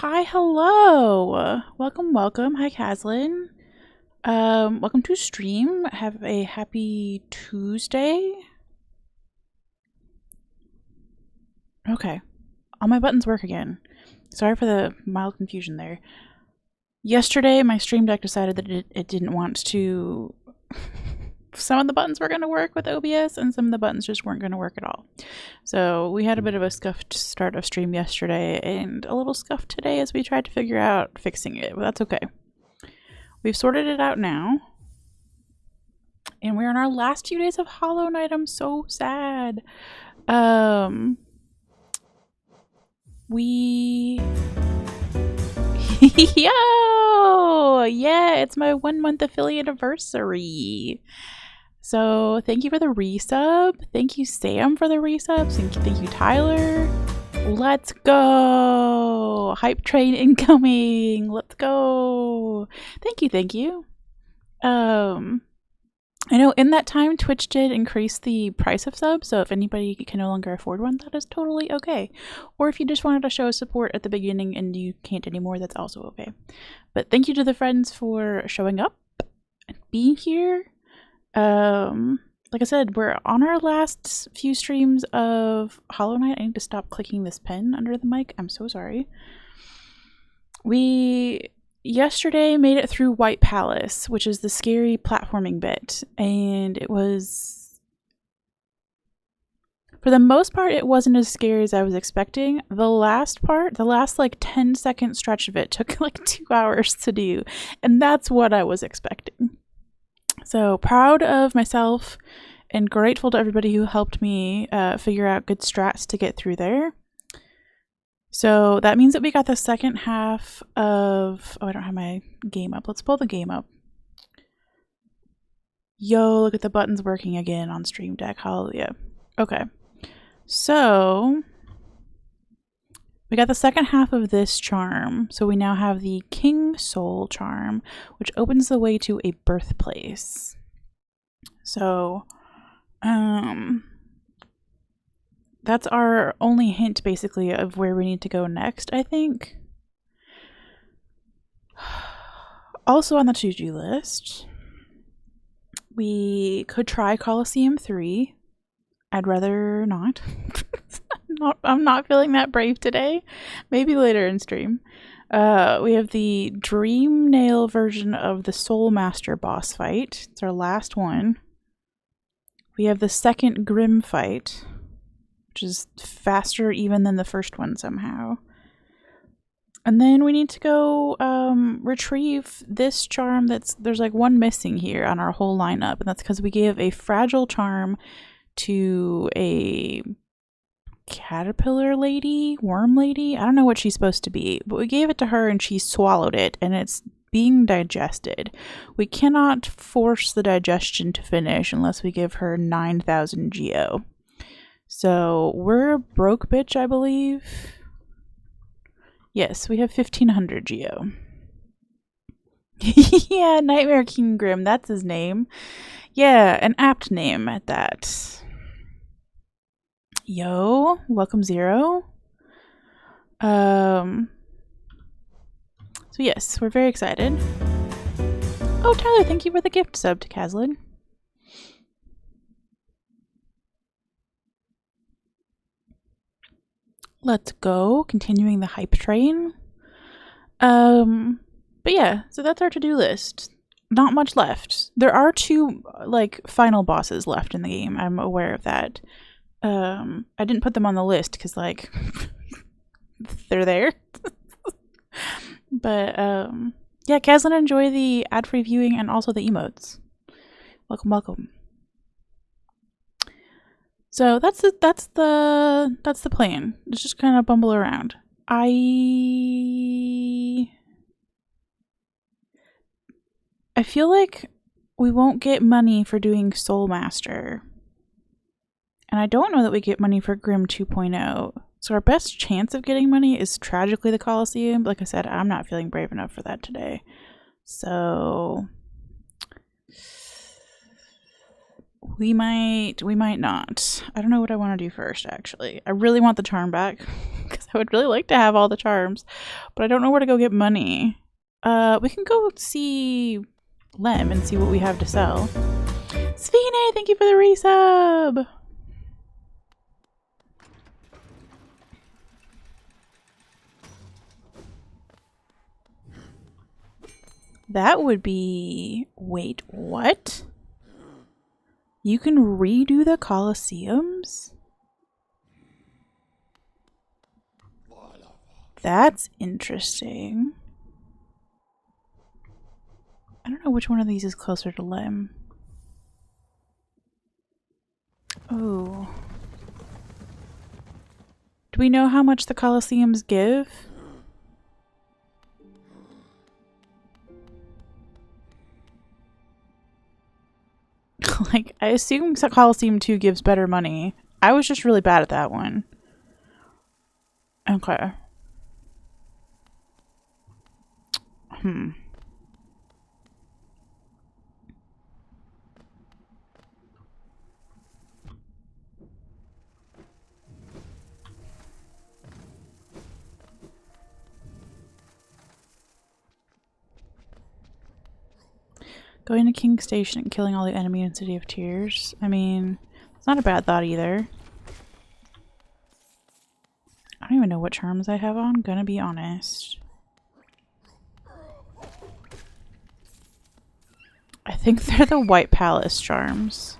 Hi, hello. Welcome. Hi, Caslin. Welcome to stream. Have a happy Tuesday. Okay. All my buttons work again. Sorry for the mild confusion there. Yesterday, my Stream Deck decided that it didn't want to... Some of the buttons were going to work with OBS, and some of the buttons just weren't going to work at all. So we had a bit of a scuffed start of stream yesterday, and a little scuffed today as we tried to figure out fixing it, but that's okay. We've sorted it out now. And we're in our last few days of Hollow Knight. I'm so sad. Yo! Yeah, it's my 1 month affiliate anniversary. So thank you for the resub. Thank you, Sam, for the resubs. Thank you, Tyler. Let's go. Hype train incoming. Let's go. Thank you. I know in that time Twitch did increase the price of subs, so if anybody can no longer afford one, that is totally okay. Or if you just wanted to show support at the beginning and you can't anymore, that's also okay. But thank you to the friends for showing up and being here. Like I said, we're on our last few streams of Hollow Knight. I need to stop clicking this pen under the mic. I'm so sorry. We yesterday made it through White Palace, which is the scary platforming bit, and it was, for the most part, it wasn't as scary as I was expecting. The last part, the last like 10-second stretch of it took like 2 hours to do, and that's what I was expecting. So proud of myself and grateful to everybody who helped me figure out good strats to get through there. So that means that we got the second half of... Oh, I don't have my game up. Let's pull the game up. Yo, look at the buttons working again on Stream Deck. Hallelujah. Okay. So we got the second half of this charm. So we now have the King Soul charm, which opens the way to a birthplace. So, that's our only hint, basically, of where we need to go next, I think. Also on the to-do list, we could try Coliseum 3. I'd rather not. I'm not feeling that brave today. Maybe later in stream. We have the Dream Nail version of the Soul Master boss fight. It's our last one. We have the second Grim fight, which is faster even than the first one somehow. And then we need to go retrieve this charm there's like one missing here on our whole lineup, and that's because we gave a fragile charm to a caterpillar lady, worm lady. I don't know what she's supposed to be, but we gave it to her and she swallowed it and it's being digested. We cannot force the digestion to finish unless we give her 9,000 geo. So we're a broke bitch, I believe. Yes, we have 1,500 geo. Yeah, Nightmare King Grim, that's his name. Yeah, an apt name at that. Yo, welcome Zero. So yes, we're very excited. Oh, Tyler, thank you for the gift sub to Caslin. Let's go, continuing the hype train. But yeah, so that's our to-do list. Not much left. There are 2 like final bosses left in the game. I'm aware of that. I didn't put them on the list because like they're there. But yeah, Caslin, enjoy the ad-free viewing and also the emotes. Welcome. So that's the plan. Let's just kind of bumble around. I feel like we won't get money for doing Soul Master. And I don't know that we get money for Grim 2.0. So our best chance of getting money is tragically the Coliseum. Like I said, I'm not feeling brave enough for that today. So we might not. I don't know what I want to do first, actually. I really want the charm back because I would really like to have all the charms, but I don't know where to go get money. We can go see Lem and see what we have to sell. Svine, thank you for the resub! That would be... Wait, what? You can redo the Colosseums? That's interesting. I don't know which one of these is closer to Lem. Oh. Do we know how much the Colosseums give? Like, I assume Colosseum 2 gives better money. I was just really bad at that one. Okay. Going to King Station and killing all the enemy in City of Tears. I mean, it's not a bad thought either. I don't even know what charms I have on, gonna be honest. I think they're the White Palace charms.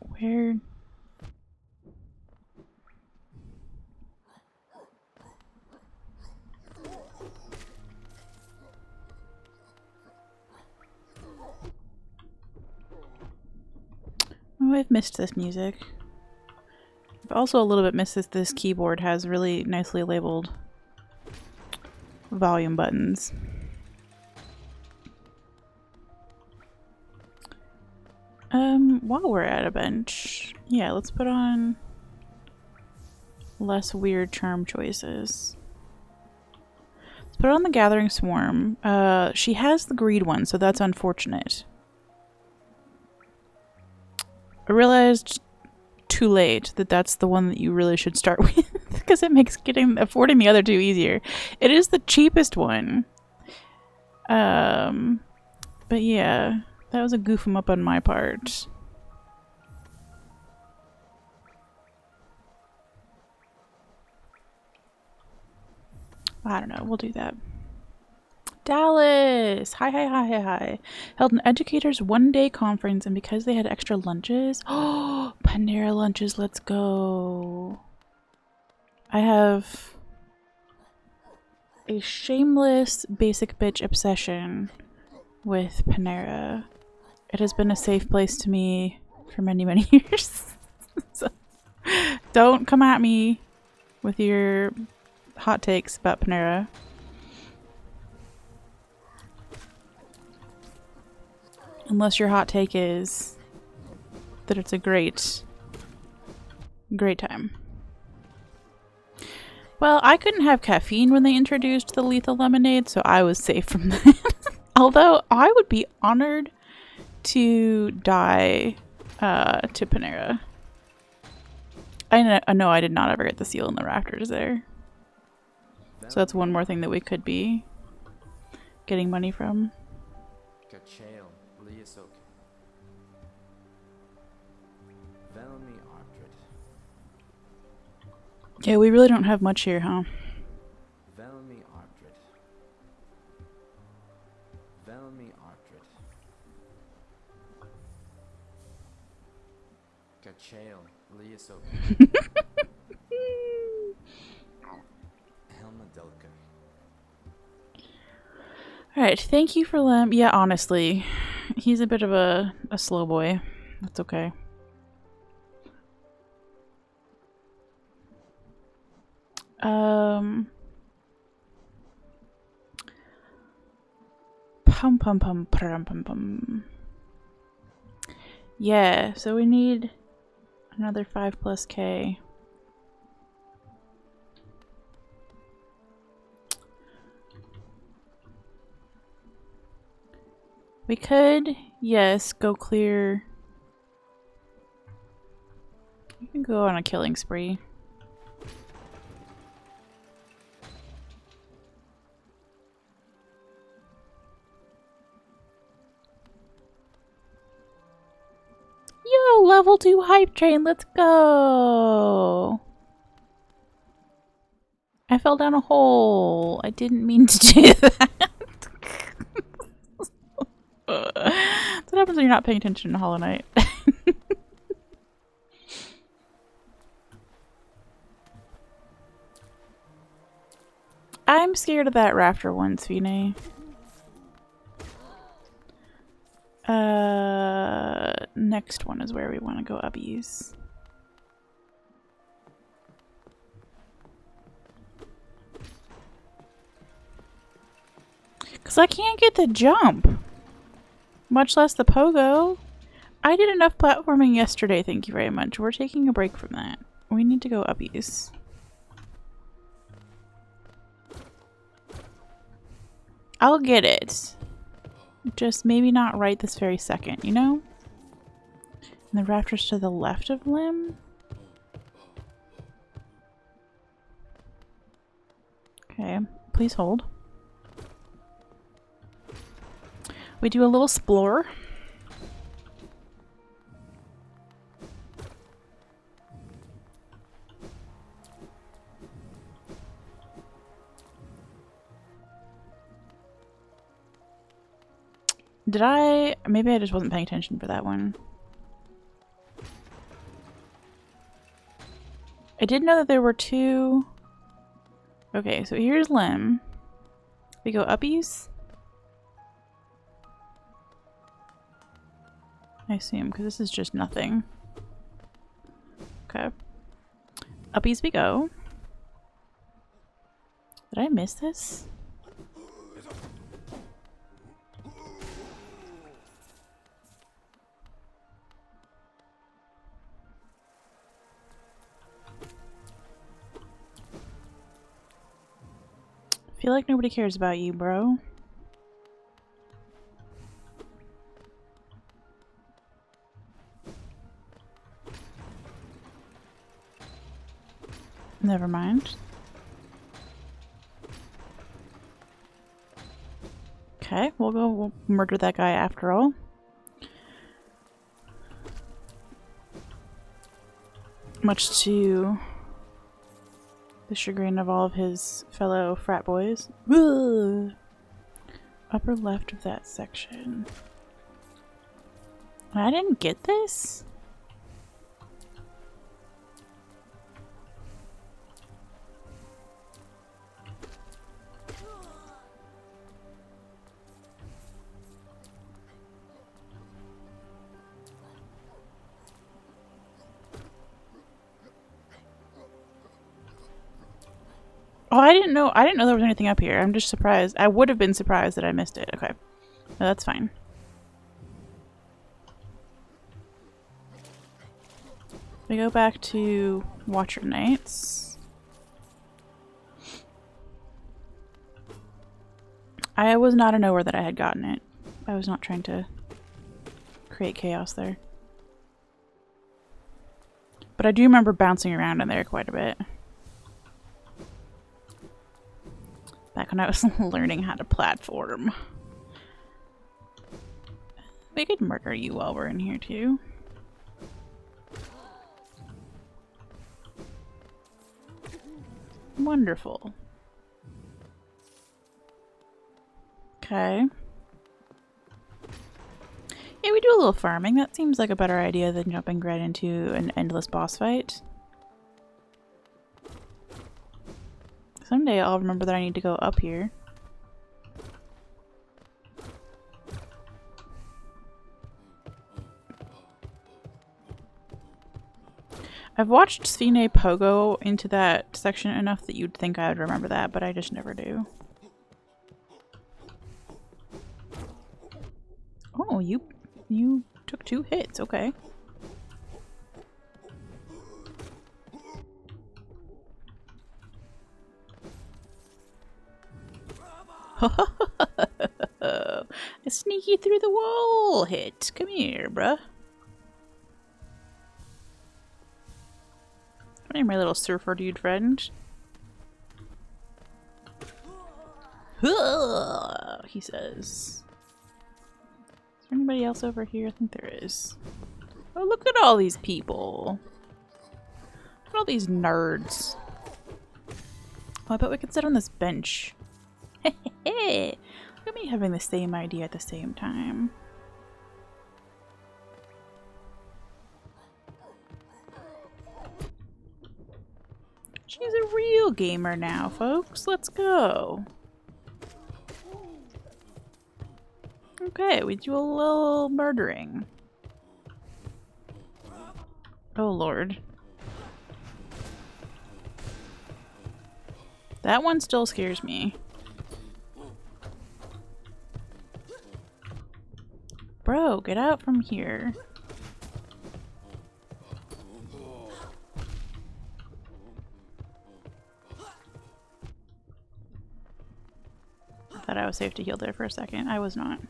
Where... Oh, I've missed this music. I've also a little bit missed this keyboard has really nicely labeled volume buttons. While we're at a bench, yeah, let's put on less weird charm choices. Let's put on the Gathering Swarm. She has the greed one, so that's unfortunate. I realized too late that that's the one that you really should start with because it makes affording the other two easier. It is the cheapest one. But yeah, that was a goof 'em up on my part. I don't know, we'll do that. Dallas! Hi. Held an educators one-day conference, and because they had extra lunches... Oh, Panera lunches, let's go! I have a shameless basic bitch obsession with Panera. It has been a safe place to me for many, many years. So, don't come at me with your hot takes about Panera. Unless your hot take is that it's a great time. Well, I couldn't have caffeine when they introduced the lethal lemonade, so I was safe from that. Although I would be honored to die to Panera. I know I did not ever get the seal in the rafters there. So that's one more thing that we could be getting money from. Yeah, we really don't have much here, huh? Alright, thank you for Lem. Yeah, honestly, he's a bit of a slow boy. That's okay. Pum. Yeah, so we need another 5+K. We could, yes, go clear. We can go on a killing spree. level 2 hype train. Let's go. I fell down a hole. I didn't mean to do that. That's what happens when you're not paying attention to Hollow Knight. I'm scared of that rafter one, Svine. Next one is where we want to go uppies. Because I can't get the jump. Much less the pogo. I did enough platforming yesterday, thank you very much. We're taking a break from that. We need to go uppies. I'll get it. Just maybe not right this very second, you know? And the rafters to the left of Limb. Okay, please hold. We do a little explore. Did I? Maybe I just wasn't paying attention for that one. I did know that there were two. Okay, so here's Limb. We go uppies. I assume, because this is just nothing. Okay. Uppies we go. Did I miss this? I feel like nobody cares about you, bro. Never mind. Okay, we'll murder that guy after all. Much to the chagrin of all of his fellow frat boys. Ugh. Upper left of that section. I didn't get this? Oh, I didn't know there was anything up here. I'm just surprised. I would have been surprised that I missed it. Okay. No, that's fine. We go back to Watcher Knights. I was not aware that I had gotten it. I was not trying to create chaos there. But I do remember bouncing around in there quite a bit. Back when I was learning how to platform. We could murder you while we're in here too. Wonderful. Okay. Yeah, we do a little farming. That seems like a better idea than jumping right into an endless boss fight. Someday I'll remember that I need to go up here. I've watched Svine pogo into that section enough that you'd think I would remember that, but I just never do. Oh, you took 2 hits, okay. A sneaky through the wall hit. Come here, bruh. Come here, my little surfer dude friend. He says. Is there anybody else over here? I think there is. Oh, look at all these people. Look at all these nerds. Oh, I bet we could sit on this bench. Hey, look at me having the same idea at the same time. She's a real gamer now, folks. Let's go. Okay, we do a little murdering. Oh, Lord. That one still scares me. Bro, get out from here. I thought I was safe to heal there for a second. I was not.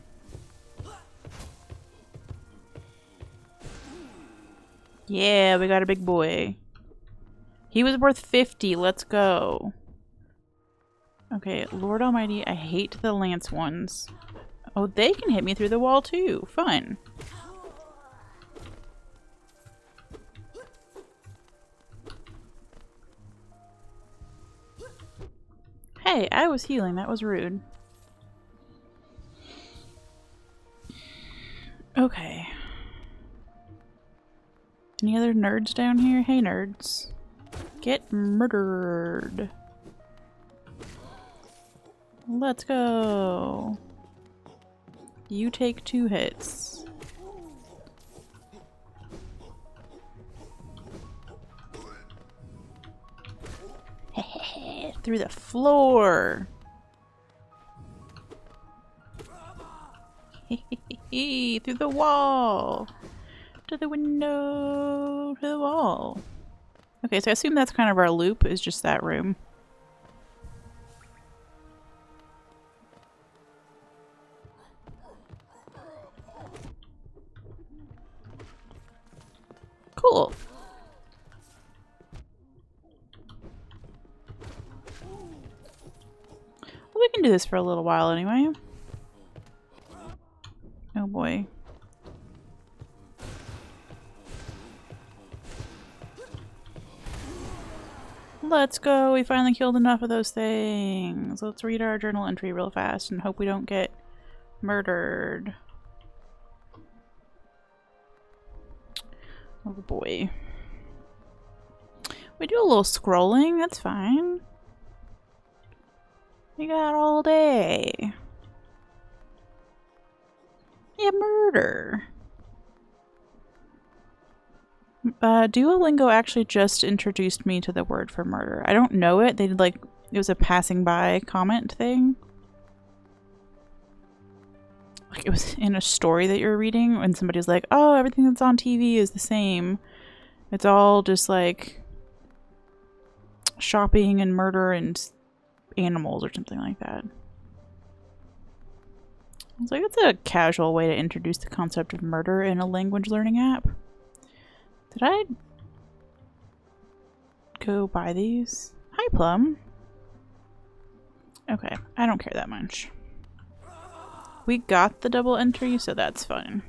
Yeah, we got a big boy. He was worth 50. Let's go. Okay, Lord Almighty, I hate the lance ones. Oh, they can hit me through the wall too. Fun. Hey, I was healing. That was rude. Okay. Any other nerds down here? Hey, nerds. Get murdered. Let's go. You take 2 hits. Through the floor. Through the wall. To the window. To the wall. Okay, so I assume that's kind of our loop, is just that room. Cool. Well, we can do this for a little while anyway. Oh boy. Let's go. We finally killed enough of those things. Let's read our journal entry real fast and hope we don't get murdered. Oh boy. We do a little scrolling. That's fine. We got all day. Yeah, murder. Duolingo actually just introduced me to the word for murder. I don't know it. They did like, it was a passing by comment thing. Like it was in a story that you're reading when somebody's like, oh, everything that's on TV is the same. It's all just like shopping and murder and animals or something like that. I was like, it's a casual way to introduce the concept of murder in a language learning app. Did I go buy these? Hi, Plum. Okay, I don't care that much. We got the double entry, so that's fine.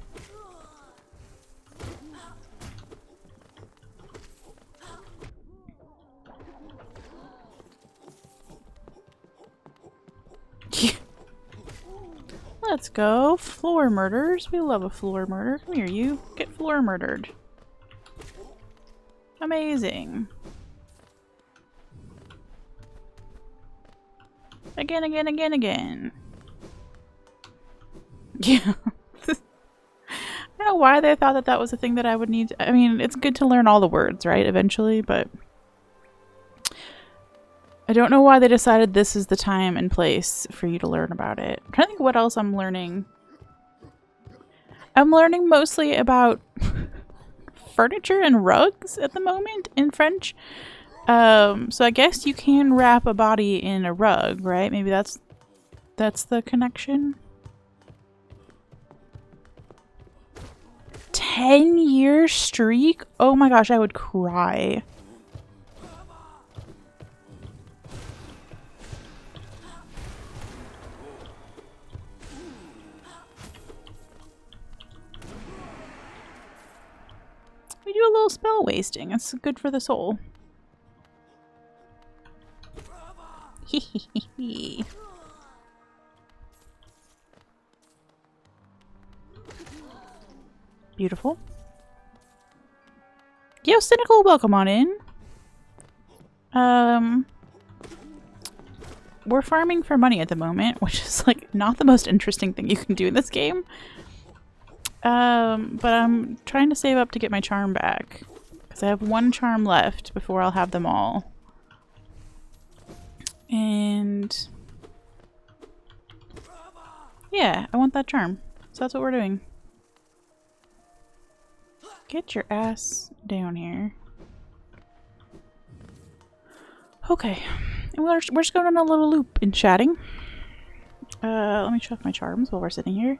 Let's go. Floor murders. We love a floor murder. Come here, you. Get floor murdered. Amazing. Again, again, again, again. Yeah. I don't know why they thought that that was a thing that I would need. I mean, it's good to learn all the words, right? Eventually, but I don't know why they decided this is the time and place for you to learn about it. I'm trying to think what else I'm learning. I'm learning mostly about furniture and rugs at the moment in French. So I guess you can wrap a body in a rug, right? Maybe that's the connection. 10-year streak? Oh my gosh, I would cry. a little spell wasting. It's good for the soul. Beautiful. Yo, Cynical, welcome on in. We're farming for money at the moment, which is like not the most interesting thing you can do in this game. But I'm trying to save up to get my charm back. Because I have one charm left before I'll have them all. And yeah, I want that charm. So that's what we're doing. Get your ass down here. Okay. And we're just going on a little loop in chatting. Let me check my charms while we're sitting here.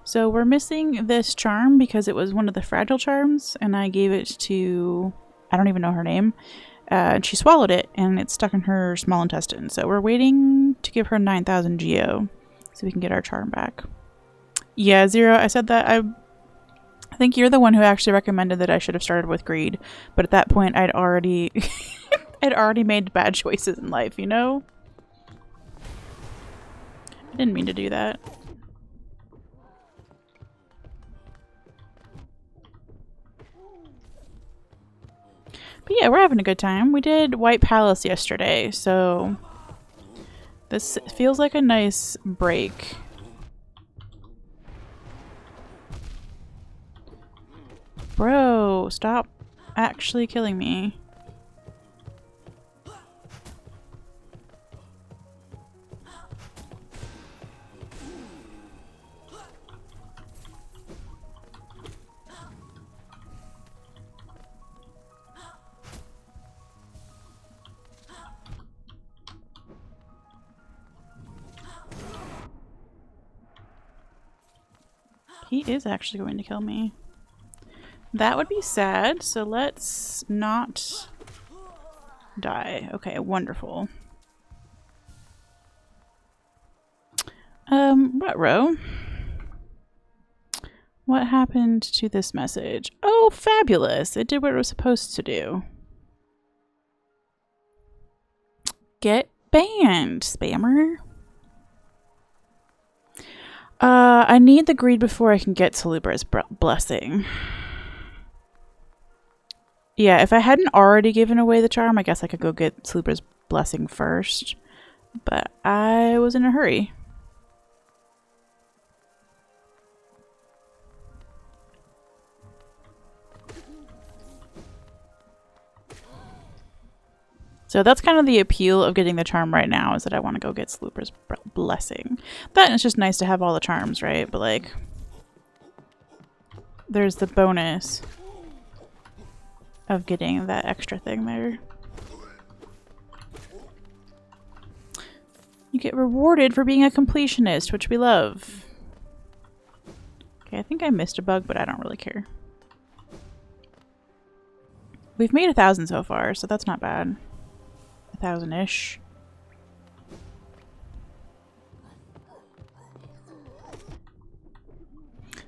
So we're missing this charm because it was one of the fragile charms, and I gave it to, I don't even know her name, and she swallowed it, and it's stuck in her small intestine. So we're waiting to give her 9,000 geo so we can get our charm back. Yeah, Zero, I said that. I think you're the one who actually recommended that I should have started with greed, but at that point I'd already made bad choices in life, you know? I didn't mean to do that. But yeah, we're having a good time. We did White Palace yesterday, so this feels like a nice break. Bro, stop actually killing me. He is actually going to kill me. That would be sad, so let's not die. Okay, wonderful. Ruh-roh. What happened to this message? Oh, fabulous! It did what it was supposed to do. Get banned, spammer. I need the greed before I can get Selubra's blessing. Yeah, if I hadn't already given away the charm, I guess I could go get Selubra's blessing first. But I was in a hurry. So that's kind of the appeal of getting the charm right now, is that I want to go get Selubra's blessing. That it's just nice to have all the charms, right? But like, there's the bonus of getting that extra thing there. You get rewarded for being a completionist, which we love. Okay, I think I missed a bug, but I don't really care. We've made 1,000 so far, so that's not bad. 1,000-ish.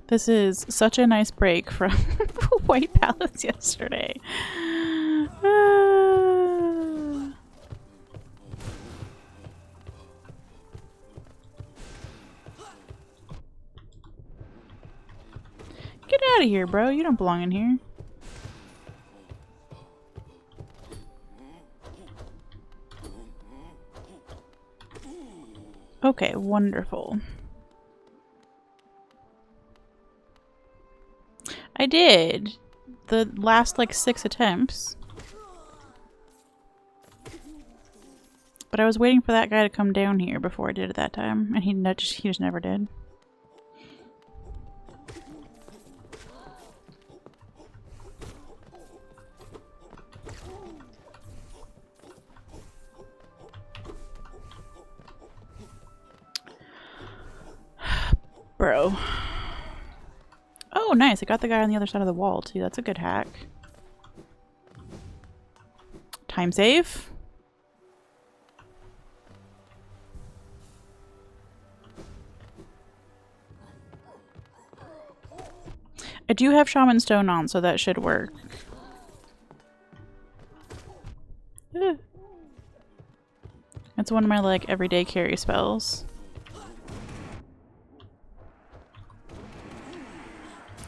This is such a nice break from White Palace yesterday. Get out of here, bro. You don't belong in here. Okay, wonderful. I did. The last, like, 6 attempts. But I was waiting for that guy to come down here before I did it that time, and he just never did. Bro. Oh, nice. I got the guy on the other side of the wall, too. That's a good hack. Time save. I do have Shaman Stone on, so that should work. That's one of my like everyday carry spells.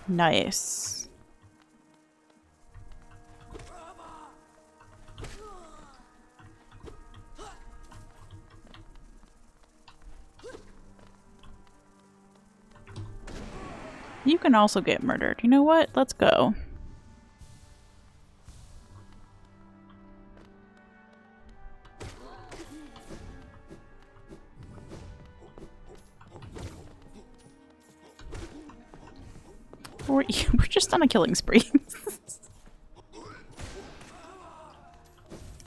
Nice. You can also get murdered. You know what? Let's go. We're just on a killing spree.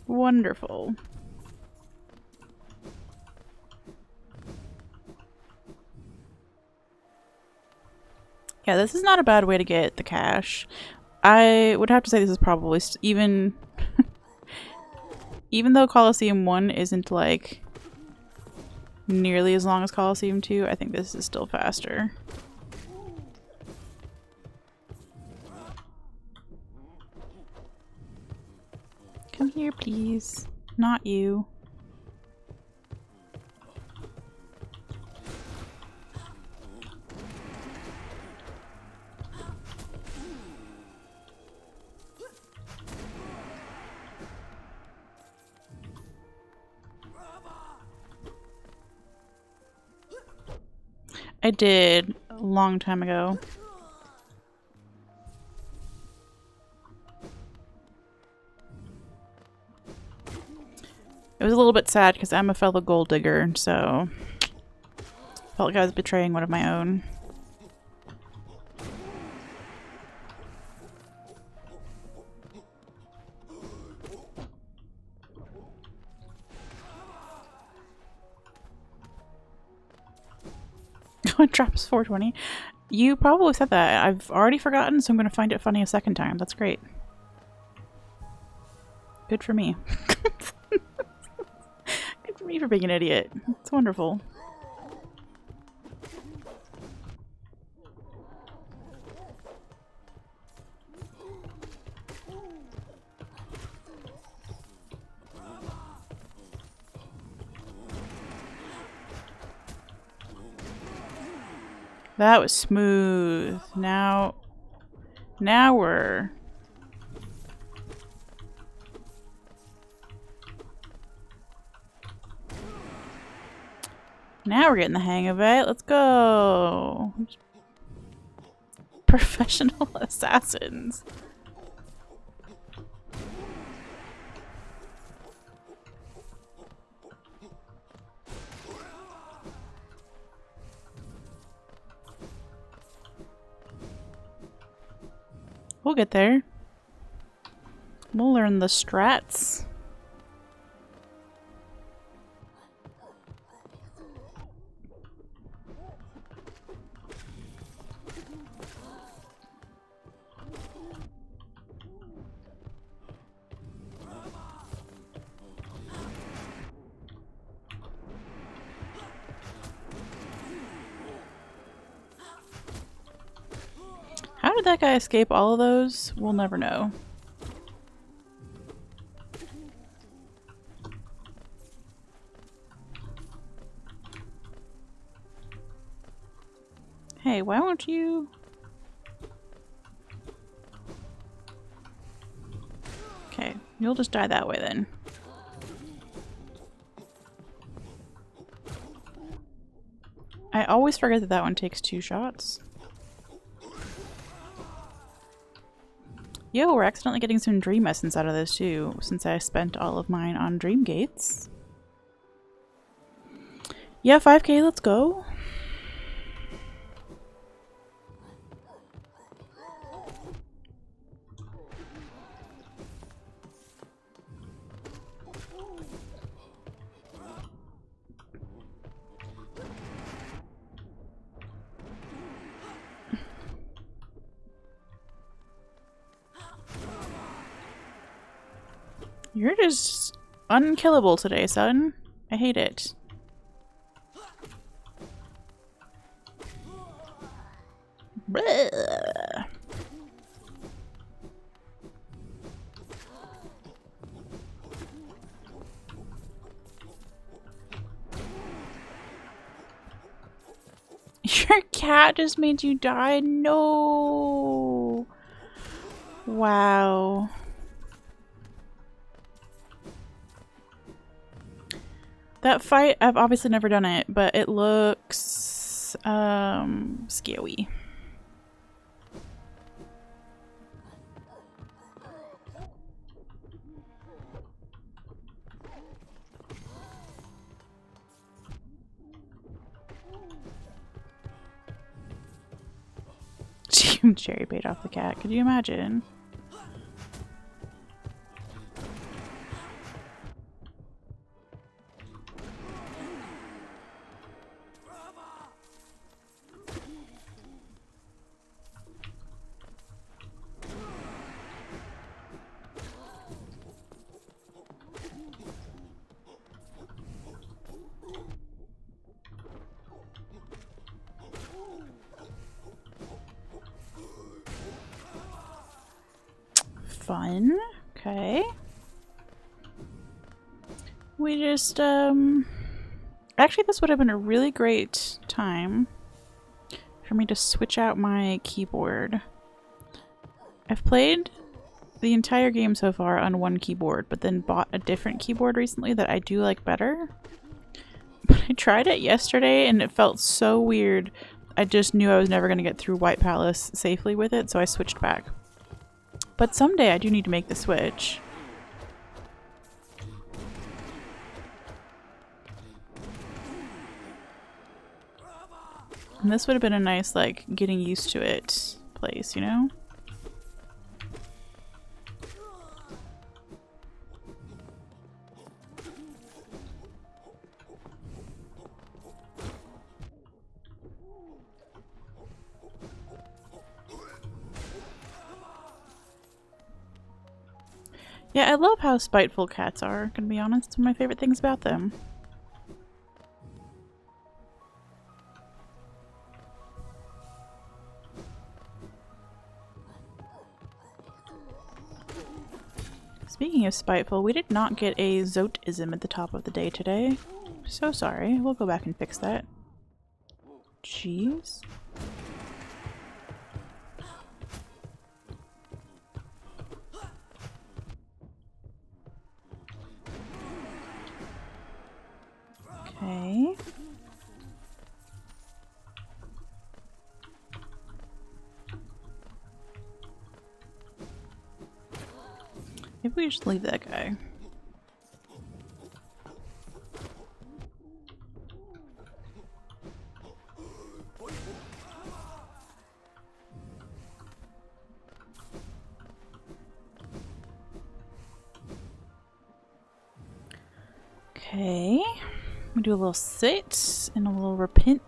Wonderful. Yeah, this is not a bad way to get the cash. I would have to say this is probably even even though Coliseum 1 isn't like nearly as long as Coliseum 2, I think this is still faster. Come here, please. Not you. I did a long time ago. It was a little bit sad because I'm a fellow gold digger, so felt like I was betraying one of my own. It drops 420. You probably said that. I've already forgotten, so I'm going to find it funny a second time. That's great. Good for me. Good for me for being an idiot. It's wonderful. That was smooth. Now we're... Now we're getting the hang of it. Let's go. Professional assassins. We'll get there. We'll learn the strats. How did that guy escape all of those? We'll never know. Hey, why won't you... Okay, you'll just die that way then. I always forget that that one takes 2 shots. Yo, we're accidentally getting some dream essence out of this too, since I spent all of mine on dream gates. Yeah, 5k, let's go. You're just unkillable today, son. I hate it. Bleh. Your cat just made you die? No! Wow. That fight, I've obviously never done it, but it looks scary. Cherry bait off the cat. Could you imagine? Fun. Okay. We just, actually this would have been a really great time for me to switch out my keyboard. I've played the entire game so far on one keyboard, but then bought a different keyboard recently that I do like better. But I tried it yesterday and it felt so weird. I just knew I was never going to get through White Palace safely with it, so I switched back. But someday I do need to make the switch. And this would have been a nice, like, getting used to it place, you know? Yeah, I love how spiteful cats are, gonna be honest. It's one of my favorite things about them. Speaking of spiteful, we did not get a Zotism at the top of the day today. So sorry. We'll go back and fix that. Jeez. Okay. Maybe we just leave that guy. Okay. We do a little sit and a little repeat.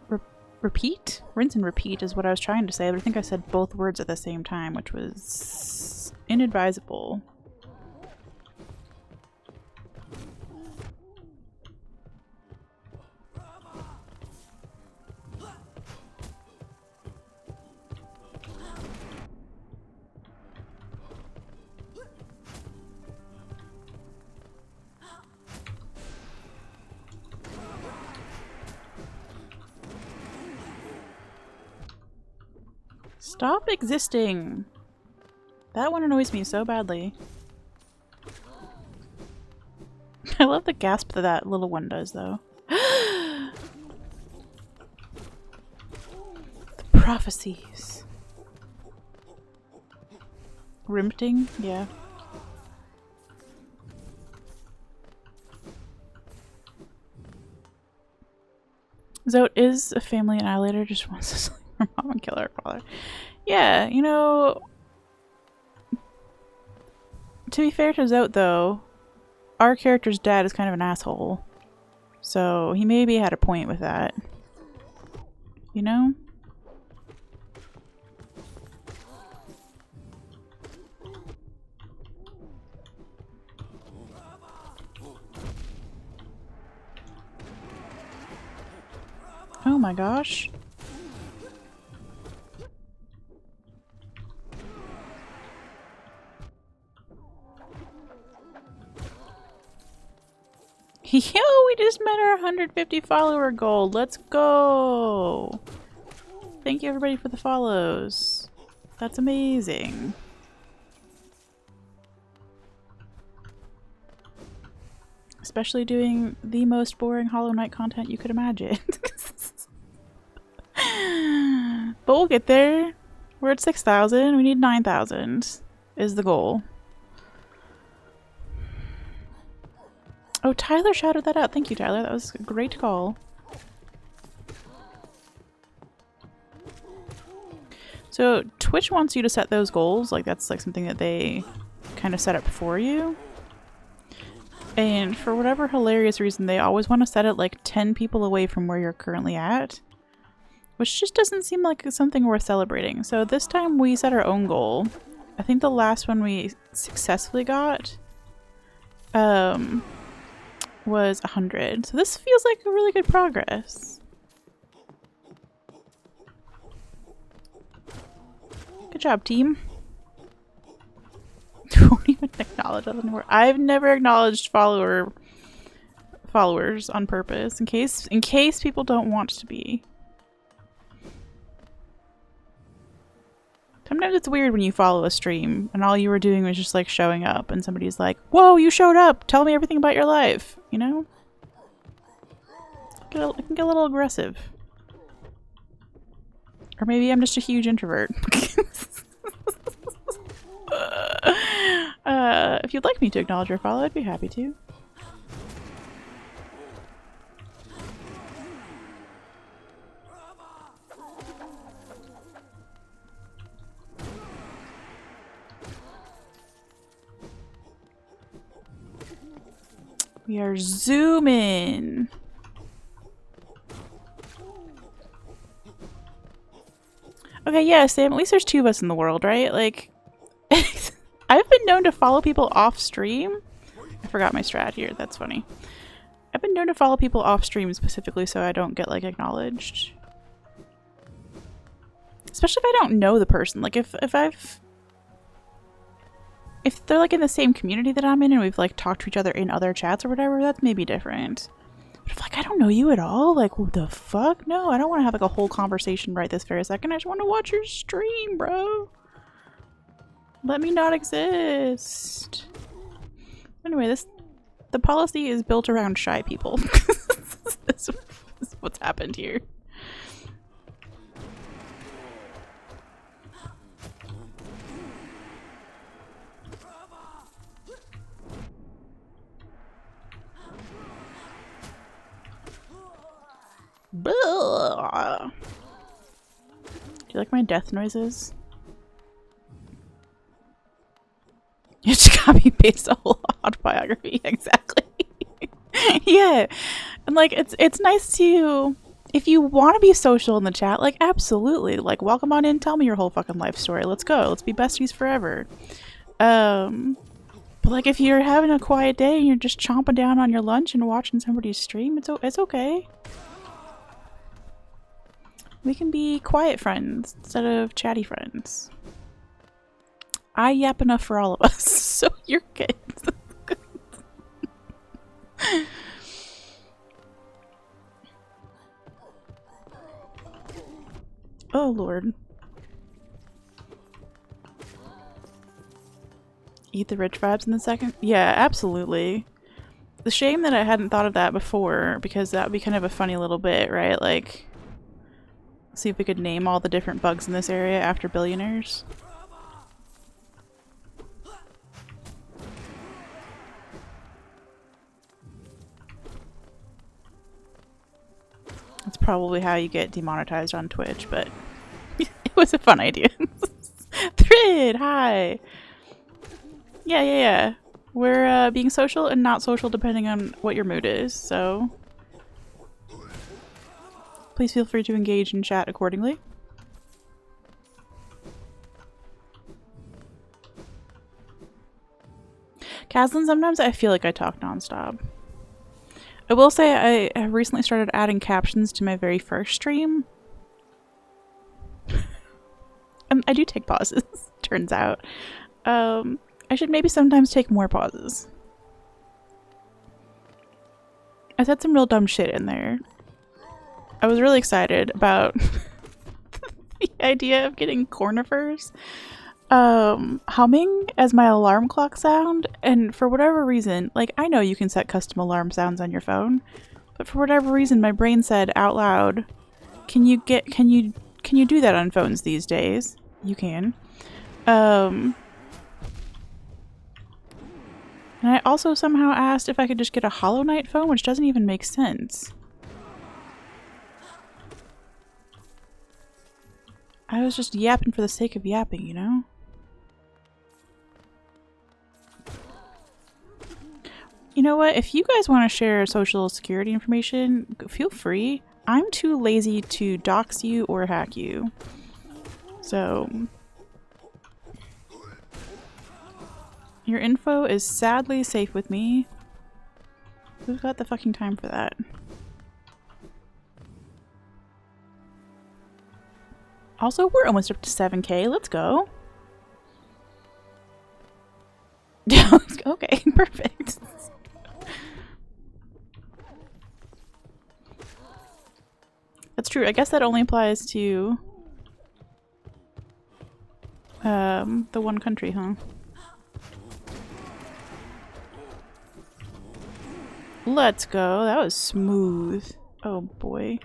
Rinse and repeat is what I was trying to say, but I think I said both words at the same time, which was inadvisable. Stop existing! That one annoys me so badly. I love the gasp that that little one does, though. The prophecies. Rimpting? Yeah. Zote is a family annihilator, just wants to sleep her mom and kill her father. Yeah, you know, to be fair to Zote though, our character's dad is kind of an asshole. So he maybe had a point with that. You know? Oh my gosh. Yo, we just met our 150 follower goal. Let's go. Thank you everybody for the follows. That's amazing. Especially doing the most boring Hollow Knight content you could imagine. But we'll get there. We're at 6,000. We need 9,000 is the goal. Oh, Tyler shouted that out. Thank you, Tyler. That was a great call. So Twitch wants you to set those goals. Like that's like something that they kind of set up for you. And for whatever hilarious reason, they always want to set it like 10 people away from where you're currently at. Which just doesn't seem like something worth celebrating. So this time we set our own goal. I think the last one we successfully got was 100. So this feels like a really good progress. Good job, team. Don't even acknowledge that anymore. I've never acknowledged followers on purpose in case people don't want to be. Sometimes it's weird when you follow a stream and all you were doing was just like showing up and somebody's like, "Whoa, you showed up! Tell me everything about your life," you know? It can get a little aggressive. Or maybe I'm just a huge introvert. If you'd like me to acknowledge your follow, I'd be happy to. We are zooming. Okay, yeah, Sam, at least there's 2 of us in the world, right? Like, I've been known to follow people off stream. I forgot my strat here. That's funny. I've been known to follow people off stream specifically so I don't get, like, acknowledged. Especially if I don't know the person. Like, if they're, like, in the same community that I'm in and we've, like, talked to each other in other chats or whatever, that's maybe different. But if, like, I don't know you at all, like, what the fuck? No, I don't want to have, like, a whole conversation right this very second. I just want to watch your stream, bro. Let me not exist. Anyway, the policy is built around shy people. This is what's happened here. Blah. Do you like my death noises? You just copy paste a whole autobiography. Exactly. Yeah. And like it's nice to, if you want to be social in the chat, like absolutely. Like welcome on in, tell me your whole fucking life story. Let's go. Let's be besties forever. But like if you're having a quiet day and you're just chomping down on your lunch and watching somebody's stream, it's okay. We can be quiet friends instead of chatty friends. I yap enough for all of us, so you're good. Oh lord. Eat the rich vibes in the second? Yeah, absolutely. The shame that I hadn't thought of that before, because that would be kind of a funny little bit, right? Like, see if we could name all the different bugs in this area after billionaires. That's probably how you get demonetized on Twitch, but it was a fun idea. Thrid, hi! Yeah. We're being social and not social depending on what your mood is, so please feel free to engage in chat accordingly. Kaslin, sometimes I feel like I talk nonstop. I will say I have recently started adding captions to my very first stream. And I do take pauses, turns out. I should maybe sometimes take more pauses. I said some real dumb shit in there. I was really excited about idea of getting cornifers, humming as my alarm clock sound, and for whatever reason, like, I know you can set custom alarm sounds on your phone, but for whatever reason my brain said out loud, can you do that on phones these days? You can. And I also somehow asked if I could just get a Hollow Knight phone, which doesn't even make sense. I was just yapping for the sake of yapping, you know? You know what? If you guys want to share social security information, feel free. I'm too lazy to dox you or hack you. So... your info is sadly safe with me. Who's got the fucking time for that? Also, we're almost up to 7K. Let's go. Okay, perfect. That's true. I guess that only applies to the one country, huh? Let's go. That was smooth. Oh boy.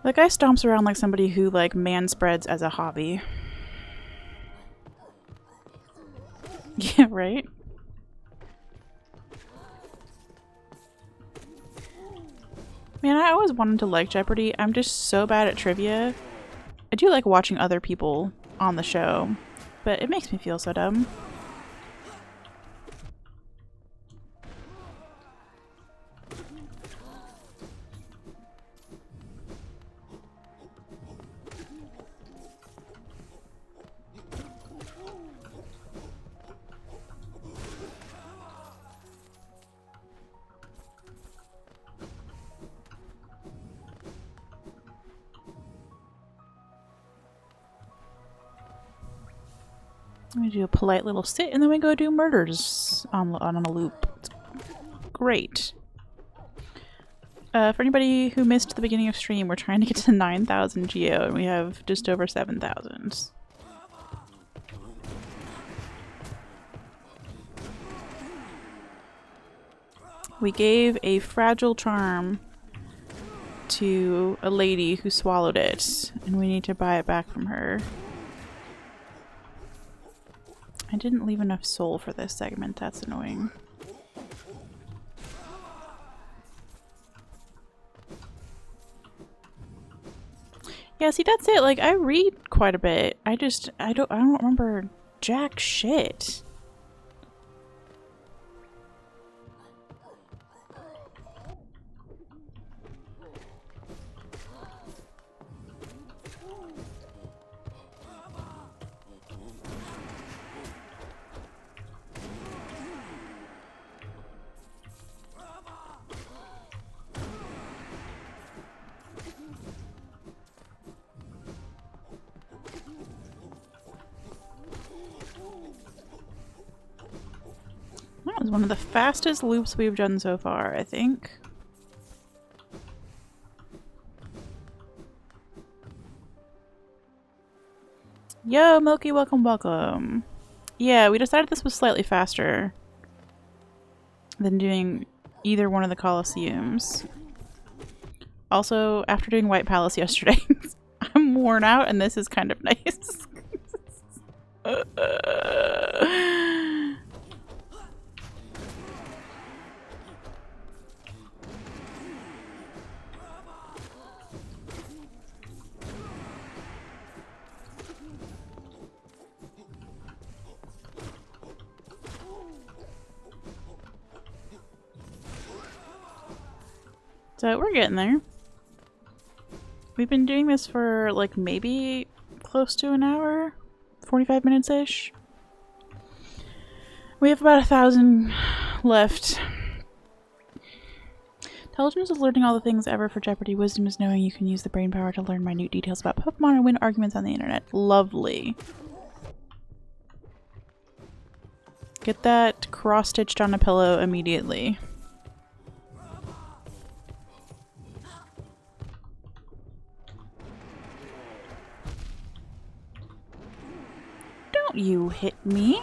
The guy stomps around like somebody who, like, man-spreads as a hobby. Yeah, right? Man, I always wanted to like Jeopardy. I'm just so bad at trivia. I do like watching other people on the show, but it makes me feel so dumb. We do a polite little sit, and then we go do murders on a loop. It's great. For anybody who missed the beginning of stream, we're trying to get to 9,000 geo, and we have just over 7,000. We gave a fragile charm to a lady who swallowed it, and we need to buy it back from her. I didn't leave enough soul for this segment, that's annoying. Yeah, see, that's it. Like, I read quite a bit. I don't remember jack shit. That was one of the fastest loops we've done so far, I think. Yo, Milky, welcome, welcome. Yeah, we decided this was slightly faster than doing either one of the Colosseums. Also, after doing White Palace yesterday, I'm worn out and this is kind of nice. So we're getting there. We've been doing this for like maybe close to an hour, 45 minutes-ish. We have about 1,000 left. Intelligence is learning all the things ever for Jeopardy. Wisdom is knowing you can use the brain power to learn minute details about Pokemon and win arguments on the internet. Lovely. Get that cross-stitched on a pillow immediately. Don't you hit me.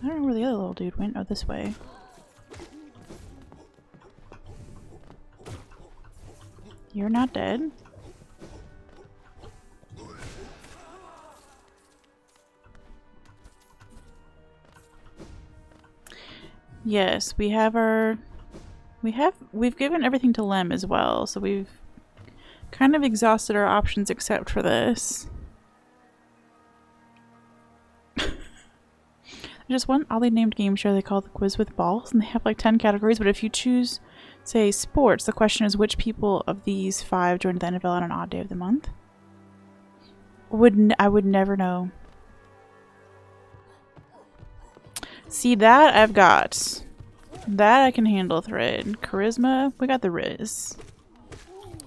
I don't know where the other little dude went. Oh, this way. You're not dead. Yes, we have our... We've given everything to Lem as well, so we've kind of exhausted our options except for this. Just one oddly named game show they call the Quiz with Balls, and they have like 10 categories, but if you choose, say, sports, the question is which people of these 5 joined the NFL on an odd day of the month? I would never know. See, that I've got. That I can handle thread. Charisma, we got the Riz.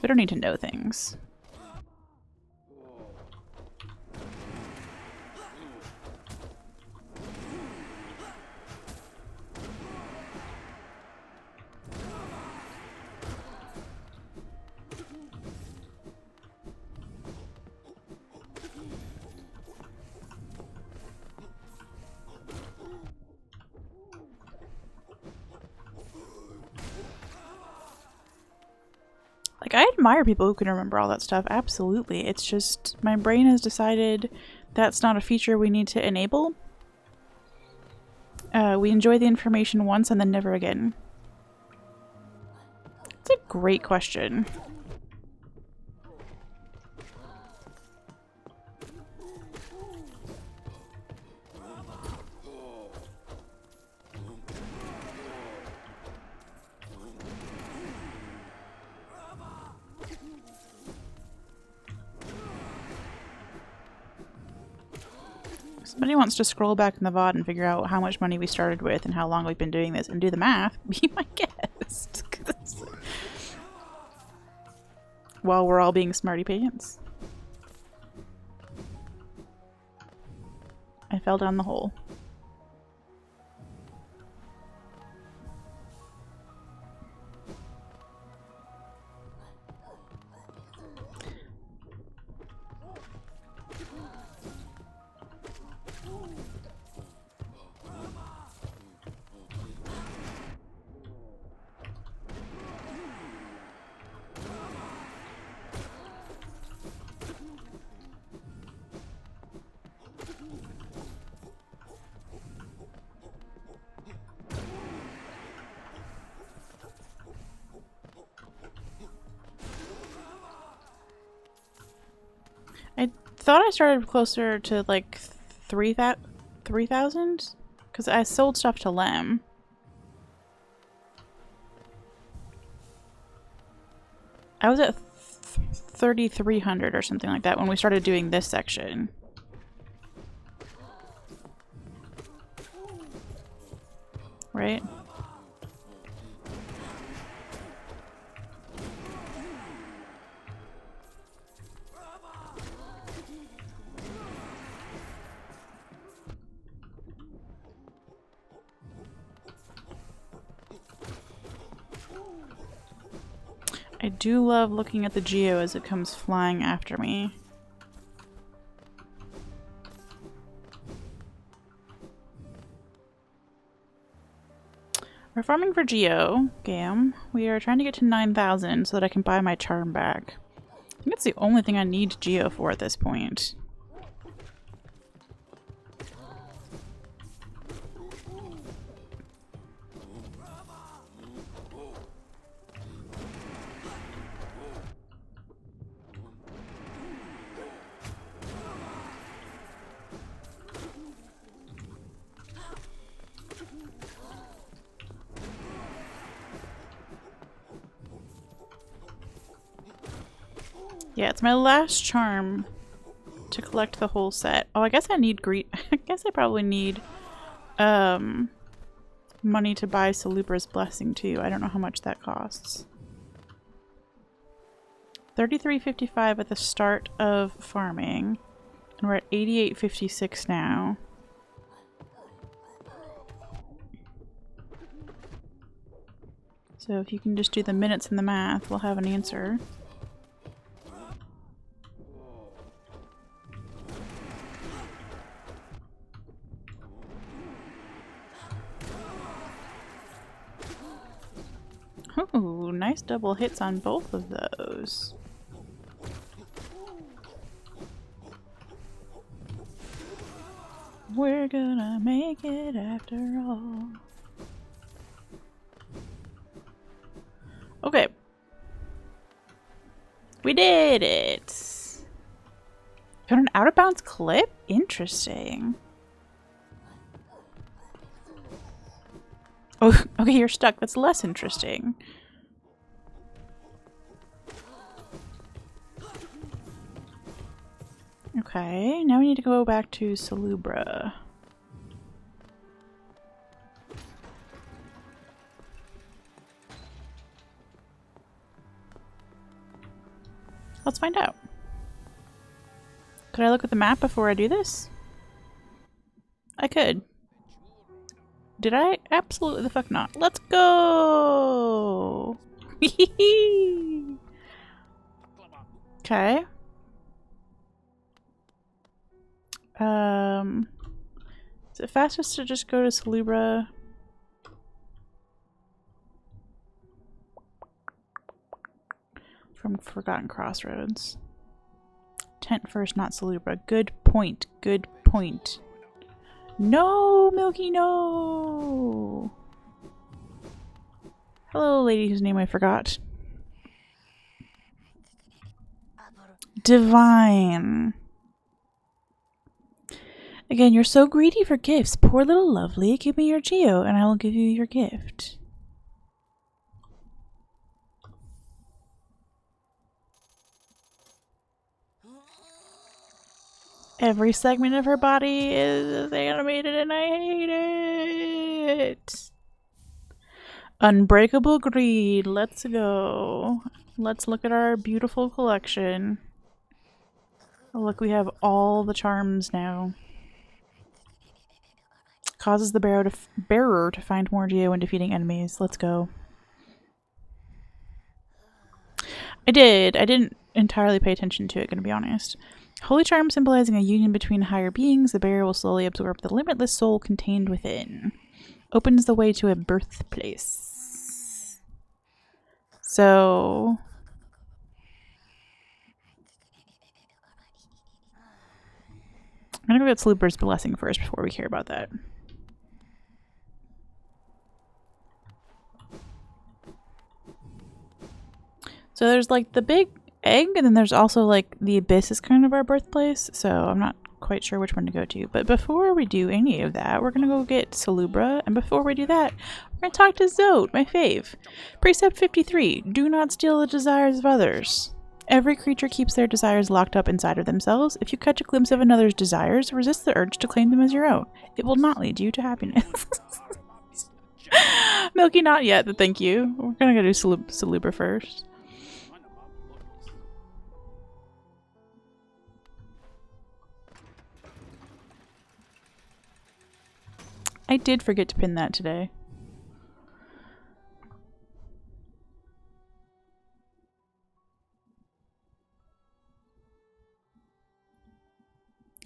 We don't need to know things. Like, I admire people who can remember all that stuff, absolutely. It's just, my brain has decided that's not a feature we need to enable. We enjoy the information once and then never again. It's a great question. Somebody wants to scroll back in the VOD and figure out how much money we started with and how long we've been doing this and do the math, be my guest. While we're all being smarty pants. I fell down the hole. I thought I started closer to like 3,000 because I sold stuff to Lem. I was at 3,300 or something like that when we started doing this section. Right? I do love looking at the Geo as it comes flying after me. We're farming for Geo, Gam. We are trying to get to 9,000 so that I can buy my charm back. I think that's the only thing I need Geo for at this point. Yeah, it's my last charm to collect the whole set. Oh, I guess I need I guess I probably need money to buy Selubra's blessing too. I don't know how much that costs. 33.55 at the start of farming, and we're at 88.56 now. So if you can just do the minutes and the math, we'll have an answer. Ooh, nice double hits on both of those. We're gonna make it after all. Okay. We did it! Got an out of bounds clip? Interesting. Oh, okay, you're stuck. That's less interesting. Okay, now we need to go back to Selubra. Let's find out. Could I look at the map before I do this? I could. Did I? Absolutely the fuck not. Let's go! Okay. Is it fastest to just go to Selubra? From Forgotten Crossroads. Tent first, not Selubra. Good point. Good point. No, Milky, no! Hello, lady whose name I forgot. Divine. Again, you're so greedy for gifts. Poor little lovely. Give me your geo and I will give you your gift. Every segment of her body is animated and I hate it. Unbreakable greed. Let's go. Let's look at our beautiful collection. Oh, look, we have all the charms now. Causes the bearer to find more geo when defeating enemies. Let's go. I didn't entirely pay attention to it, gonna be honest. Holy charm symbolizing a union between higher beings, the bearer will slowly absorb the limitless soul contained within. Opens the way to a birthplace. So... I'm gonna go get Selubra's blessing first before we care about that. So there's like the big egg, and then there's also like the abyss is kind of our birthplace, so I'm not quite sure which one to go to. But before we do any of that, we're gonna go get Selubra, and before we do that, we're gonna talk to Zode, my fave. Precept 53, do not steal the desires of others. Every creature keeps their desires locked up inside of themselves. If you catch a glimpse of another's desires, resist the urge to claim them as your own. It will not lead you to happiness. Milky, not yet, but thank you. We're gonna go do Selubra first. I did forget to pin that today.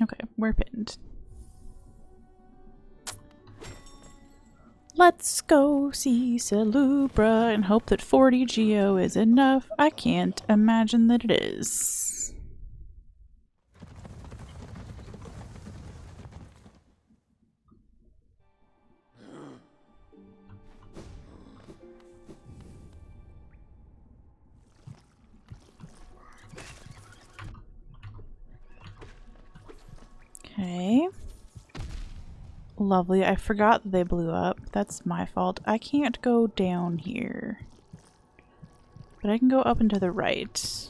Okay, we're pinned. Let's go see Selubra and hope that 40 geo is enough. I can't imagine that it is. Okay. Lovely. I forgot that they blew up. That's my fault. I can't go down here. But I can go up and to the right.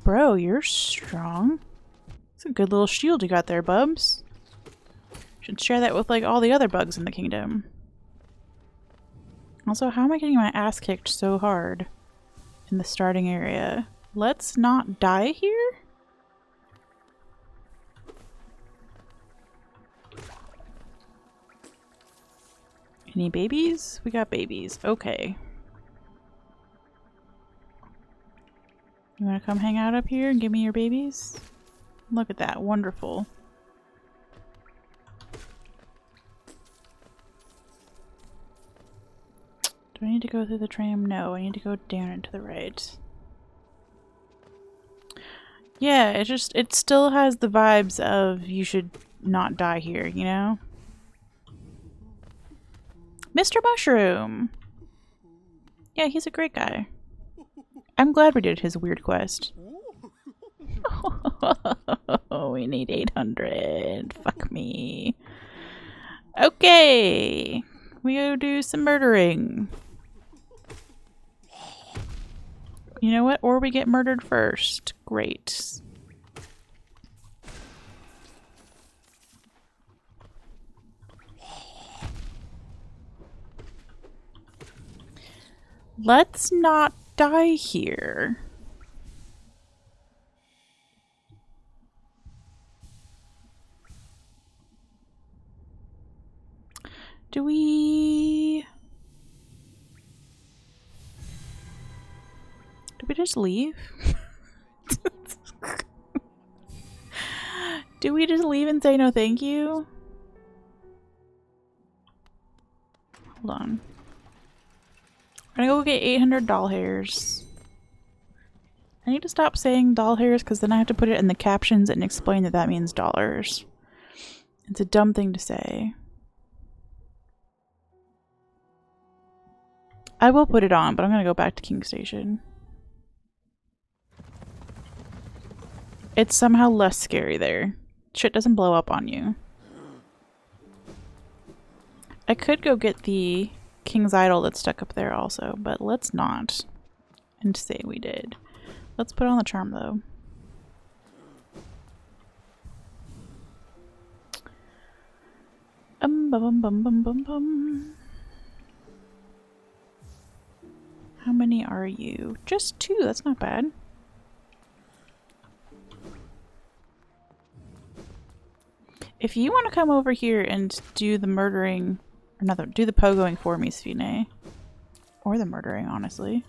Bro, you're strong. It's a good little shield you got there, Bubs. Should share that with like all the other bugs in the kingdom. Also, how am I getting my ass kicked so hard in the starting area? Let's not die here? Any babies? We got babies. Okay. You wanna come hang out up here and give me your babies? Look at that. Wonderful. Do I need to go through the tram? No, I need to go down and to the right. Yeah, it still has the vibes of you should not die here, you know? Mr. Mushroom! Yeah, he's a great guy. I'm glad we did his weird quest. Oh, we need 800. Fuck me. Okay. We go do some murdering. You know what? Or we get murdered first. Great. Let's not die here. Do we just leave? Do we just leave and say no thank you? Hold on. I'm gonna go get 800 doll hairs. I need to stop saying doll hairs because then I have to put it in the captions and explain that that means dollars. It's a dumb thing to say. I will put it on, but I'm gonna go back to King Station. It's somehow less scary there. Shit doesn't blow up on you. I could go get the King's Idol that's stuck up there also, but let's not. And say we did. Let's put on the charm though. Bum bum bum bum bum bum. How many are you? Just 2, that's not bad. If you want to come over here and do the murdering, or not, do the pogoing for me, Sphine. Or the murdering, honestly.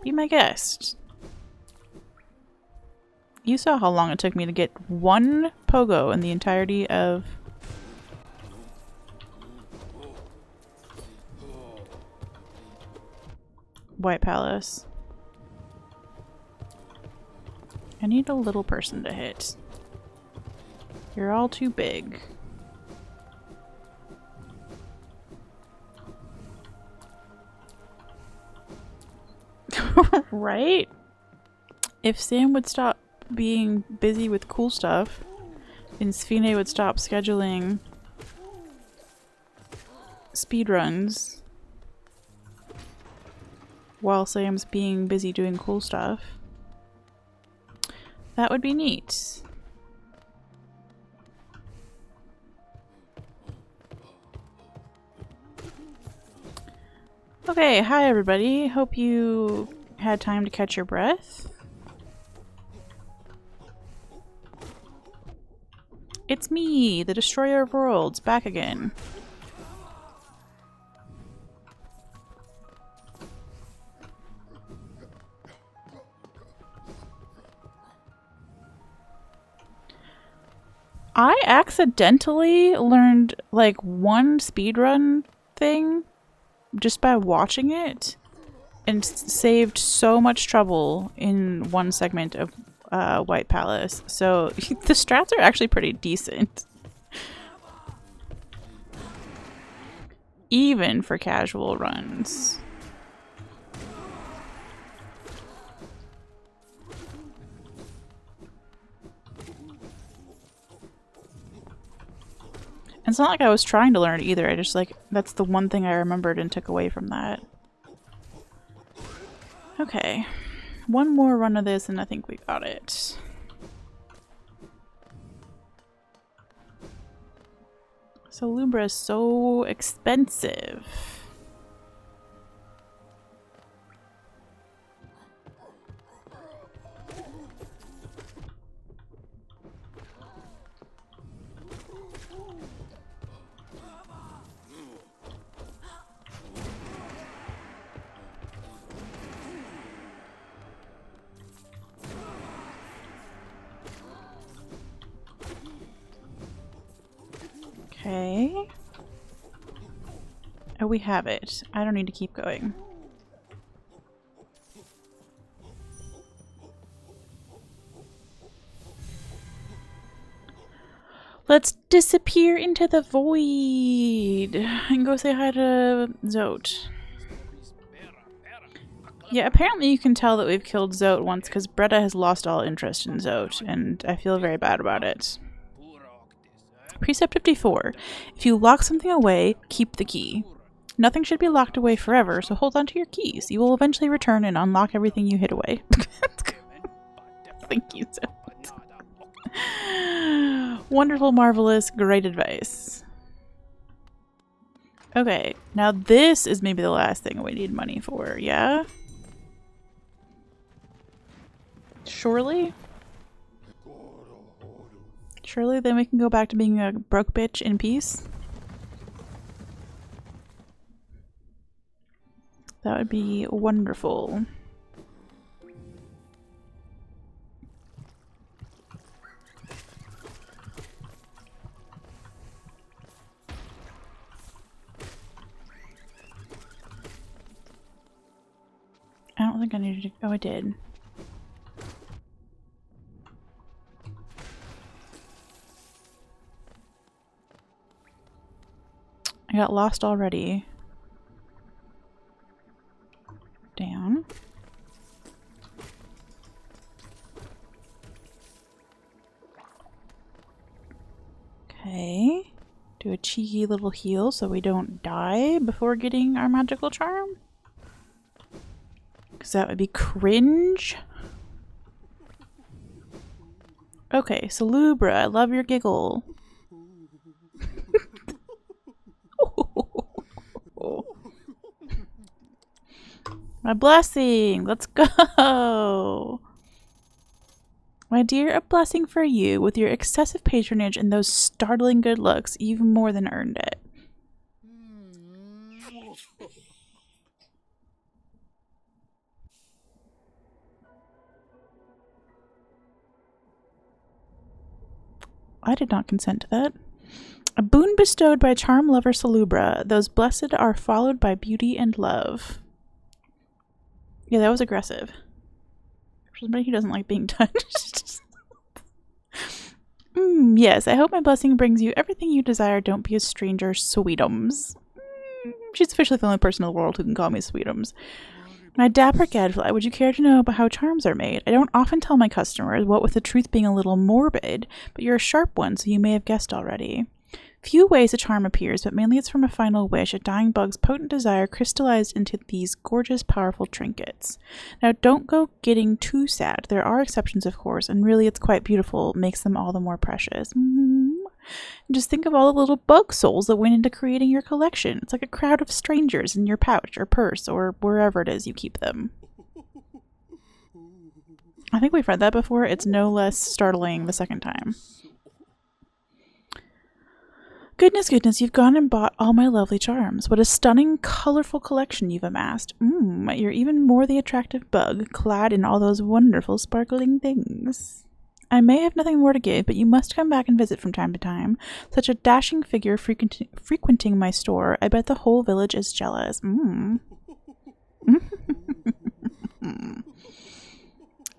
Be my guest. You saw how long it took me to get 1 pogo in the entirety of White Palace. I need a little person to hit. You're all too big. Right? If Sam would stop being busy with cool stuff, and Sphine would stop scheduling speedruns while Sam's being busy doing cool stuff, that would be neat. Okay, hi everybody. Hope you had time to catch your breath. It's me, the Destroyer of Worlds, back again. I accidentally learned like 1 speedrun thing just by watching it and saved so much trouble in 1 segment of White Palace. So the strats are actually pretty decent. Even for casual runs. It's not like I was trying to learn it either. I just like, that's the one thing I remembered and took away from that. Okay. One more run of this and I think we got it. Selubra is so expensive. Okay. Oh, we have it. I don't need to keep going. Let's disappear into the void and go say hi to Zote. Yeah, apparently you can tell that we've killed Zote once because Bretta has lost all interest in Zote, and I feel very bad about it. Precept 54. If you lock something away, keep the key. Nothing should be locked away forever, so hold on to your keys. You will eventually return and unlock everything you hid away. Thank you, Zote. Wonderful, marvelous, great advice. Okay, now this is maybe the last thing we need money for, yeah? Surely? Surely then we can go back to being a broke bitch in peace? That would be wonderful. I don't think I needed to. Oh, I did. I got lost already. Down. Okay. Do a cheeky little heal so we don't die before getting our magical charm. Because that would be cringe. Okay, Selubra, I love your giggle. My blessing! Let's go! My dear, a blessing for you. With your excessive patronage and those startling good looks, you've more than earned it. I did not consent to that. A boon bestowed by charm lover Selubra. Those blessed are followed by beauty and love. Yeah, that was aggressive. For somebody who doesn't like being touched. Yes, I hope my blessing brings you everything you desire. Don't be a stranger, sweetums. She's officially the only person in the world who can call me sweetums. My dapper gadfly, would you care to know about how charms are made? I don't often tell my customers, what with the truth being a little morbid, but you're a sharp one, so you may have guessed already. Few ways a charm appears, but mainly it's from a final wish, a dying bug's potent desire crystallized into these gorgeous, powerful trinkets. Now, don't go getting too sad. There are exceptions, of course, and really it's quite beautiful, makes them all the more precious. Just think of all the little bug souls that went into creating your collection. It's like a crowd of strangers in your pouch or purse or wherever it is you keep them. I think we've read that before. It's no less startling the second time. Goodness, goodness, you've gone and bought all my lovely charms. What a stunning, colorful collection you've amassed. You're even more the attractive bug, clad in all those wonderful, sparkling things. I may have nothing more to give, but you must come back and visit from time to time. Such a dashing figure frequenting my store. I bet the whole village is jealous.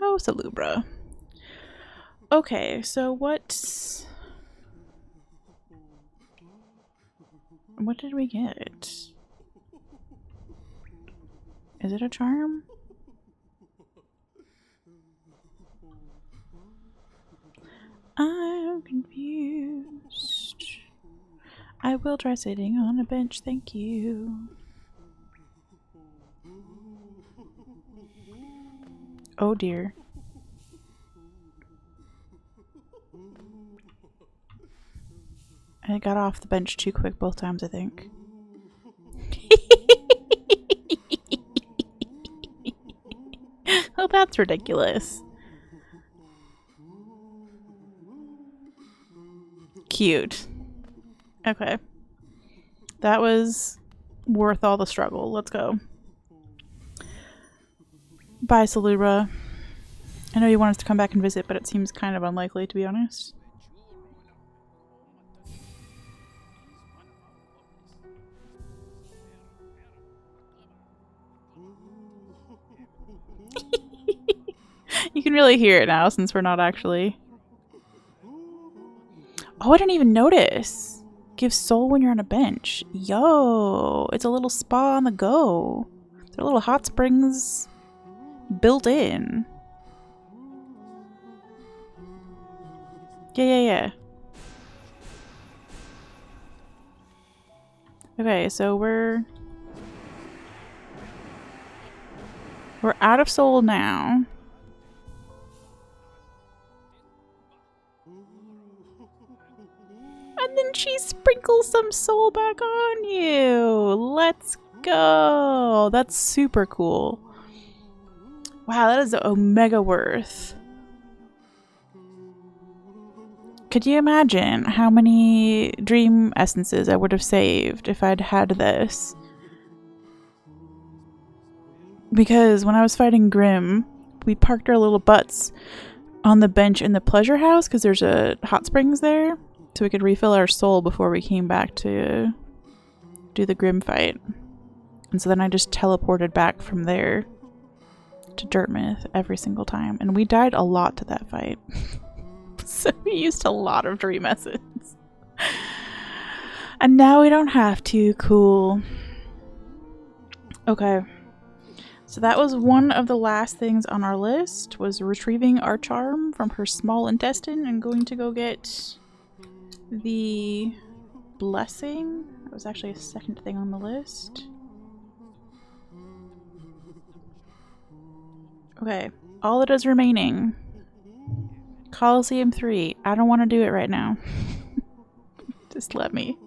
Oh, Selubra. Okay, so what did we get? Is it a charm? I'm confused. I will try sitting on a bench, thank you. Oh dear. I got off the bench too quick both times, I think. Oh, that's ridiculous. Cute. Okay. That was worth all the struggle. Let's go. Bye, Selubra. I know you want us to come back and visit, but it seems kind of unlikely, to be honest. You can really hear it now since we're not actually... Oh, I didn't even notice. Give soul when you're on a bench. Yo, it's a little spa on the go. There are little hot springs built in. Yeah. Okay, so we're out of soul now. And then she sprinkles some soul back on you. Let's go. That's super cool. Wow, that is omega worth. Could you imagine how many dream essences I would have saved if I'd had this? Because when I was fighting Grim, we parked our little butts on the bench in the pleasure house because there's a hot springs there. So we could refill our soul before we came back to do the Grim fight. And so then I just teleported back from there to Dirtmouth every single time. And we died a lot to that fight. So we used a lot of dream essence. And now we don't have to. Cool. Okay. So that was one of the last things on our list, was retrieving our charm from her small intestine and going to go get the blessing. That was actually a second thing on the list. Okay, all that is remaining. Coliseum 3. I don't want to do it right now. Just let me.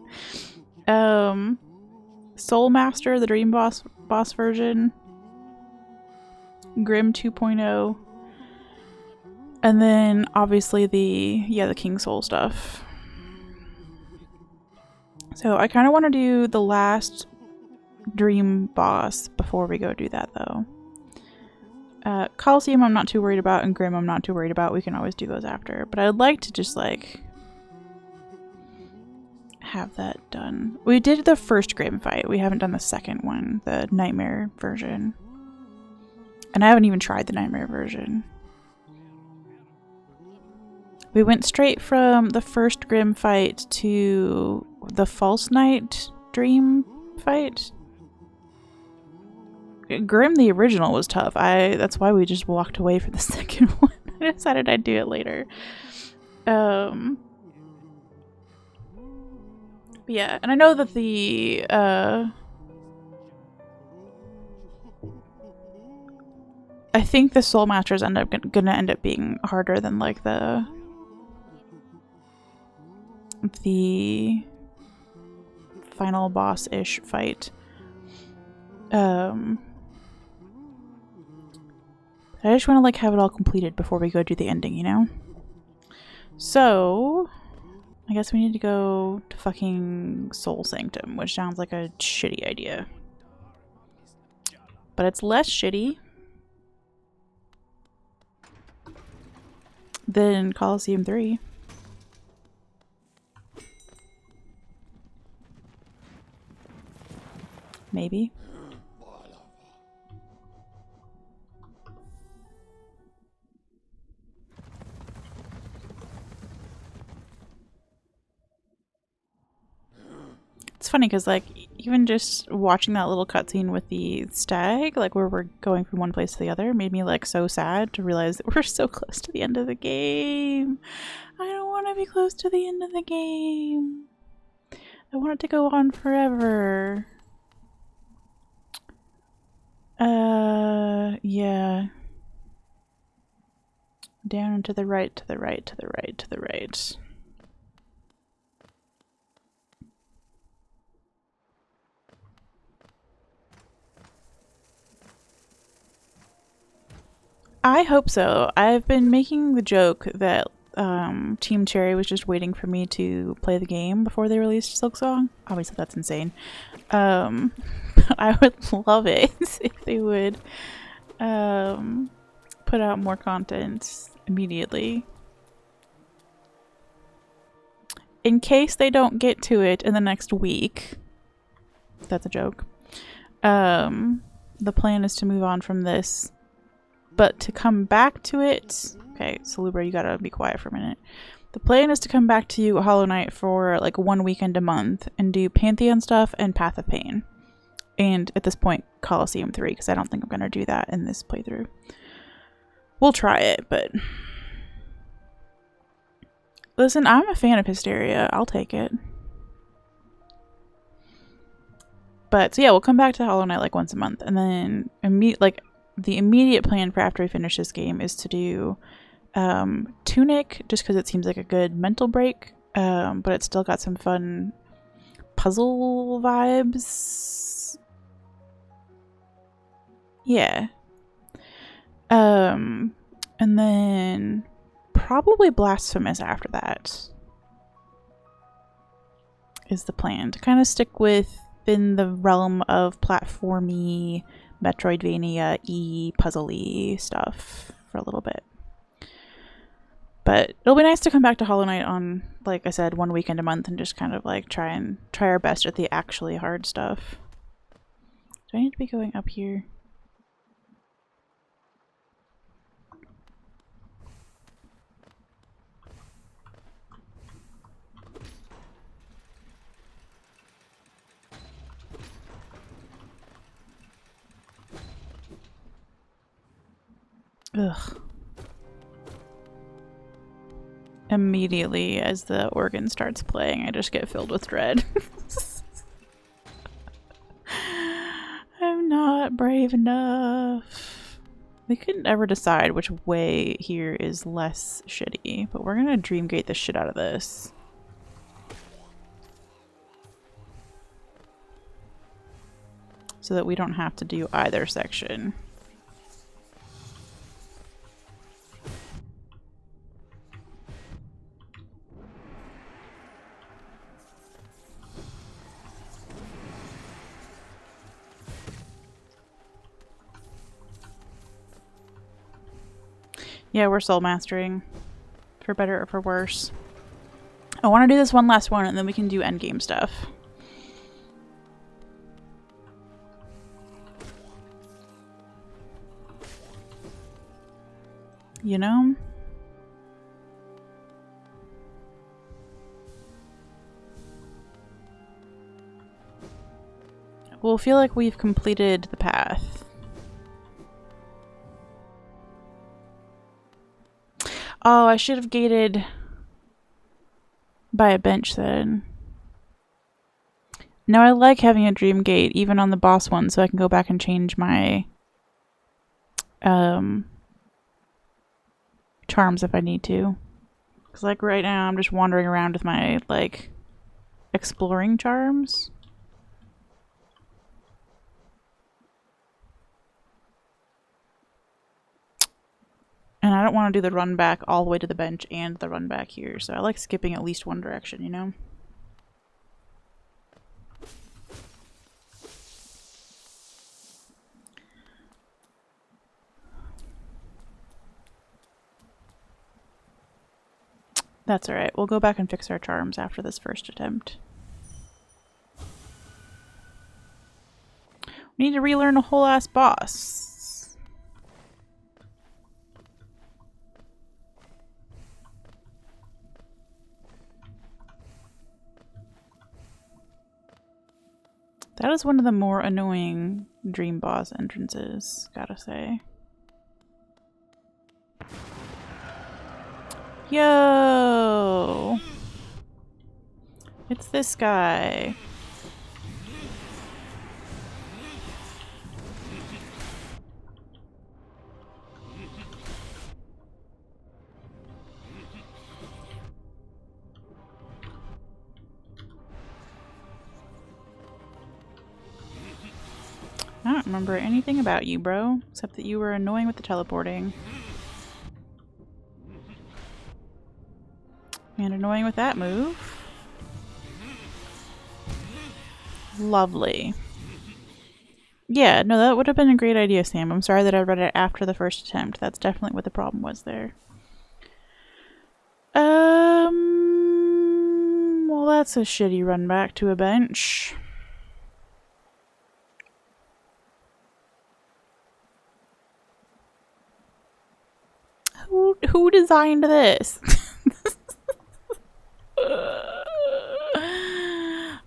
Soul Master, the Dream Boss version. Grim 2.0. And then obviously the King Soul stuff. So I kind of want to do the last Dream Boss before we go do that though. Coliseum I'm not too worried about, and Grim I'm not too worried about. We can always do those after. But I'd like to just like have that done. We did the first Grim fight. We haven't done the second one, the Nightmare version. And I haven't even tried the Nightmare version. We went straight from the first Grim fight to the False Night Dream fight. Grim, the original, was tough. That's why we just walked away for the second one. I decided I'd do it later. Yeah, and I know that the I think the Soul Masters gonna end up being harder than like the final boss-ish fight. I just want to like have it all completed before we go do the ending, you know? So I guess we need to go to fucking Soul Sanctum, which sounds like a shitty idea. But it's less shitty than Coliseum 3. Maybe. It's funny because, like, even just watching that little cutscene with the stag, like, where we're going from one place to the other, made me, like, so sad to realize that we're so close to the end of the game. I don't want to be close to the end of the game. I want it to go on forever. Yeah. Down and to the right, to the right, to the right, to the right. I hope so. I've been making the joke that Team Cherry was just waiting for me to play the game before they released Silksong. Obviously, that's insane. I would love it if they would put out more content immediately. In case they don't get to it in the next week, that's a joke. The plan is to move on from this. But to come back to it... Okay, Selubra, you gotta be quiet for a minute. The plan is to come back to Hollow Knight for like 1 weekend a month and do Pantheon stuff and Path of Pain. And at this point, Coliseum 3, because I don't think I'm gonna do that in this playthrough. We'll try it, but... Listen, I'm a fan of Hysteria. I'll take it. But, so yeah, we'll come back to Hollow Knight like once a month. And then, the immediate plan for after we finish this game is to do Tunic, just because it seems like a good mental break, but it's still got some fun puzzle vibes. Yeah. And then probably Blasphemous after that is the plan. To kind of stick within the realm of platformy Metroidvania-y, puzzle-y stuff for a little bit. But it'll be nice to come back to Hollow Knight on, like I said, 1 weekend a month and just kind of like try our best at the actually hard stuff. Do I need to be going up here? Ugh. Immediately as the organ starts playing, I just get filled with dread. I'm not brave enough. We couldn't ever decide which way here is less shitty, but we're gonna Dreamgate the shit out of this. So that we don't have to do either section. Yeah, we're soul mastering. For better or for worse. I want to do this one last one and then we can do endgame stuff. You know? We'll feel like we've completed the path. Oh, I should have gated by a bench then. No, I like having a dream gate, even on the boss one, so I can go back and change my charms if I need to. Because, like, right now I'm just wandering around with my, like, exploring charms. And I don't want to do the run back all the way to the bench and the run back here, so I like skipping at least one direction, you know? That's alright. We'll go back and fix our charms after this first attempt. We need to relearn a whole ass boss. That is one of the more annoying dream boss entrances, gotta say. Yo! It's this guy. don't remember anything about you, bro, except that you were annoying with the teleporting. And annoying with that move. Lovely. Yeah, no, that would have been a great idea, Sam. I'm sorry that I read it after the first attempt. That's definitely what the problem was there. Well, that's a shitty run back to a bench. Who designed this?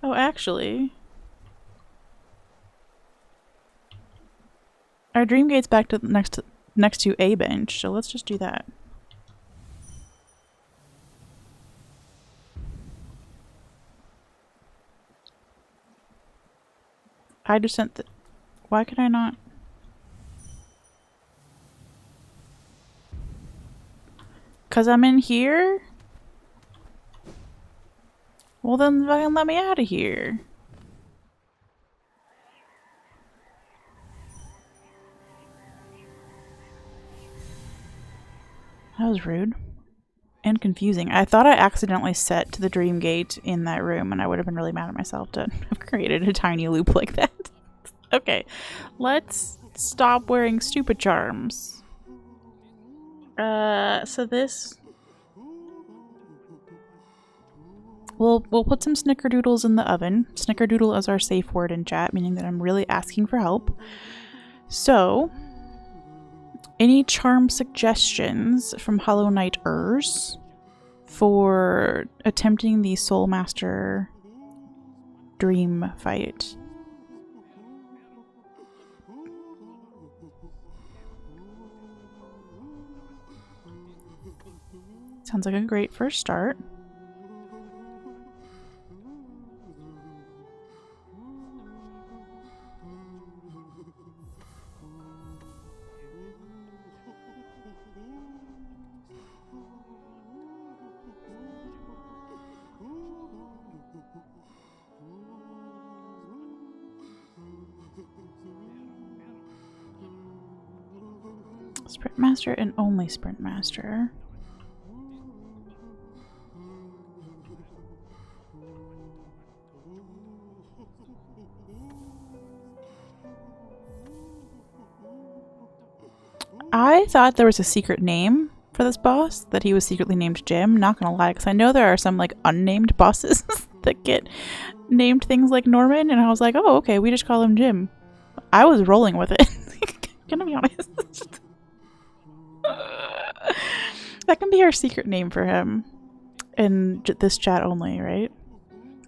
Oh, actually, our dream gate's back to next to a bench, so let's just do that. I just sent the. Why could I not? Cause I'm in here? Well then fucking let me out of here. That was rude. And confusing. I thought I accidentally set to the dream gate in that room and I would have been really mad at myself to have created a tiny loop like that. Okay, let's stop wearing stupid charms. So this... We'll put some snickerdoodles in the oven. Snickerdoodle is our safe word in chat, meaning that I'm really asking for help. So, any charm suggestions from Hollow Knighters for attempting the Soul Master dream fight? Sounds like a great first start. Sprint Master and only Sprint Master. I thought there was a secret name for this boss, that he was secretly named Jim. Not gonna lie, because I know there are some like unnamed bosses that get named things like Norman, and I was like, oh, okay, we just call him Jim. I was rolling with it. Gonna be honest. That can be our secret name for him in this chat only, right?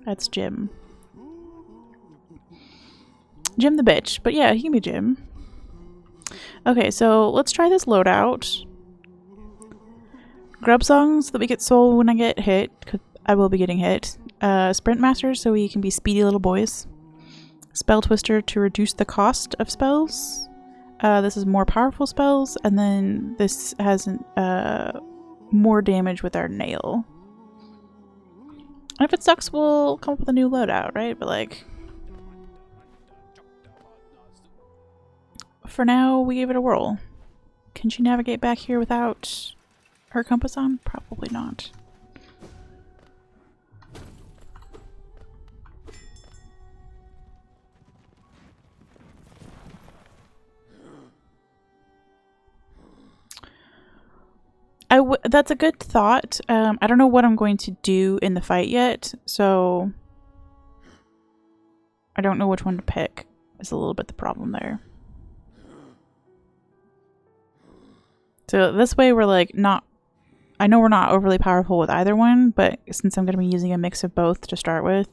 That's Jim. Jim the bitch, but yeah, he can be Jim. Okay, so let's try this loadout. Grub songs so that we get soul when I get hit, because I will be getting hit. Sprint Master so we can be speedy little boys. Spell Twister to reduce the cost of spells. This is more powerful spells, and then this has more damage with our nail. And if it sucks, we'll come up with a new loadout, right? But like, for now, we gave it a whirl. Can she navigate back here without her compass on? Probably not. That's a good thought. I don't know what I'm going to do in the fight yet, so I don't know which one to pick. Is a little bit the problem there. So this way we're like not... I know we're not overly powerful with either one, but since I'm going to be using a mix of both to start with,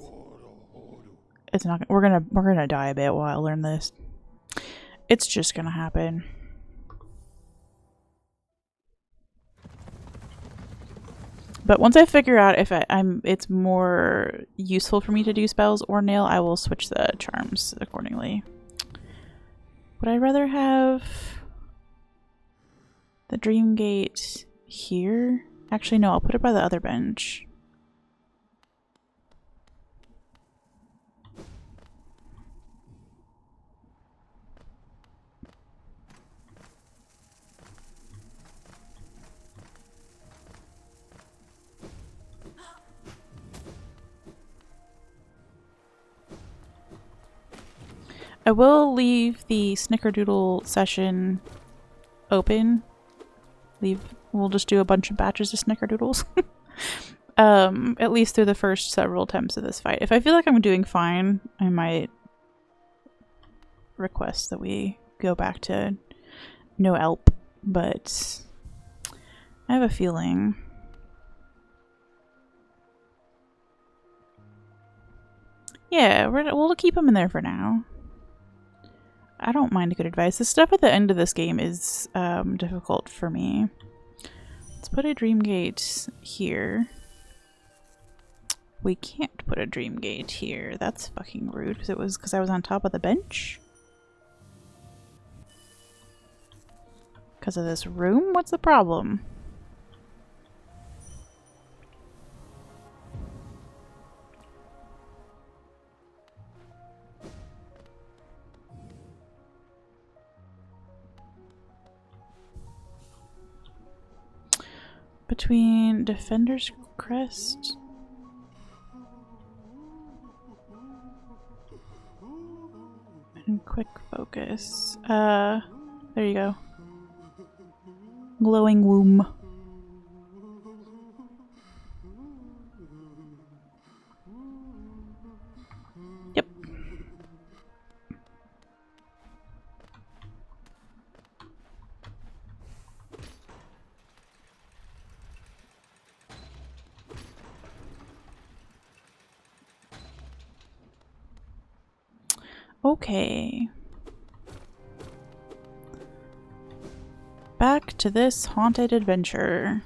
it's not... We're gonna die a bit while I learn this. It's just gonna happen. But once I figure out if it's more useful for me to do spells or nail, I will switch the charms accordingly. Would I rather have the Dream Gate here? Actually, no, I'll put it by the other bench. I will leave the snickerdoodle session open. We'll just do a bunch of batches of snickerdoodles. At least through the first several attempts of this fight. If I feel like I'm doing fine, I might request that we go back to no help, but I have a feeling. Yeah, we'll keep him in there for now. I don't mind good advice. The stuff at the end of this game is difficult for me. Let's put a dream gate here. We can't put a dream gate here. That's fucking rude because I was on top of the bench. Because of this room? What's the problem? Between Defender's Crest and Quick Focus. There you go. Glowing Womb. Yep. Okay. Back to this haunted adventure.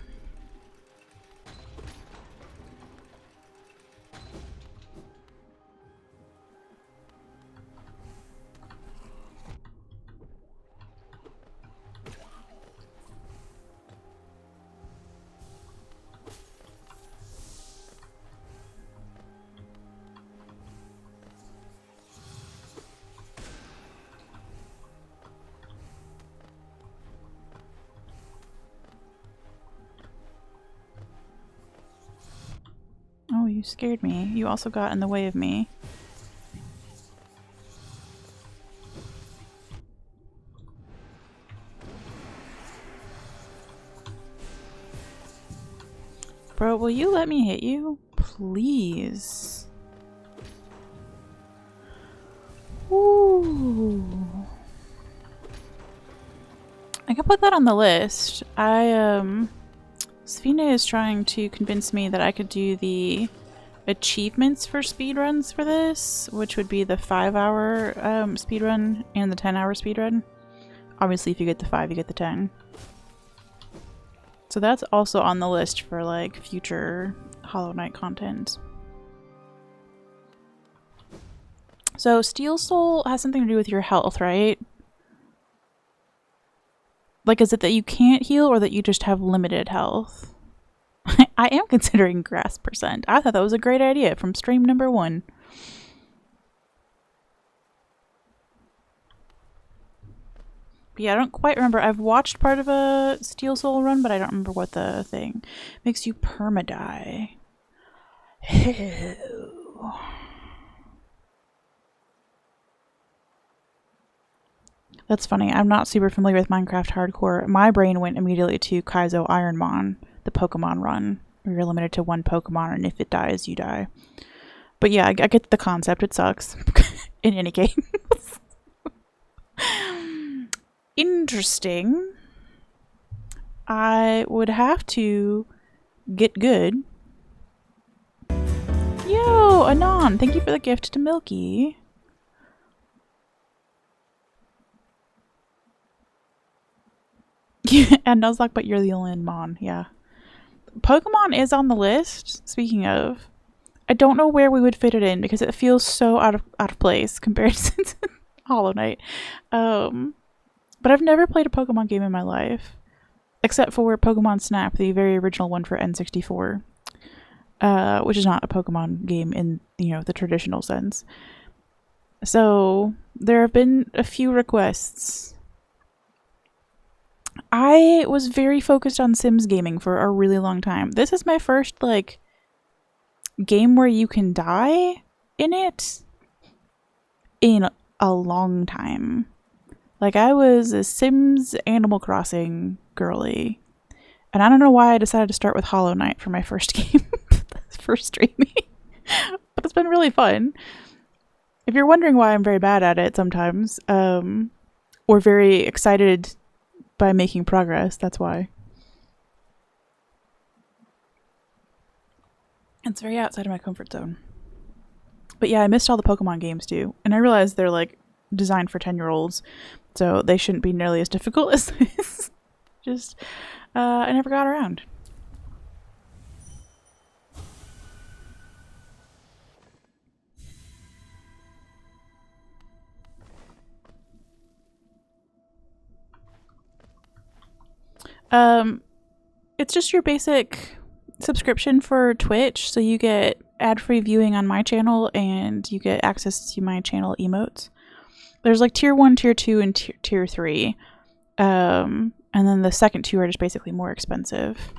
Oh, you scared me. You also got in the way of me. Bro, will you let me hit you? Please. Ooh. I can put that on the list. Sfina is trying to convince me that I could do the achievements for speedruns for this, which would be the 5-hour speedrun and the 10-hour speedrun. Obviously, if you get the 5, you get the 10. So that's also on the list for like future Hollow Knight content. So Steel Soul has something to do with your health, right? Like, is it that you can't heal or that you just have limited health? I am considering grass percent. I thought that was a great idea from stream number 1. But yeah, I don't quite remember. I've watched part of a Steel Soul run, but I don't remember what the thing makes you perma-die. That's funny. I'm not super familiar with Minecraft Hardcore. My brain went immediately to Kaizo Ironmon, the Pokemon run. You're limited to 1 Pokemon, and if it dies, you die. But yeah, I get the concept. It sucks. In any case. Interesting. I would have to get good. Yo, Anon, thank you for the gift to Milky. And Nuzlocke, but you're the only Mon, yeah. Pokemon is on the list, speaking of. I don't know where we would fit it in because it feels so out of place compared to Hollow Knight. But I've never played a Pokemon game in my life. Except for Pokemon Snap, the very original one for N64. Which is not a Pokemon game in, you know, the traditional sense. So, there have been a few requests. I was very focused on Sims gaming for a really long time. This is my first, like, game where you can die in it in a long time. Like, I was a Sims Animal Crossing girly. And I don't know why I decided to start with Hollow Knight for my first game, for streaming. But it's been really fun. If you're wondering why I'm very bad at it sometimes, or very excited by making progress, that's why. It's very outside of my comfort zone. But yeah, I missed all the Pokemon games too. And I realized they're like designed for 10-year-olds, so they shouldn't be nearly as difficult as this. Just, I never got around. It's just your basic subscription for Twitch, so you get ad-free viewing on my channel and you get access to my channel emotes. There's like tier 1, tier 2, and tier 3. And then the second two are just basically more expensive.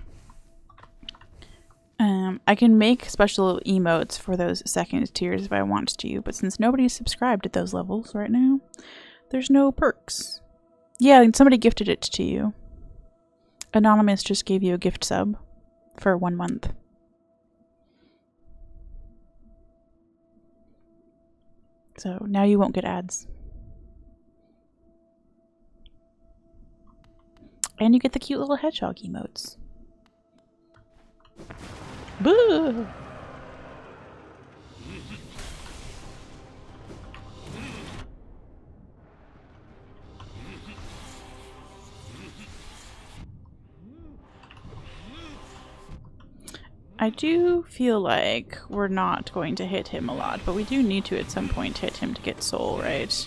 I can make special emotes for those second tiers if I want to, but since nobody's subscribed at those levels right now, there's no perks. Yeah, and somebody gifted it to you. Anonymous just gave you a gift sub for 1 month. So now you won't get ads. And you get the cute little hedgehog emotes. Boo! I do feel like we're not going to hit him a lot, but we do need to at some point hit him to get soul, right?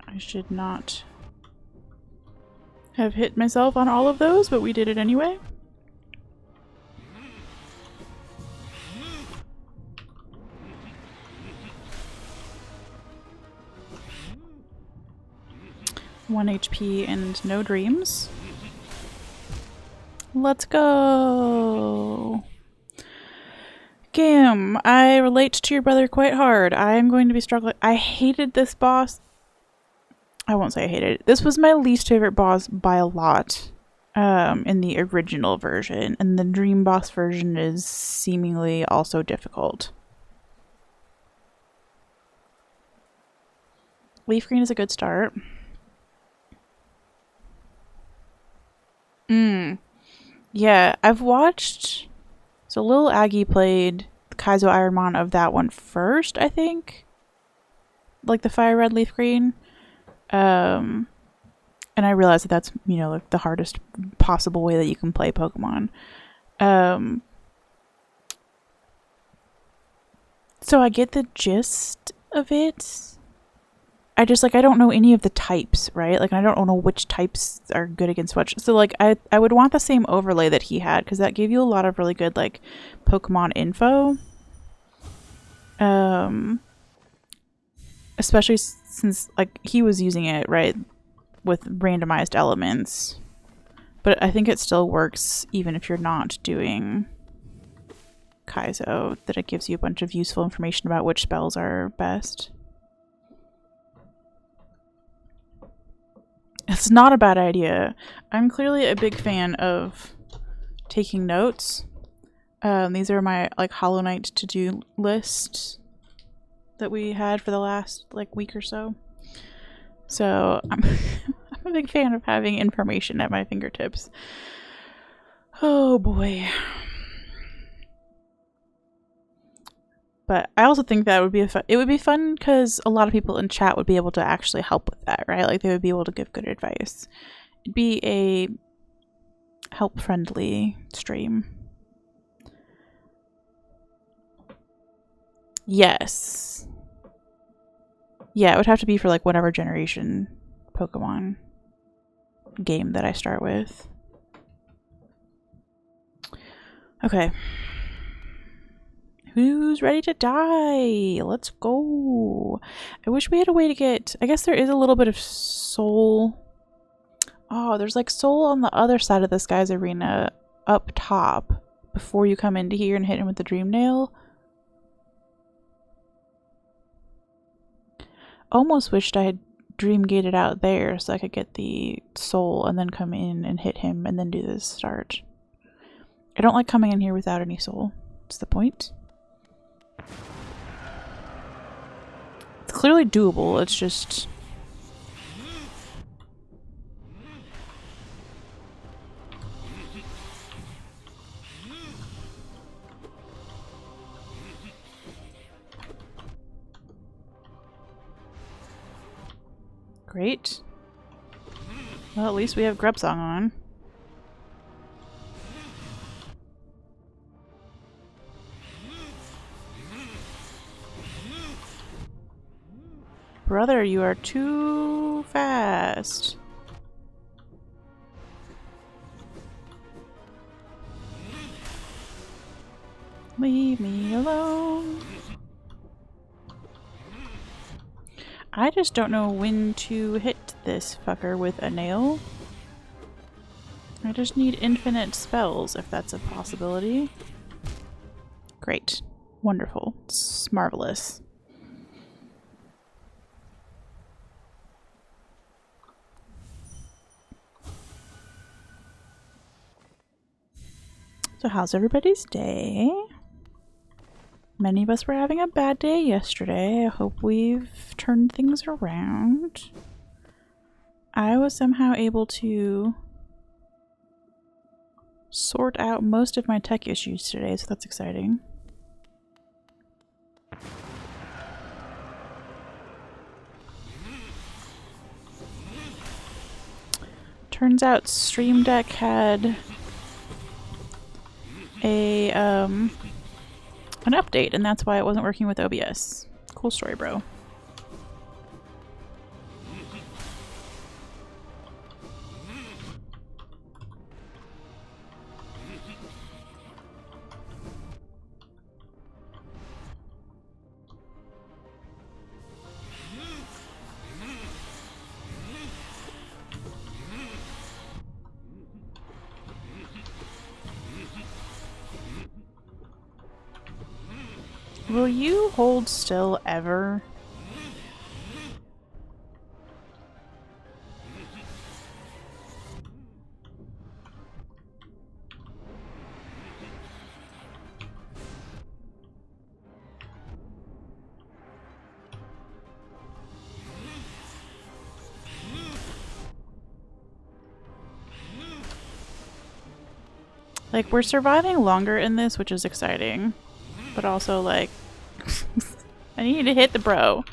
I should not have hit myself on all of those, but we did it anyway. One HP and no dreams. Let's go! Gim, I relate to your brother quite hard. I am going to be struggling. I hated this boss. I won't say I hated it. This was my least favorite boss by a lot in the original version, and the dream boss version is seemingly also difficult. Leaf green is a good start. Yeah, I've watched... So Lil Aggie played the Kaizo Ironmon of that one first, I think. Like the fire red, leaf green. And I realized that that's, you know, like the hardest possible way that you can play Pokemon. So I get the gist of it. I just, like, I don't know any of the types, right? Like, I don't know which types are good against which. So, like, I would want the same overlay that he had, because that gave you a lot of really good, like, Pokemon info. Especially since, like, he was using it, right, with randomized elements. But I think it still works even if you're not doing Kaizo, that it gives you a bunch of useful information about which spells are best. It's not a bad idea. I'm clearly a big fan of taking notes. These are my, like, Hollow Knight to-do list that we had for the last, like, week or so. So I'm a big fan of having information at my fingertips. Oh boy. But I also think that would be it would be fun because a lot of people in chat would be able to actually help with that, right? Like, they would be able to give good advice. It'd be a help-friendly stream. Yes. Yeah, it would have to be for, like, whatever generation Pokemon game that I start with. Okay. Who's ready to die? Let's go. I wish we had a way to get... I guess there is a little bit of soul. Oh, there's like soul on the other side of this guy's arena up top. before you come into here and hit him with the dream nail. Almost wished I had dream gated out there so I could get the soul and then come in and hit him and then do this start. I don't like coming in here without any soul. What's the point? It's clearly doable, it's just... Great. Well, at least we have Grubsong on. Brother, you are too fast. Leave me alone. I just don't know when to hit this fucker with a nail. I just need infinite spells, if that's a possibility. Great. Wonderful. It's marvelous. So how's everybody's day? Many of us were having a bad day yesterday. I hope we've turned things around. I was somehow able to sort out most of my tech issues today, so that's exciting. Turns out Stream Deck had an update, and that's why it wasn't working with OBS. Cool story, bro. Will you hold still ever? Like, we're surviving longer in this, which is exciting. But also, like, I need to hit the bro.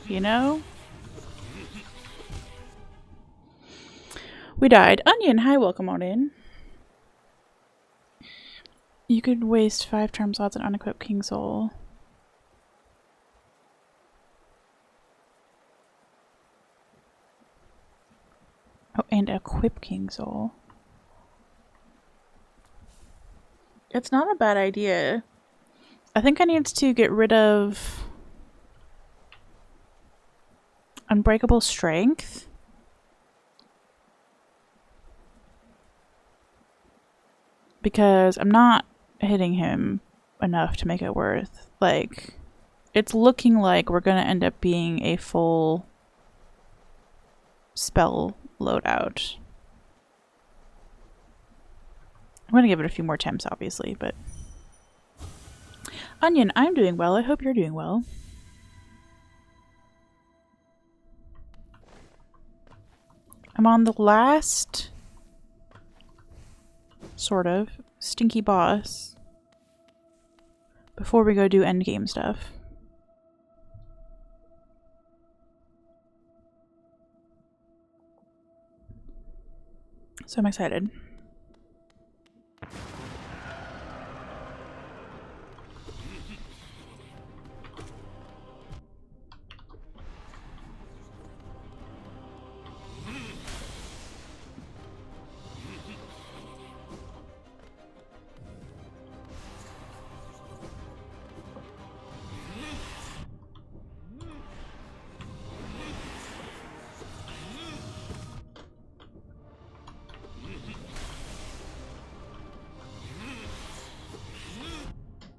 You know? We died. Onion, hi, welcome on in. You could waste 5 charm slots and unequip King Soul. Oh, and equip King Soul. It's not a bad idea. I think I need to get rid of Unbreakable Strength. Because I'm not hitting him enough to make it worth. Like, it's looking like we're gonna end up being a full spell loadout. I'm gonna give it a few more attempts, obviously, but... Onion, I'm doing well. I hope you're doing well. I'm on the last... sort of stinky boss before we go do endgame stuff. So I'm excited.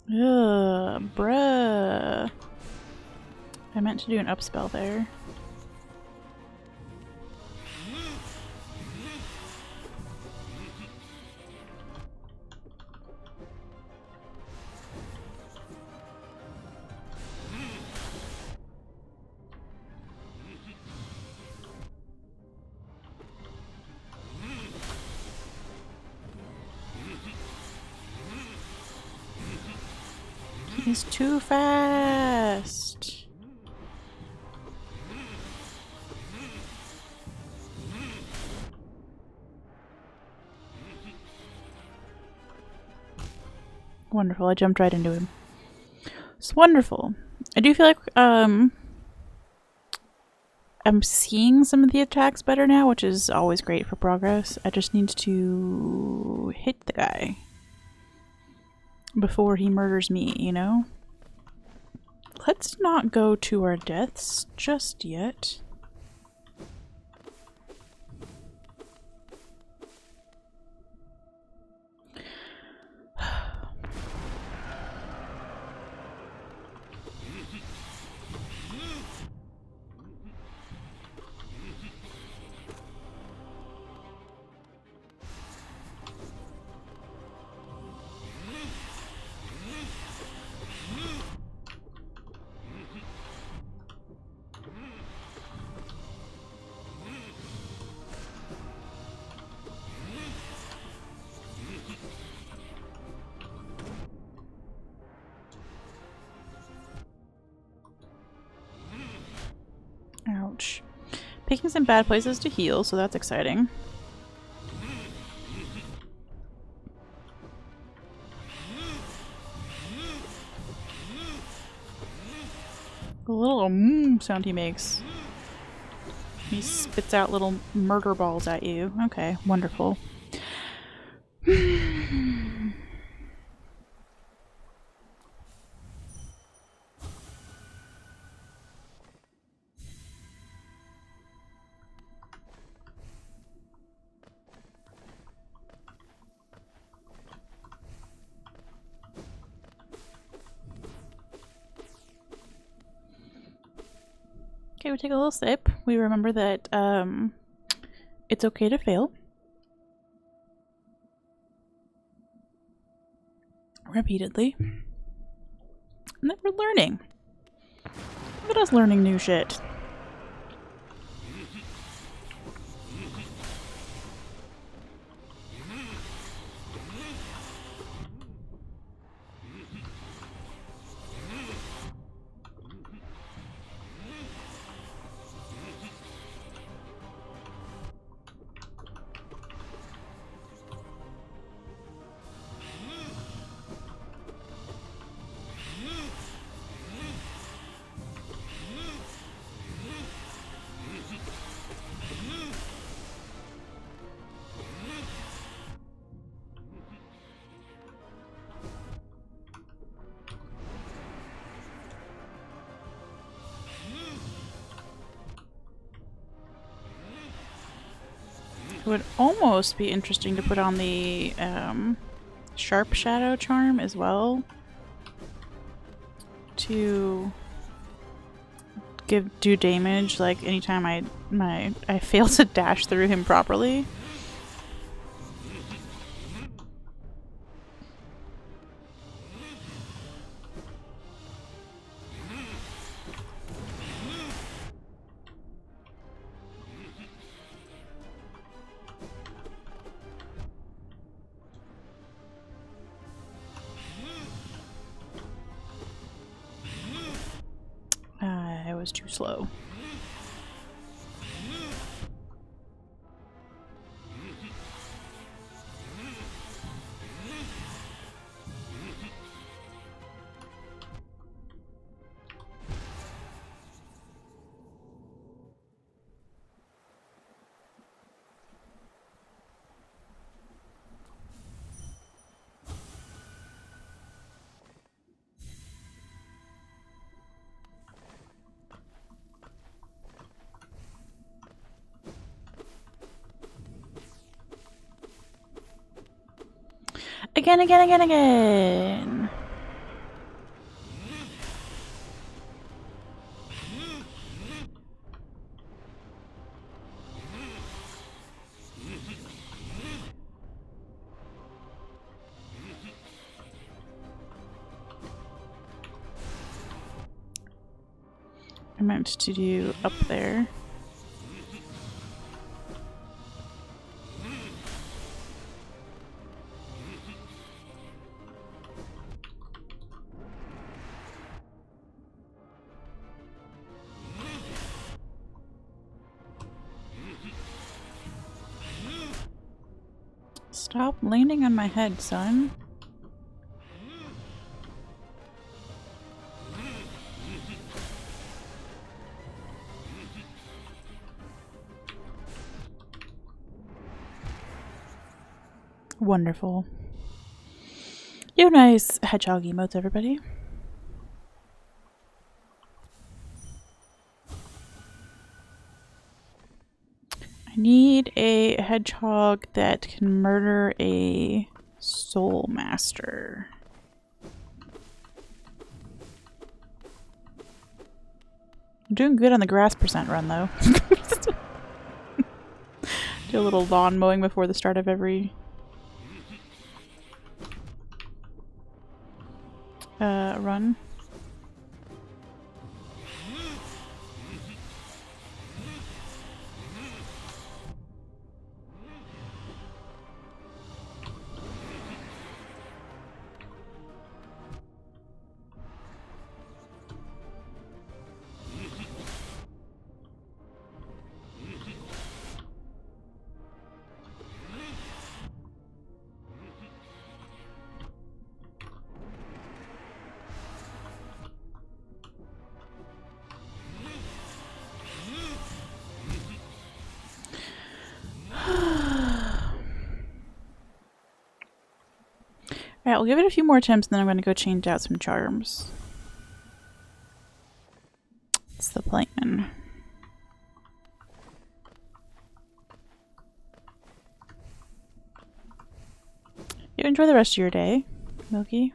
Ugh, bruh. I meant to do an upspell there. He's too fast. Wonderful, I jumped right into him. It's wonderful. I do feel like I'm seeing some of the attacks better now, which is always great for progress. I just need to hit the guy before he murders me, you know? Let's not go to our deaths just yet. Ouch. Picking some bad places to heal, so that's exciting. The little sound he makes. He spits out little murder balls at you. Okay, wonderful. Okay, we take a little sip. We remember that it's okay to fail. Repeatedly. And that we're learning. Look at us learning new shit. It would almost be interesting to put on the sharp shadow charm as well to do damage like anytime I fail to dash through him properly. I was too slow. Again. meant to do up there. Stop landing on my head, son. Wonderful. You have nice hedgehog emotes, everybody. I need a hedgehog that can murder a soul master. I'm doing good on the grass percent run, though. Do a little lawn mowing before the start of every run. Alright, we'll give it a few more attempts and then I'm going to go change out some charms. It's the plan. You enjoy the rest of your day, Milky.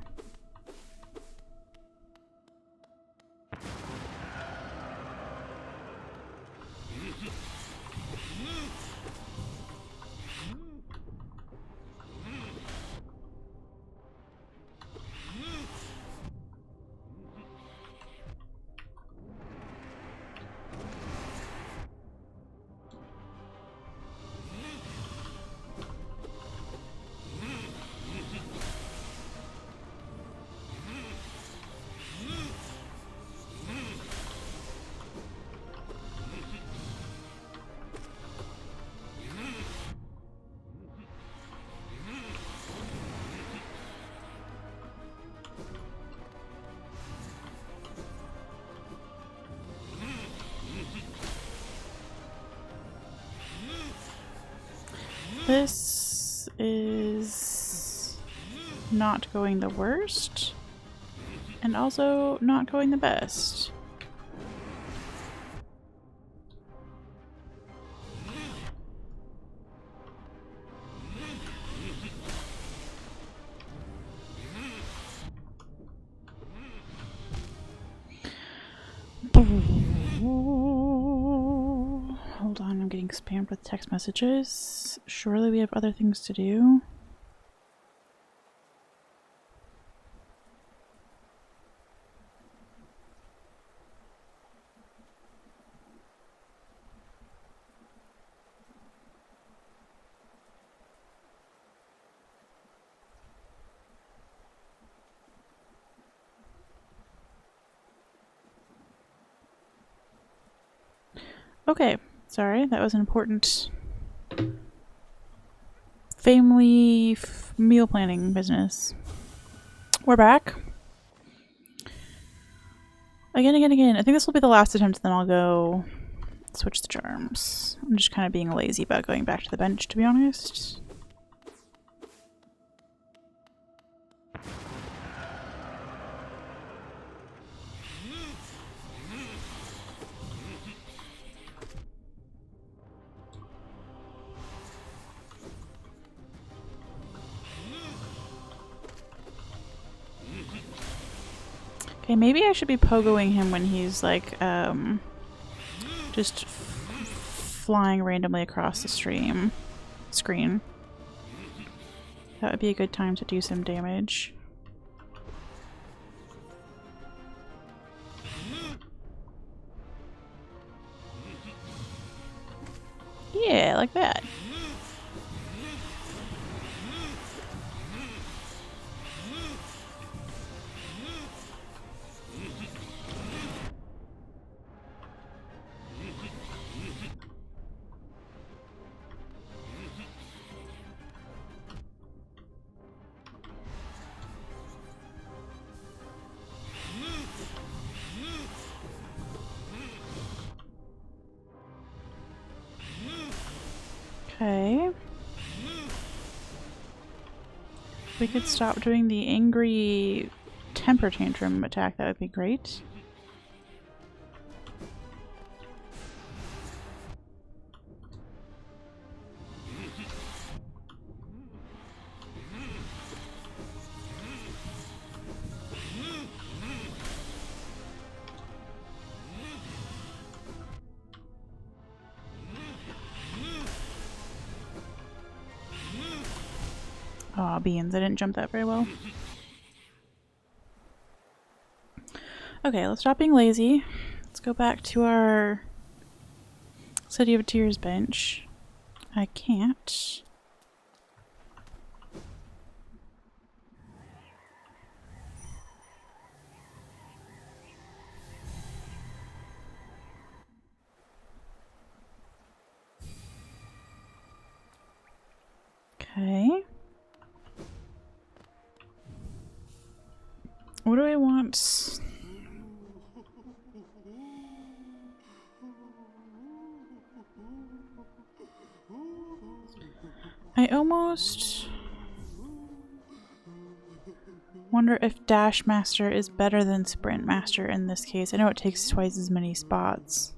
This is not going the worst, and also not going the best. Hold on, I'm getting spammed with text messages. Surely we have other things to do. Okay, sorry, that was an important family meal planning business. We're back. Again. I think this will be the last attempt, then I'll go switch the charms. I'm just kind of being lazy about going back to the bench, to be honest. Okay, maybe I should be pogoing him when he's like, just flying randomly across the screen. That would be a good time to do some damage. Yeah, like that. Okay. We could stop doing the angry temper tantrum attack. That would be great. Aw, beans. I didn't jump that very well. Okay, let's stop being lazy. Let's go back to our City of Tears bench. I can't. Okay. What do I want? I almost wonder if Dash Master is better than Sprint Master in this case. I know it takes twice as many spots.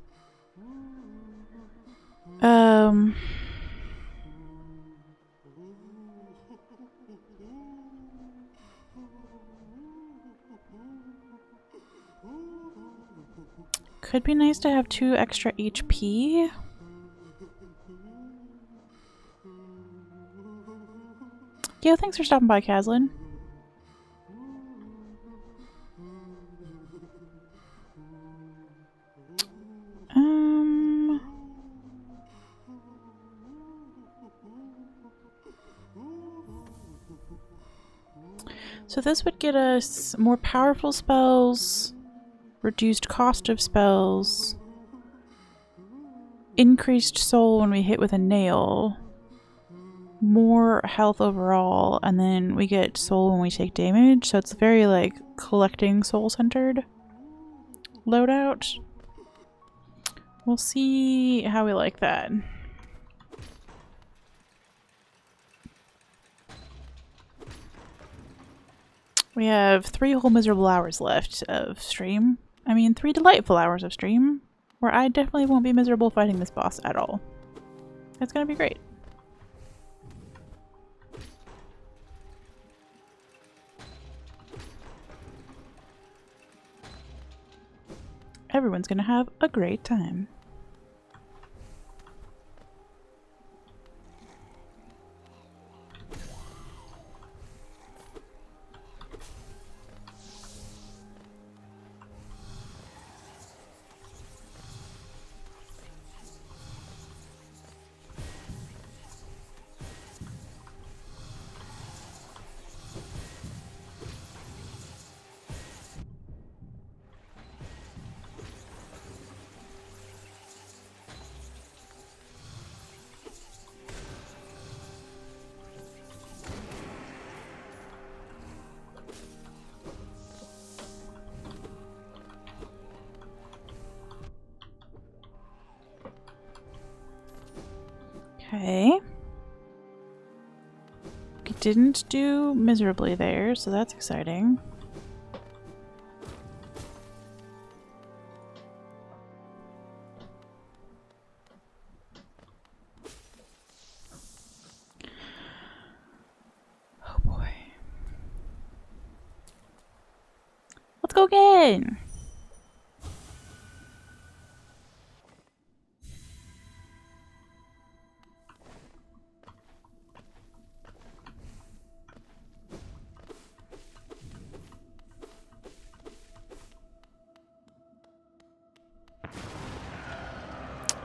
Could be nice to have 2 extra HP. Yo, thanks for stopping by, Caslin. So this would get us more powerful spells, reduced cost of spells, increased soul when we hit with a nail, more health overall, and then we get soul when we take damage, so it's very like collecting soul centered loadout. We'll see how we like that. We have 3 whole miserable hours left of stream. I mean, 3 delightful hours of stream, where I definitely won't be miserable fighting this boss at all. It's gonna be great. Everyone's gonna have a great time. Okay. We didn't do miserably there, so that's exciting. Oh boy. Let's go again!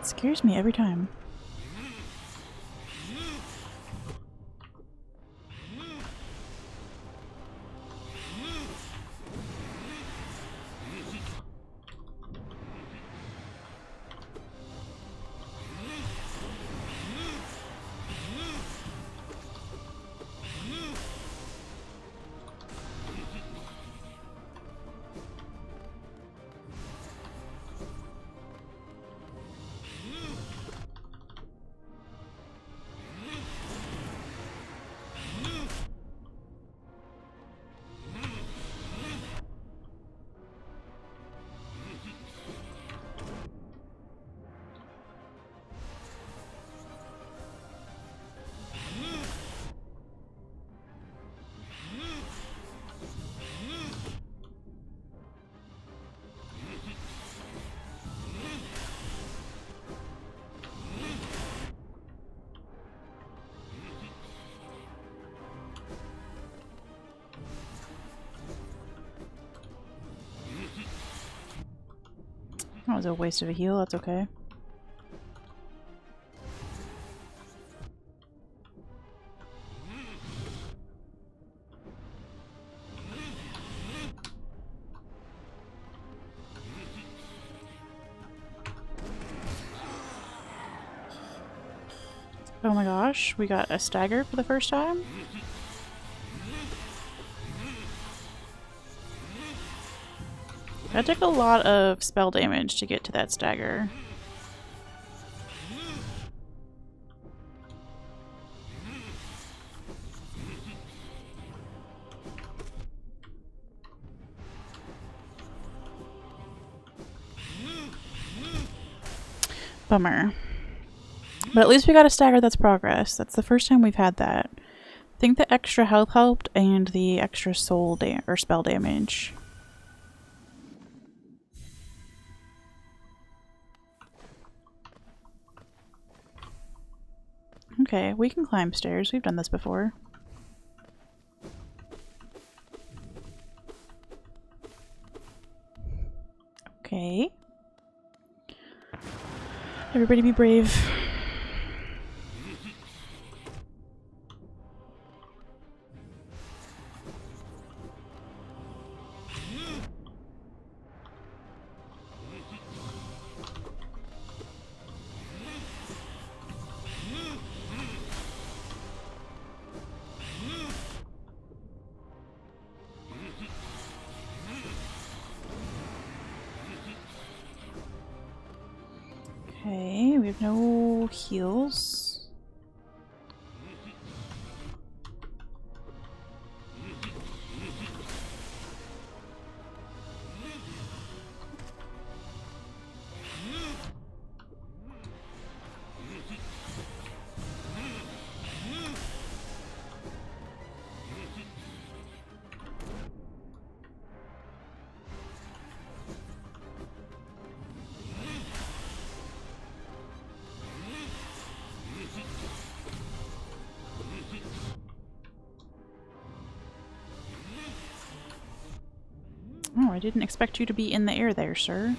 Scares me every time. That was a waste of a heal, that's okay. Oh my gosh, we got a stagger for the first time? That took a lot of spell damage to get to that stagger. Bummer. But at least we got a stagger, that's progress. That's the first time we've had that. I think the extra health helped and the extra soul or spell damage. Okay, we can climb stairs. We've done this before. Okay. Everybody be brave. Okay, we have no heals. Oh, I didn't expect you to be in the air there, sir.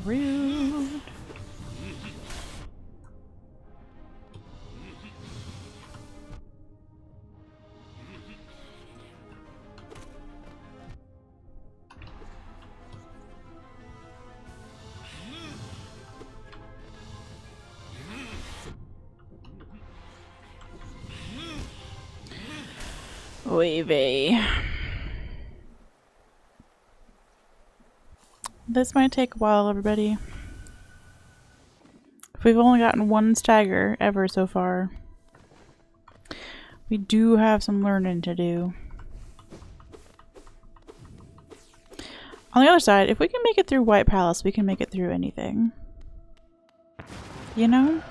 Rude. Oy vey. This might take a while, everybody. If we've only gotten one stagger ever so far, we do have some learning to do. On the other side, if we can make it through White Palace, we can make it through anything. You know?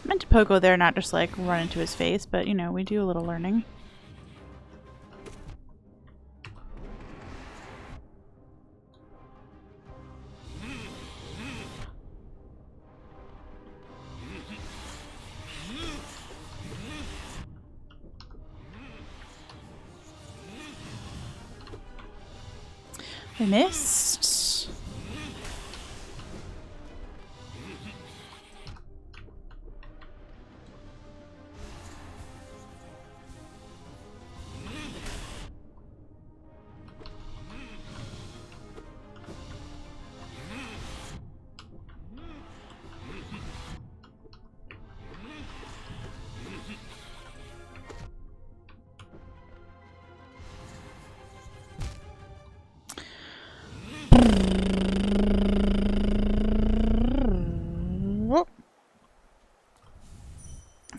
I meant to pogo there, not just like run into his face, but you know, we do a little learning. I missed.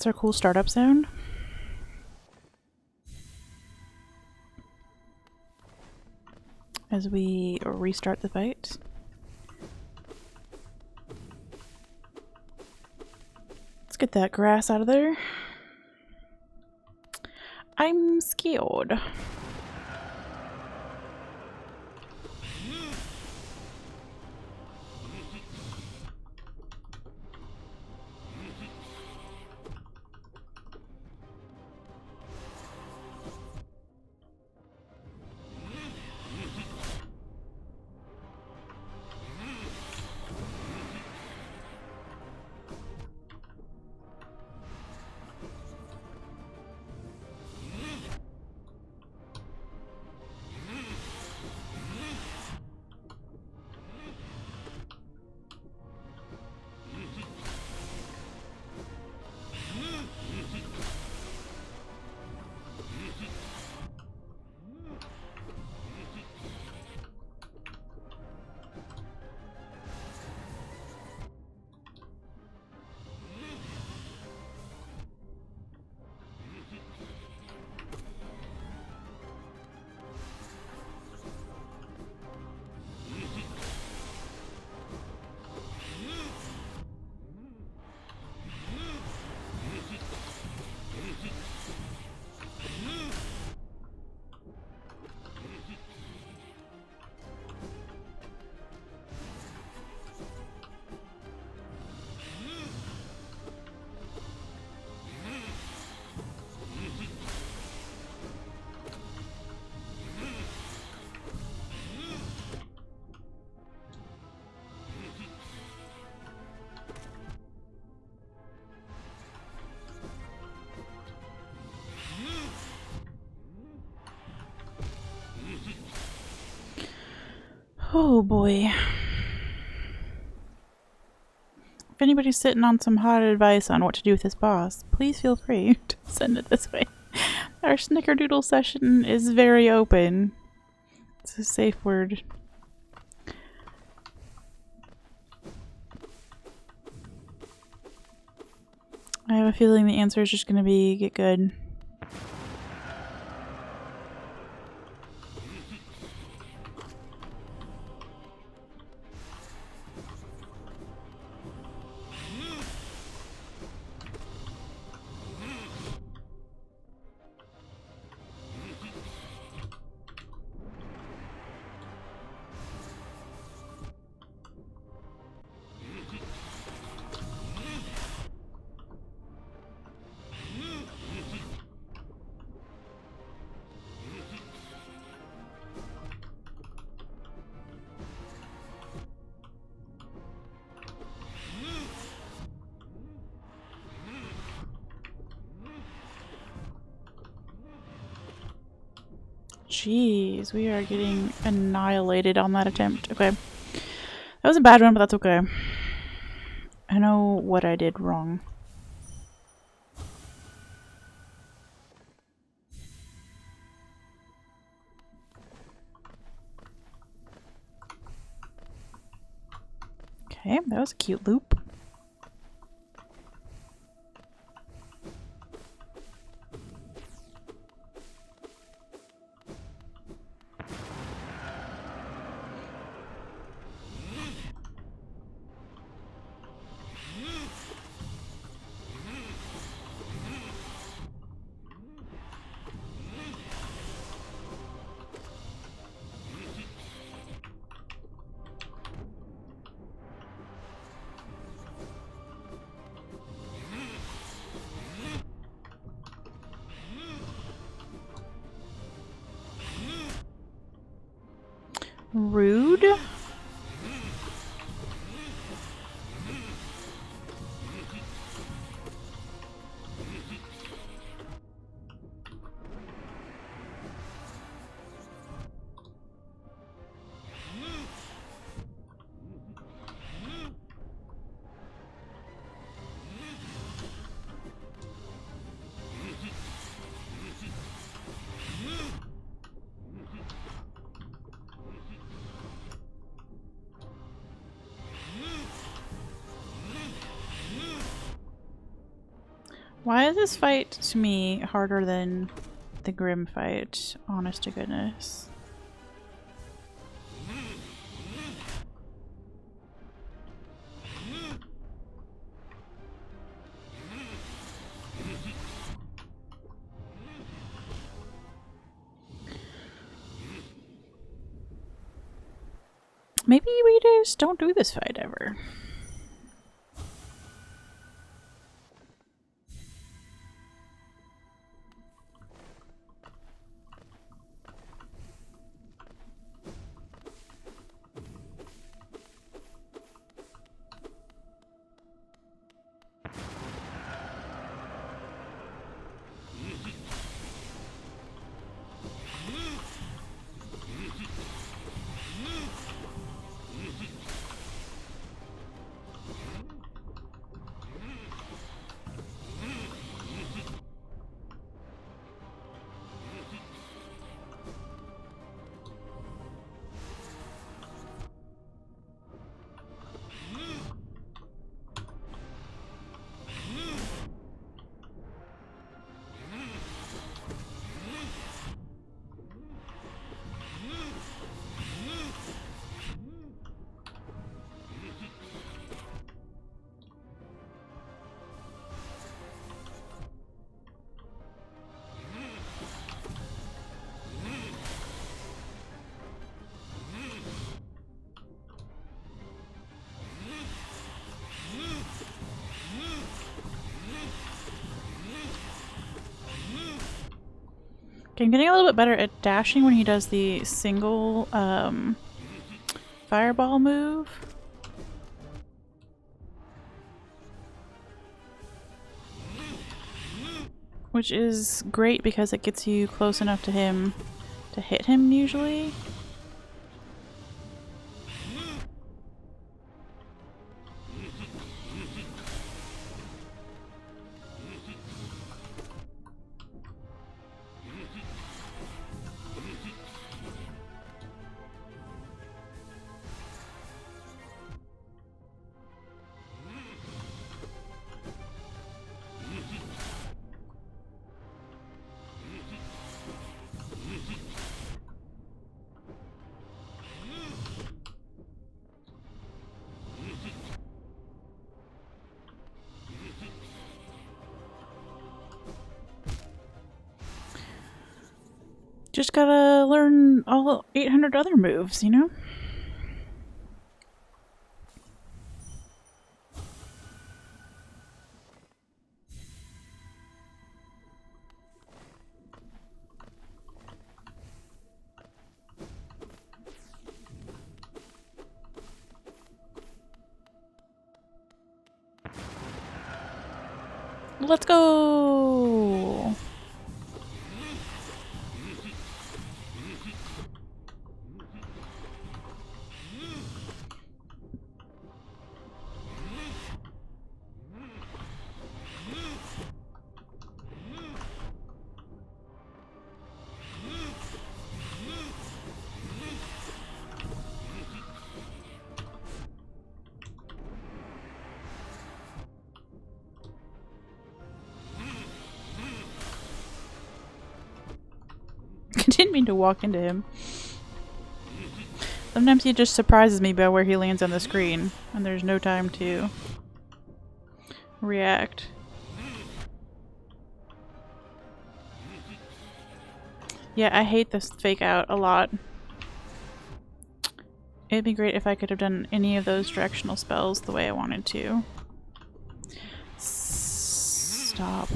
That's our cool startup sound. As we restart the fight. Let's get that grass out of there. I'm scared. Oh boy. If anybody's sitting on some hot advice on what to do with this boss, please feel free to send it this way. Our snickerdoodle session is very open. It's a safe word. I have a feeling the answer is just going to be get good. Jeez, we are getting annihilated on that attempt. Okay. That was a bad one, but that's okay. I know what I did wrong. Okay, that was a cute loop. Rude. Why is this fight to me harder than the Grim fight? Honest to goodness. Maybe we just don't do this fight ever. Okay, I'm getting a little bit better at dashing when he does the single fireball move. Which is great because it gets you close enough to him to hit him usually. Just gotta learn all 800 other moves, you know? Let's go! I didn't mean to walk into him. Sometimes he just surprises me by where he lands on the screen, and there's no time to react. Yeah, I hate this fake out a lot. It'd be great if I could have done any of those directional spells the way I wanted to. Stop.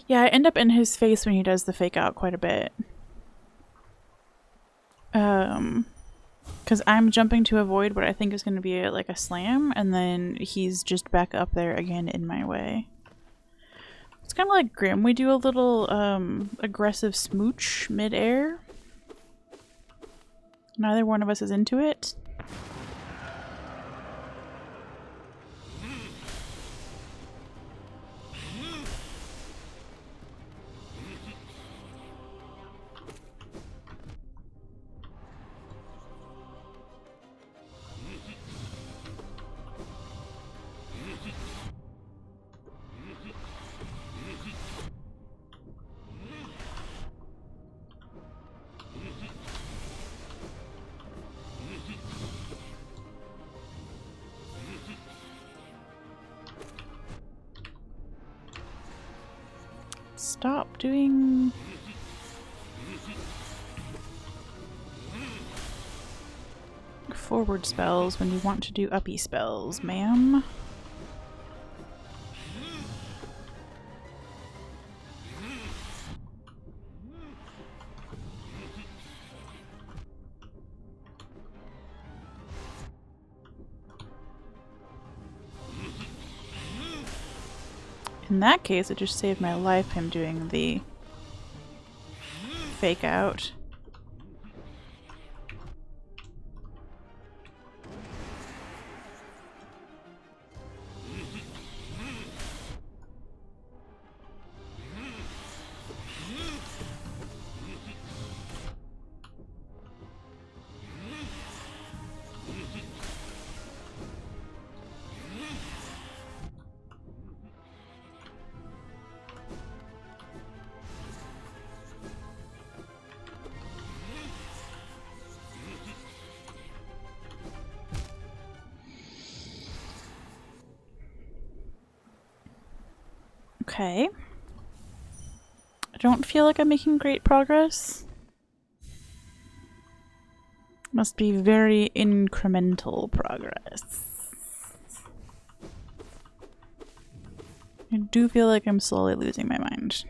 Yeah, I end up in his face when he does the fake out quite a bit. Because I'm jumping to avoid what I think is going to be like a slam, and then he's just back up there again in my way. It's kind of like Grim. We do a little aggressive smooch mid-air. Neither one of us is into it. Stop doing... forward spells when you want to do uppy spells, ma'am. In that case, it just saved my life, him doing the fake out. Okay. I don't feel like I'm making great progress. Must be very incremental progress. I do feel like I'm slowly losing my mind.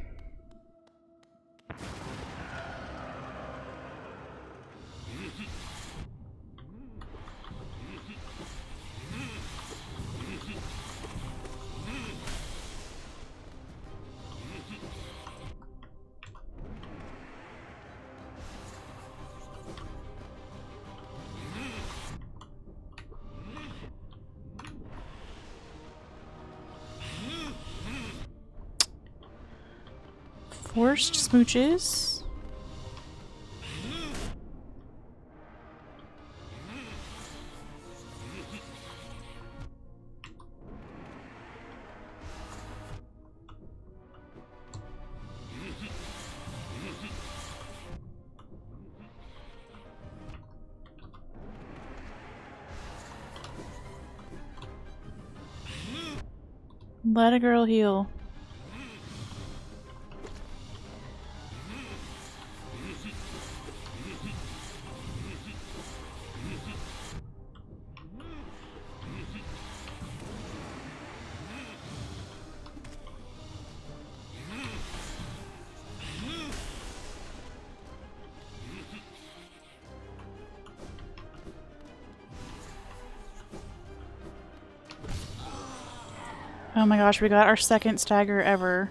Forced smooches. Let a girl heal. Oh my gosh, we got our second stagger ever.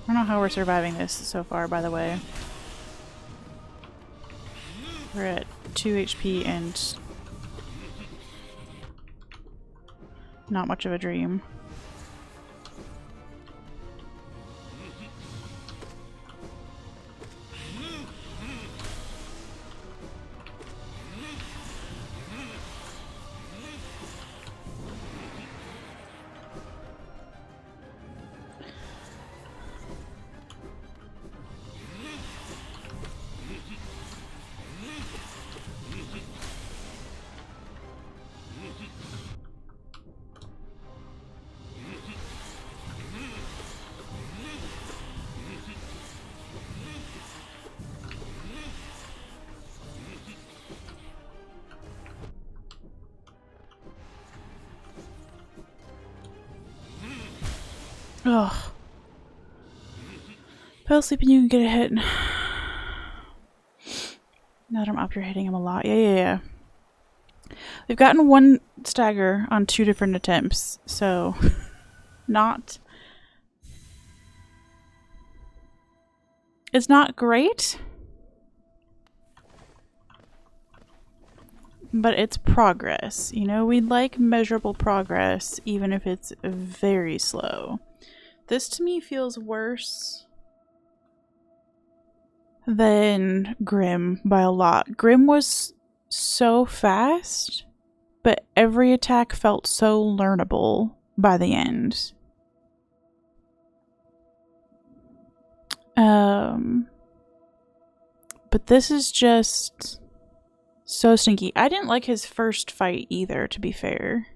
I don't know how we're surviving this so far, by the way. We're at 2 HP and not much of a dream. Ugh. Fell asleep and you can get a hit. Now that I'm up, you're hitting him a lot. Yeah. We've gotten one stagger on 2 different attempts, so not... It's not great, but it's progress. You know, we'd like measurable progress, even if it's very slow. This to me feels worse than Grim by a lot. Grim was so fast, but every attack felt so learnable by the end. But this is just so stinky. I didn't like his first fight either, to be fair.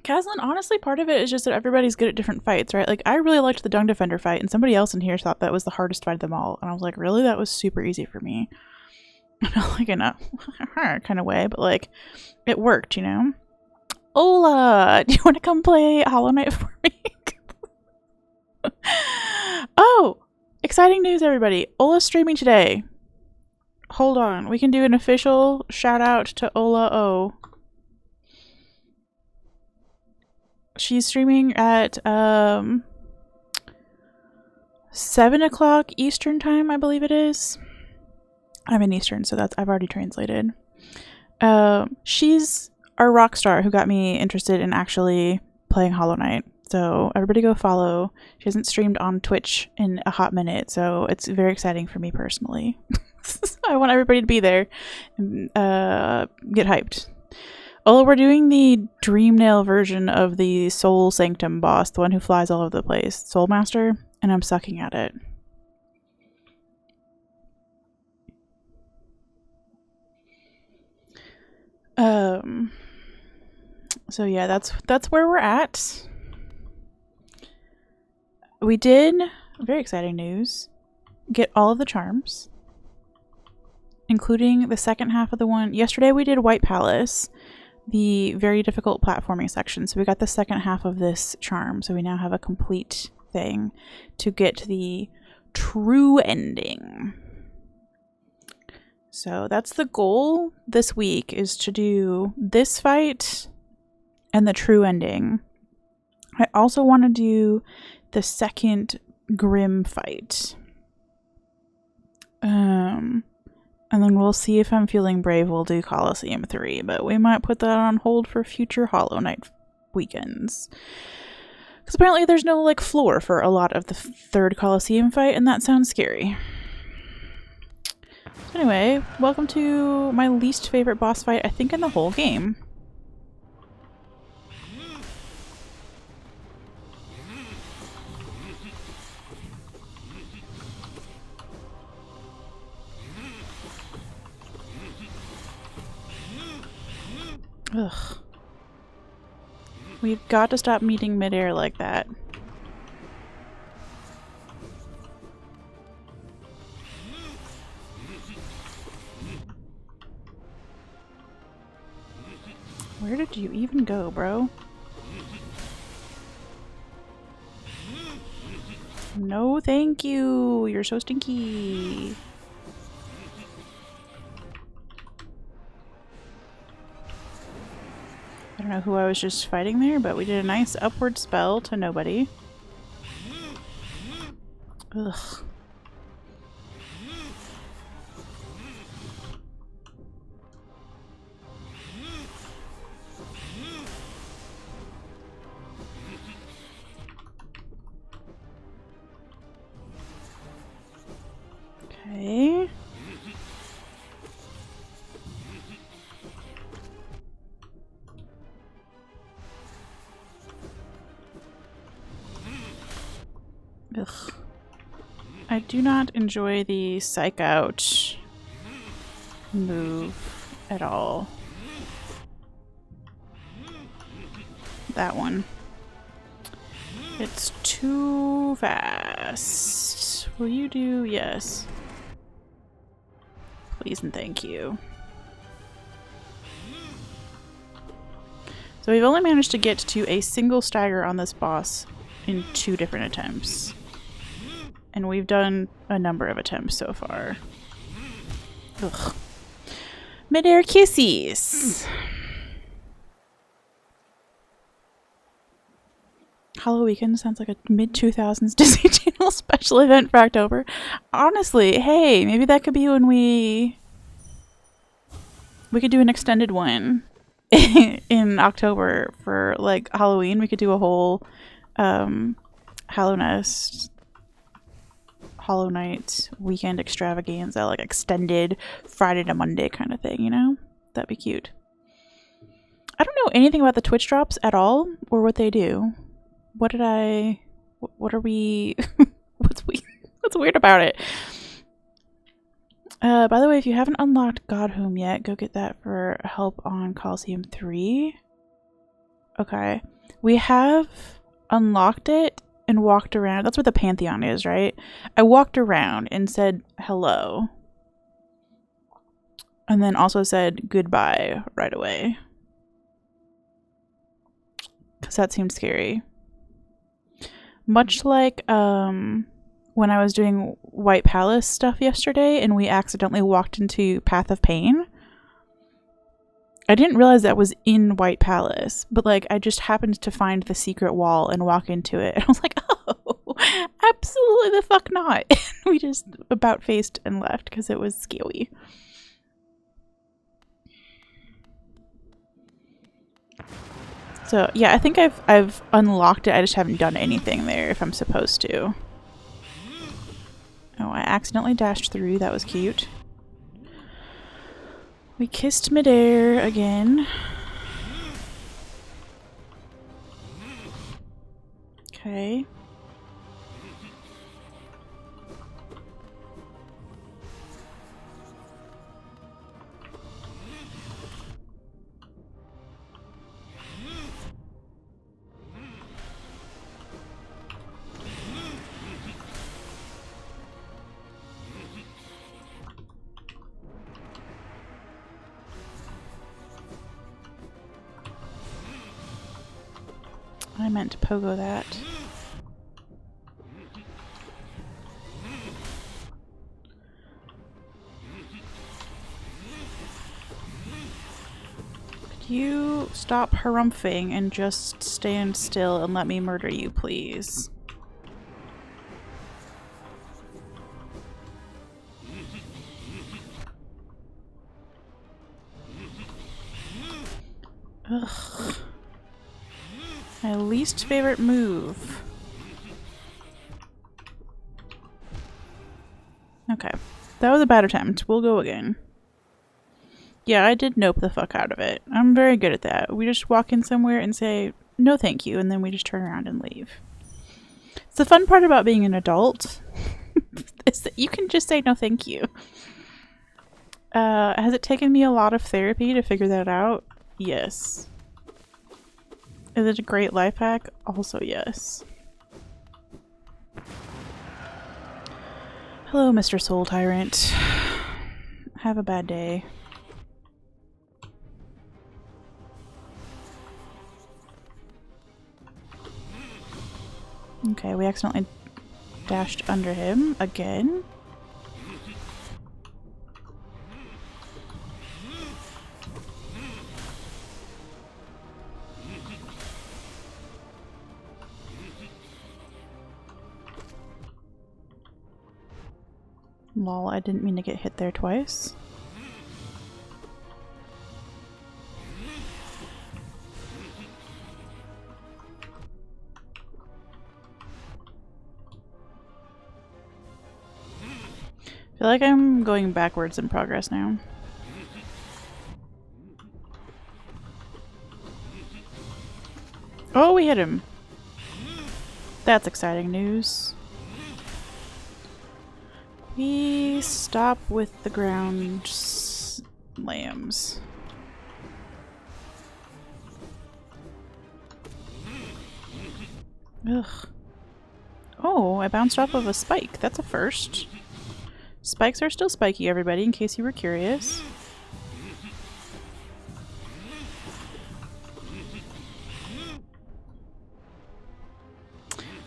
Caslin, honestly, part of it is just that everybody's good at different fights, right? Like, I really liked the Dung Defender fight, and somebody else in here thought that was the hardest fight of them all. And I was like, really? That was super easy for me. Like, in a kind of way, but, like, it worked, you know? Ola, do you want to come play Hollow Knight for me? Oh, exciting news, everybody. Ola's streaming today. Hold on. We can do an official shout out to Ola O. She's streaming at 7 o'clock Eastern time, I believe it is. I'm in Eastern, so I've already translated. She's our rock star who got me interested in actually playing Hollow Knight. So everybody go follow. She hasn't streamed on Twitch in a hot minute, so it's very exciting for me personally. I want everybody to be there and get hyped. Oh, we're doing the Dreamnail version of the Soul Sanctum boss, the one who flies all over the place, Soul Master, and I'm sucking at it. So yeah, that's where we're at. We did, very exciting news, get all of the charms, including the second half of the one. Yesterday we did White Palace, the very difficult platforming section. So we got the second half of this charm. So we now have a complete thing to get the true ending. So that's the goal this week, is to do this fight and the true ending. I also want to do the second Grim fight. And then we'll see if I'm feeling brave. We'll do Coliseum 3, but we might put that on hold for future Hollow Knight weekends. Because apparently there's no, like, floor for a lot of the third Coliseum fight, and that sounds scary. So anyway, welcome to my least favorite boss fight, I think, in the whole game. Ugh. We've got to stop meeting midair like that. Where did you even go, bro? No, thank you. You're so stinky. I don't know who I was just fighting there, but we did a nice upward spell to nobody. Ugh. Okay. Ugh. I do not enjoy the psych out move at all. That one. It's too fast. Will you do? Yes. Please and thank you. So we've only managed to get to a single stagger on this boss in 2 different attempts. And we've done a number of attempts so far. Ugh. Midair kissies! Hollow Weekend sounds like a mid-2000s Disney Channel special event for October. Honestly, hey, maybe that could be when we could do an extended one in October for like Halloween. We could do a whole Hollow Night weekend extravaganza, like extended Friday to Monday kind of thing, you know? That'd be cute. I don't know anything about the Twitch drops at all, or what they do. What are we... what's weird about it? By the way, if you haven't unlocked Godhome yet, go get that for help on Coliseum 3. Okay. We have unlocked it and walked around. That's where the Pantheon is, right? I walked around and said hello. And then also said goodbye right away. Because that seemed scary. Much like when I was doing White Palace stuff yesterday and we accidentally walked into Path of Pain. I didn't realize that was in White Palace, but like I just happened to find the secret wall and walk into it. And I was like, oh, absolutely the fuck not. We just about faced and left because it was scary. So yeah, I think I've unlocked it. I just haven't done anything there if I'm supposed to. Oh, I accidentally dashed through. That was cute. We kissed midair again. Okay. I meant to pogo that. Could you stop harumphing and just stand still and let me murder you, please? Ugh. My least favorite move. Okay. That was a bad attempt. We'll go again. Yeah, I did nope the fuck out of it. I'm very good at that. We just walk in somewhere and say, no thank you, and then we just turn around and leave. It's the fun part about being an adult. Is that you can just say no thank you. Has it taken me a lot of therapy to figure that out? Yes. Is it a great life hack? Also yes. Hello, Mr. Soul Tyrant. Have a bad day. Okay, we accidentally dashed under him again. Lol, I didn't mean to get hit there twice. I feel like I'm going backwards in progress now. Oh, we hit him. That's exciting news. We stop with the ground slams. Ugh. Oh, I bounced off of a spike. That's a first. Spikes are still spiky, everybody, in case you were curious.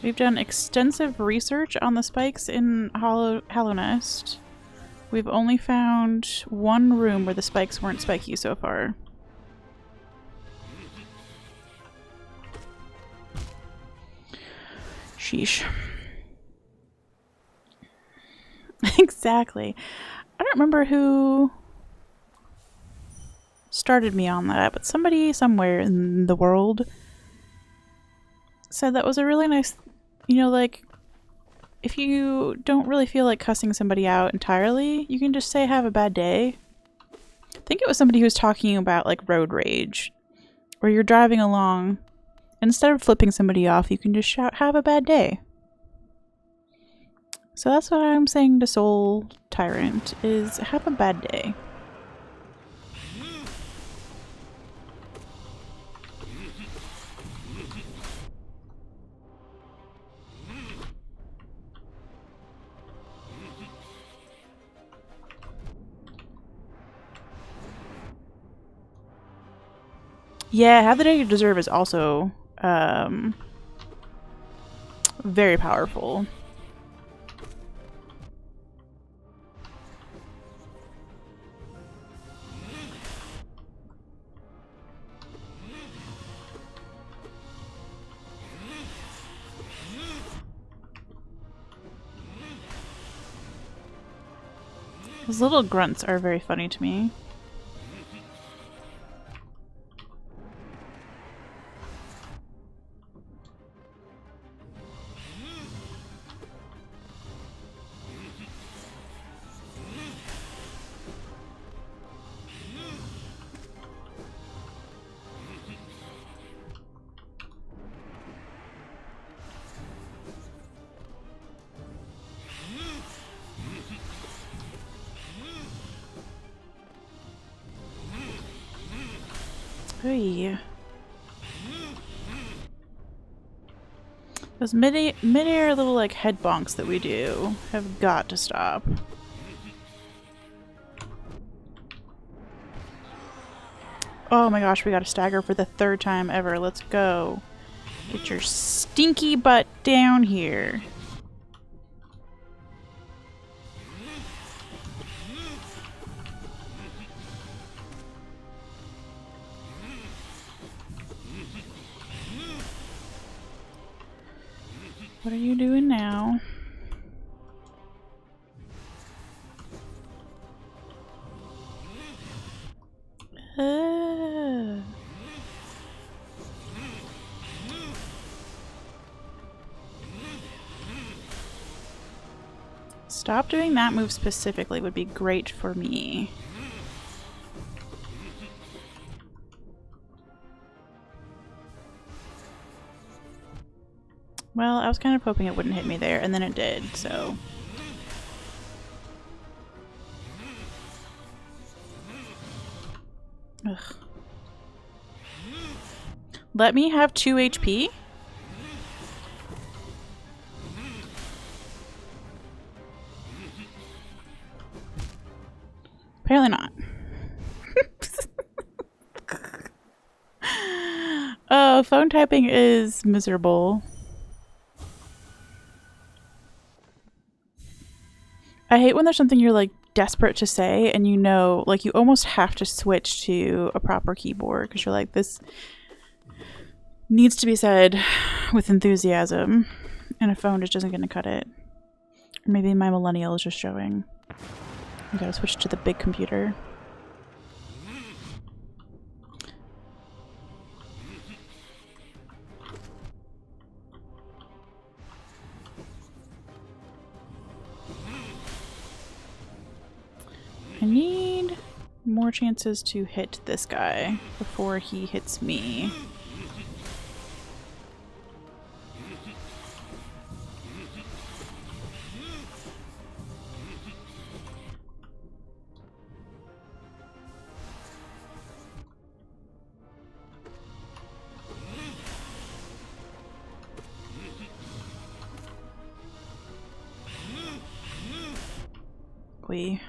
We've done extensive research on the spikes in Hollow Nest. We've only found one room where the spikes weren't spiky so far. Sheesh. Exactly. I don't remember who started me on that, but somebody somewhere in the world said that was a really nice, you know, like, if you don't really feel like cussing somebody out entirely, you can just say have a bad day. I think it was somebody who was talking about like road rage, where you're driving along, and instead of flipping somebody off, you can just shout have a bad day. So that's what I'm saying to Soul Tyrant, is have a bad day. Yeah, have the day you deserve is also very powerful. Those little grunts are very funny to me. Oy. Those mid-air little like head bonks that we do have got to stop. Oh my gosh, we got a stagger for the 3rd time ever. Let's go. Get your stinky butt down here. What are you doing now? Stop doing that move specifically would be great for me. Well, I was kind of hoping it wouldn't hit me there, and then it did, so... Ugh. Let me have 2 HP? Apparently not. Oh, phone typing is miserable. I hate when there's something you're like desperate to say and you know, like you almost have to switch to a proper keyboard because you're like, this needs to be said with enthusiasm and a phone just isn't going to cut it. Or maybe my millennial is just showing. I gotta switch to the big computer. I need more chances to hit this guy before he hits me. We.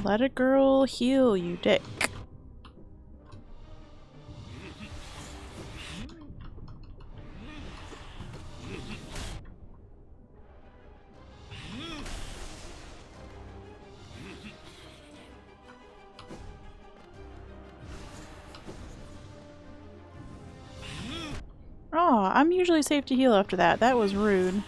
Let a girl heal, you dick. I'm usually safe to heal after that. That was rude.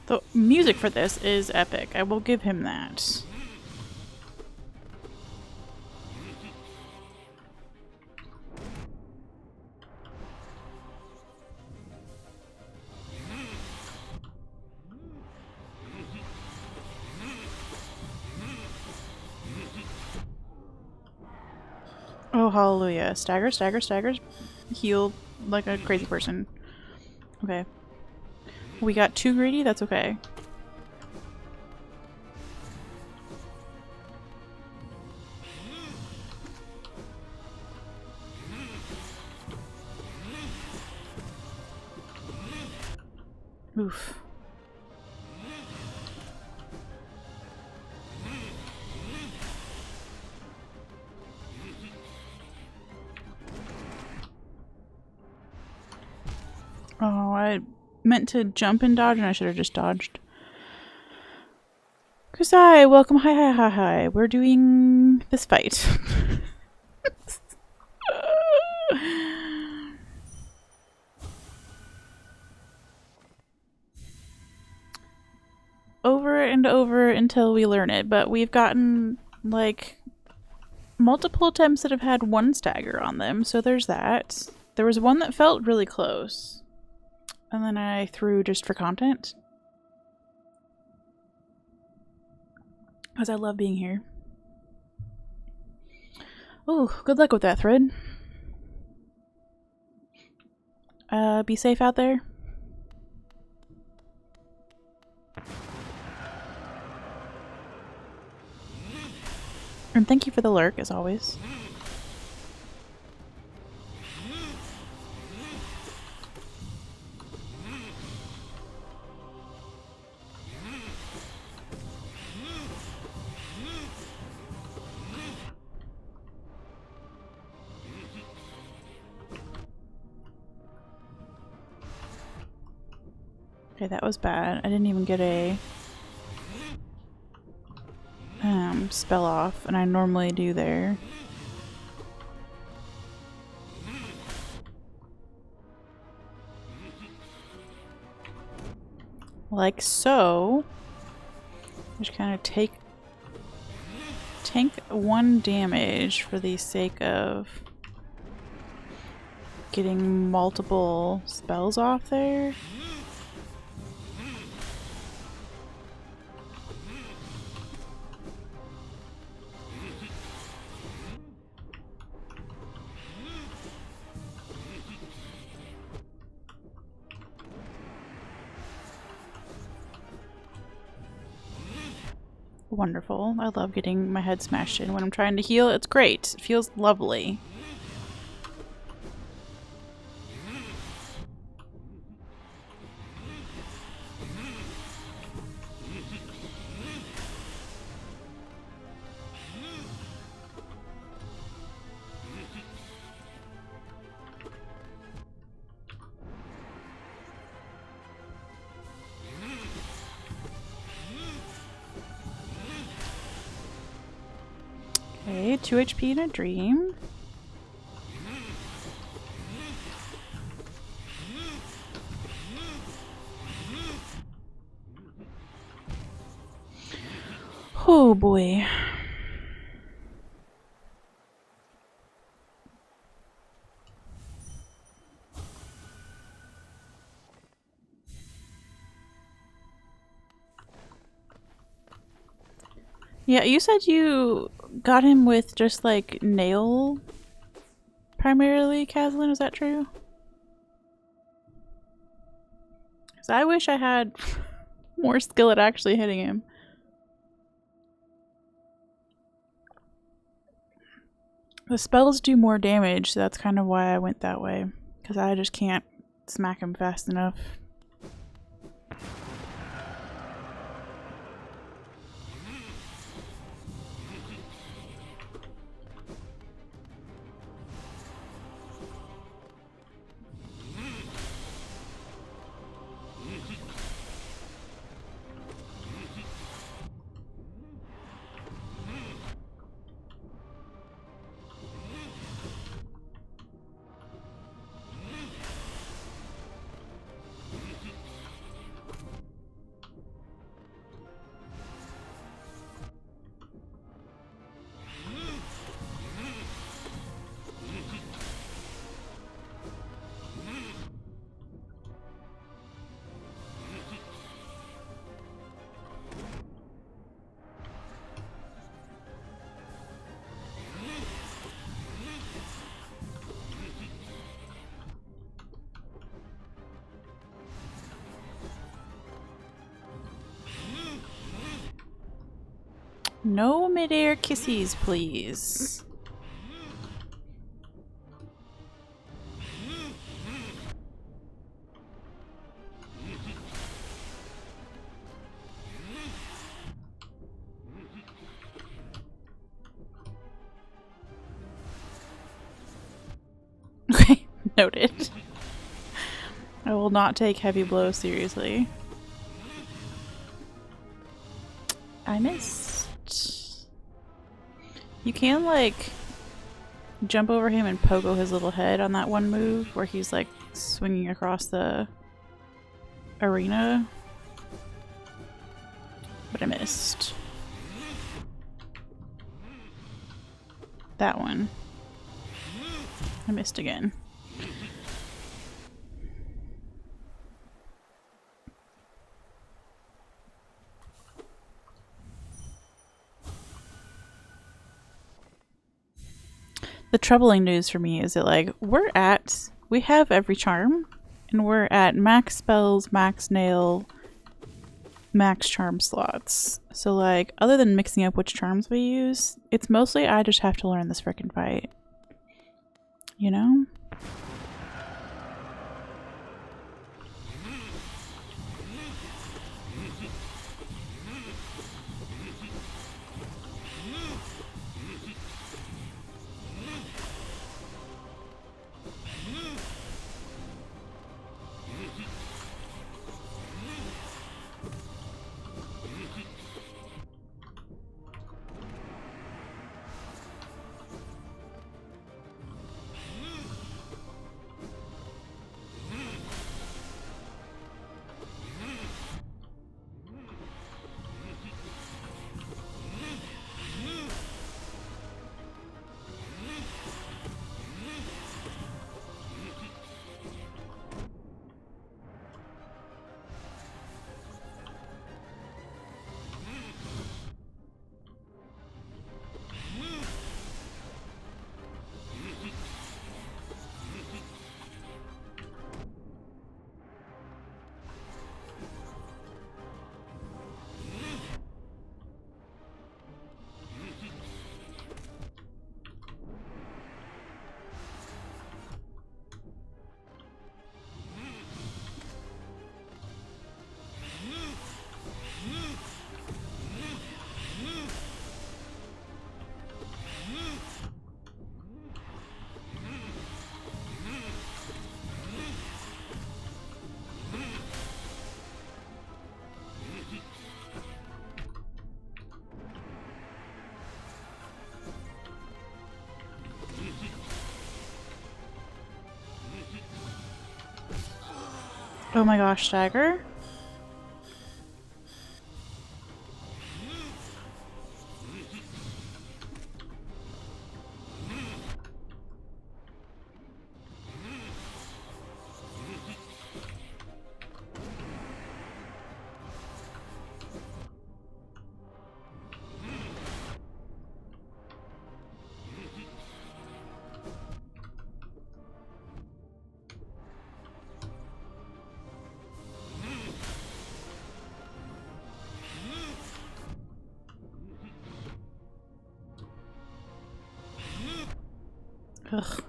The music for this is epic. I will give him that. Oh, hallelujah. Stagger, stagger, staggers. Heal like a crazy person. Okay. We got too greedy? That's okay. Oof. Oh, I meant to jump and dodge and I should have just dodged. Kusai, welcome. Hi, hi, hi, hi. We're doing this fight. Over and over until we learn it, but we've gotten like multiple attempts that have had one stagger on them, so there's that. There was one that felt really close. And then I threw just for content. Because I love being here. Oh, good luck with that thread. Be safe out there. And thank you for the lurk, as always. Okay, that was bad. I didn't even get a spell off, and I normally do there. Like so. Just kind of tank 1 damage for the sake of getting multiple spells off there. Wonderful. I love getting my head smashed in when I'm trying to heal. It's great. It feels lovely. Okay, 2 HP in a dream. Oh boy. Yeah, you said you got him with just like nail primarily, Caslin, is that true? Because I wish I had more skill at actually hitting him. The spells do more damage, so that's kind of why I went that way. Because I just can't smack him fast enough. No midair kissies, please. Okay, noted. I will not take heavy blows seriously. I missed. You can, like, jump over him and pogo his little head on that one move where he's, like, swinging across the arena. But I missed. That one. I missed again. The troubling news for me is that, like, we have every charm, and we're at max spells, max nail, max charm slots. So, like, other than mixing up which charms we use, it's mostly I just have to learn this frickin' fight. You know? Oh my gosh, stagger? Ugh.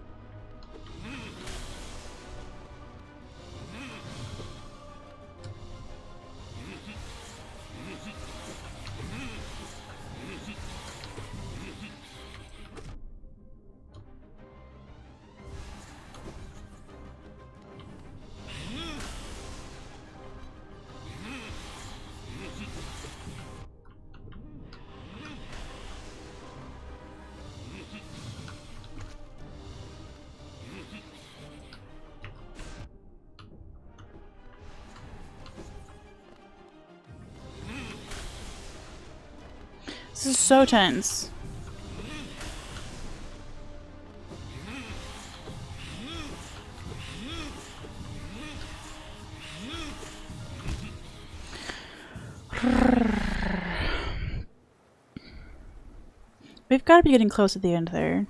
This is so tense. We've got to be getting close at the end there.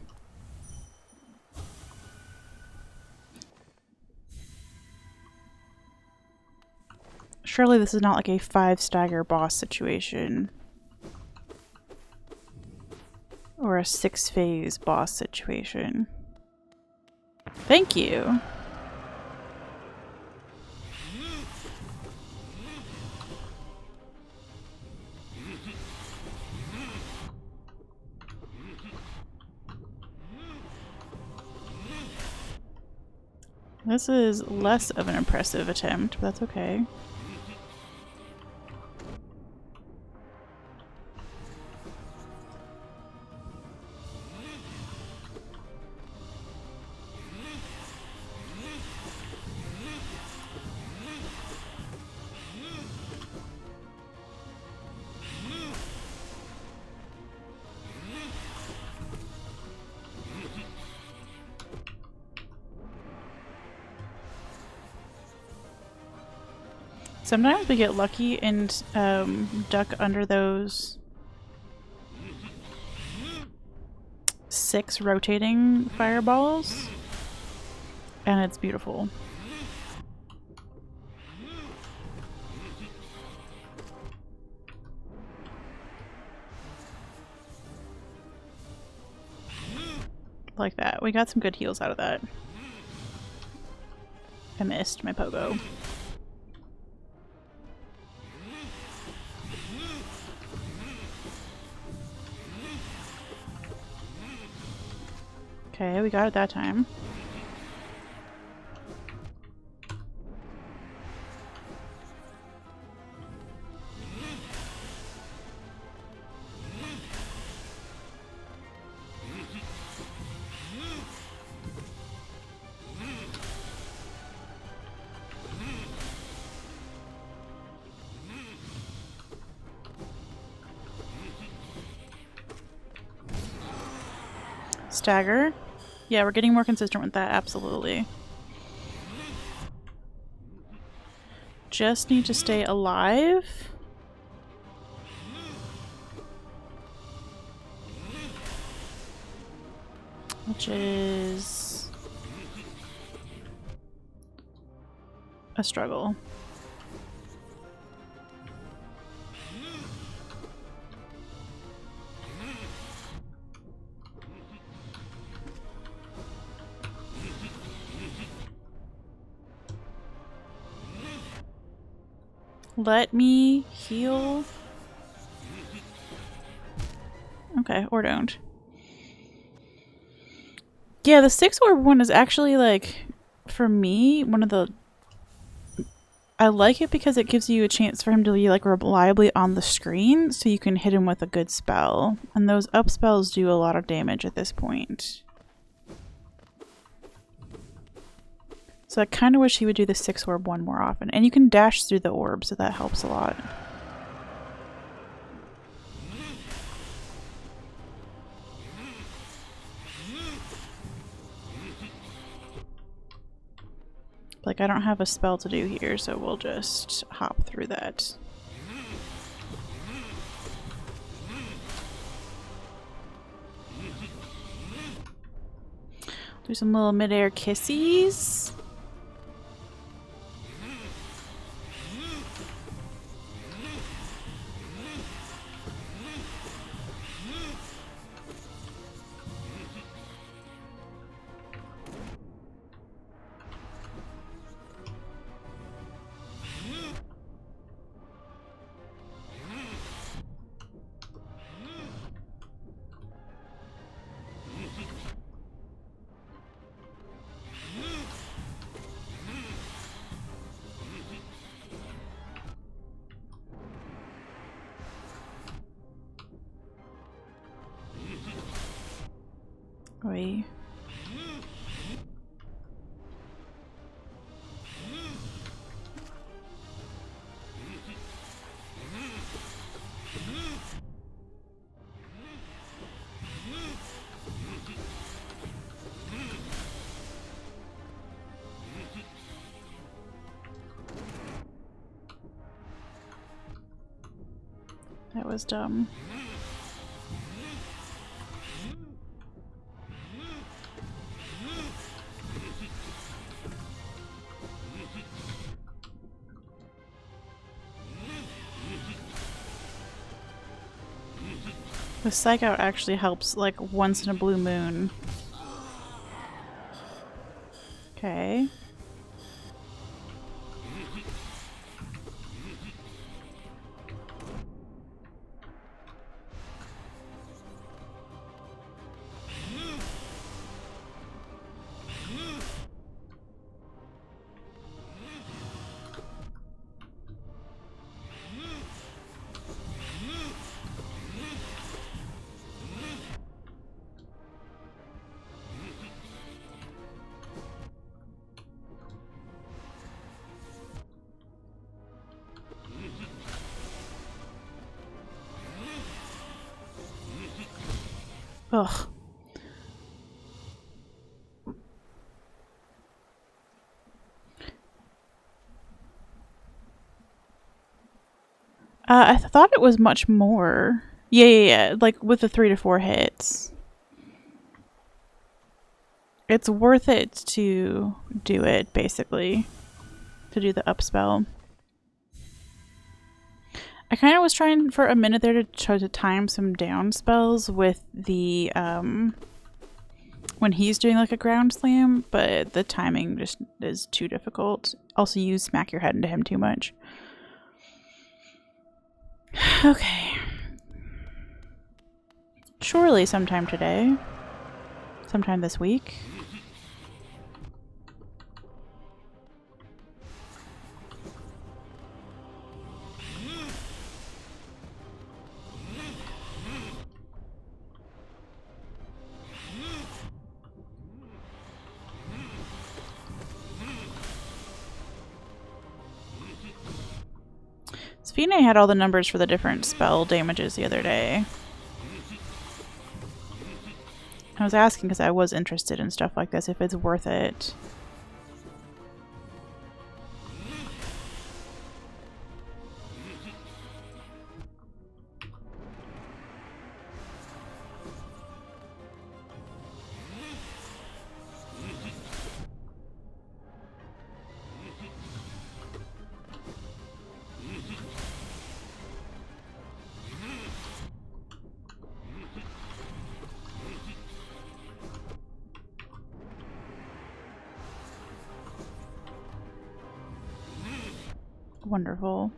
Surely this is not like a 5 stagger boss situation. a 6-phase boss situation. Thank you. This is less of an impressive attempt, but that's okay. Sometimes we get lucky and duck under those 6 rotating fireballs, and it's beautiful. Like that. We got some good heals out of that. I missed my pogo. Okay, we got it that time. Stagger. Yeah, we're getting more consistent with that, absolutely. Just need to stay alive. Which is a struggle. Let me heal. Okay, or don't. Yeah, the 6-orb one is actually, like, for me, one of the... I like it because it gives you a chance for him to be, like, reliably on the screen, so you can hit him with a good spell. And those up spells do a lot of damage at this point. So I kind of wish he would do the 6-orb one more often. And you can dash through the orb, so that helps a lot. Like, I don't have a spell to do here, so we'll just hop through that. Do some little mid-air kissies. Oi. That was dumb. The Psych Out actually helps like once in a blue moon. Okay. Ugh. I thought it was much more. Yeah. Like with the 3 to 4 hits. It's worth it to do it, basically. To do the up spell. I kind of was trying for a minute there to try to time some down spells with the, when he's doing like a ground slam, but the timing just is too difficult. Also, you smack your head into him too much. Okay. Surely sometime today. Sometime this week. Sphene had all the numbers for the different spell damages the other day. I was asking because I was interested in stuff like this, if it's worth it. Wonderful.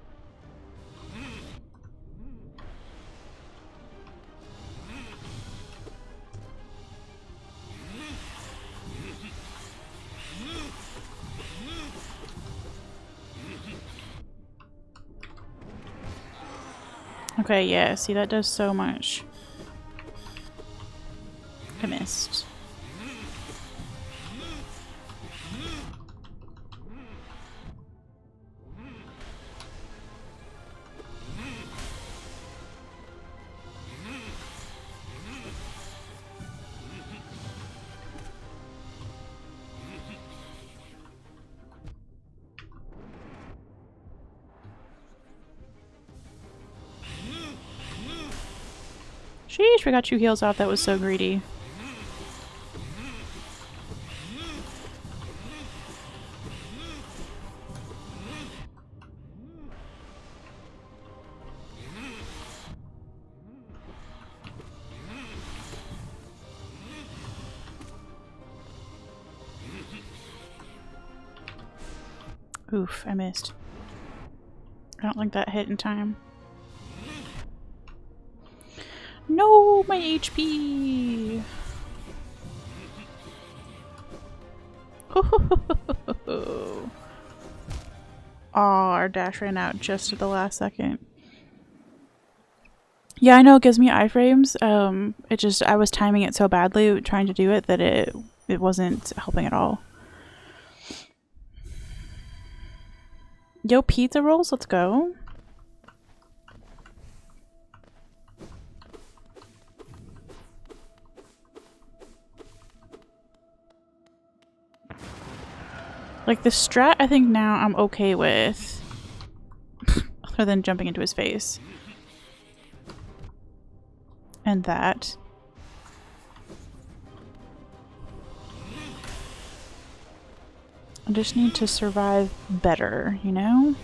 Okay, yeah, see, that does so much. I missed. Sheesh, we got 2 heals off. That was so greedy. Oof, I missed. I don't think that hit in time. No, my HP! Oh, our dash ran out just at the last second. Yeah, I know it gives me iframes. It just, I was timing it so badly trying to do it that it wasn't helping at all. Yo, pizza rolls, let's go. Like, the strat, I think now I'm okay with. Other than jumping into his face. And that. I just need to survive better, you know?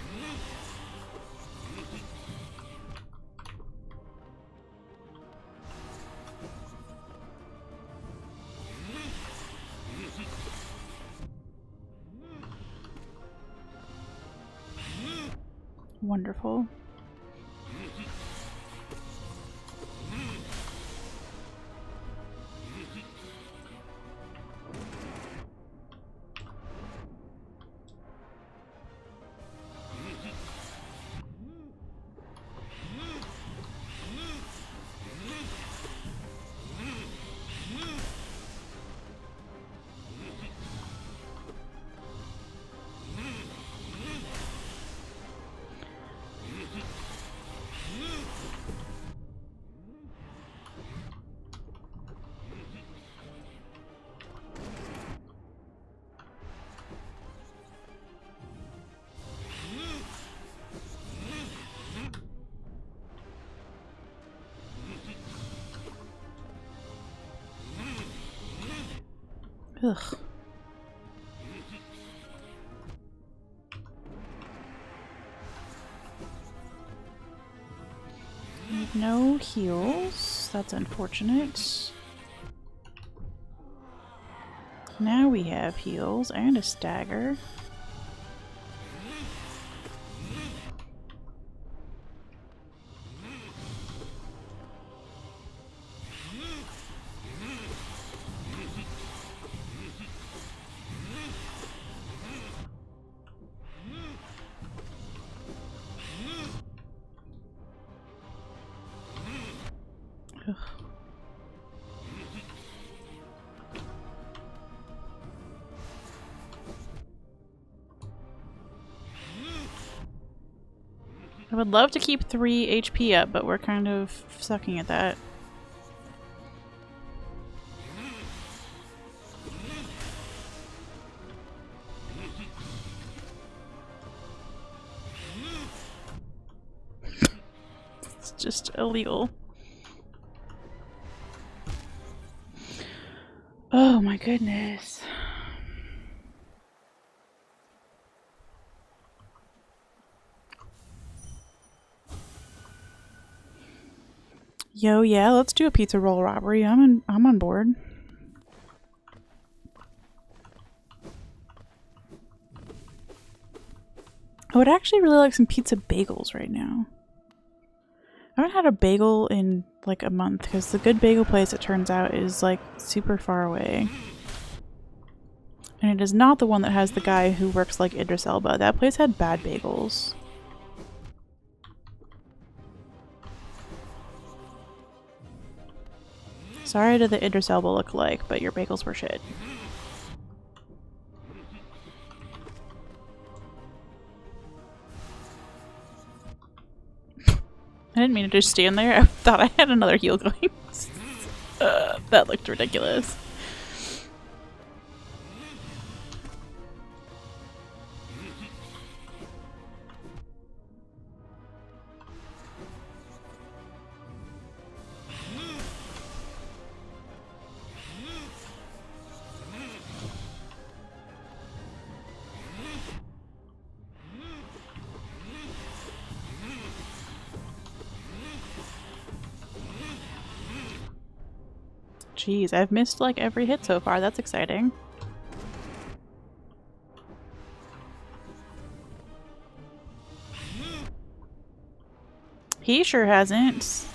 Wonderful. Ugh. We have no heals. That's unfortunate. Now we have heals and a stagger. Ugh. I would love to keep 3 HP up, but we're kind of sucking at that. It's just illegal. Oh my goodness. Yo, yeah, let's do a pizza roll robbery. I'm on board. I would actually really like some pizza bagels right now. I haven't had a bagel in like a month because the good bagel place, it turns out, is like super far away. And it is not the one that has the guy who works like Idris Elba. That place had bad bagels. Sorry to the Idris Elba look-alike, but your bagels were shit. I didn't mean to just stand there. I thought I had another heal going. That looked ridiculous. Jeez, I've missed like every hit so far. That's exciting. He sure hasn't.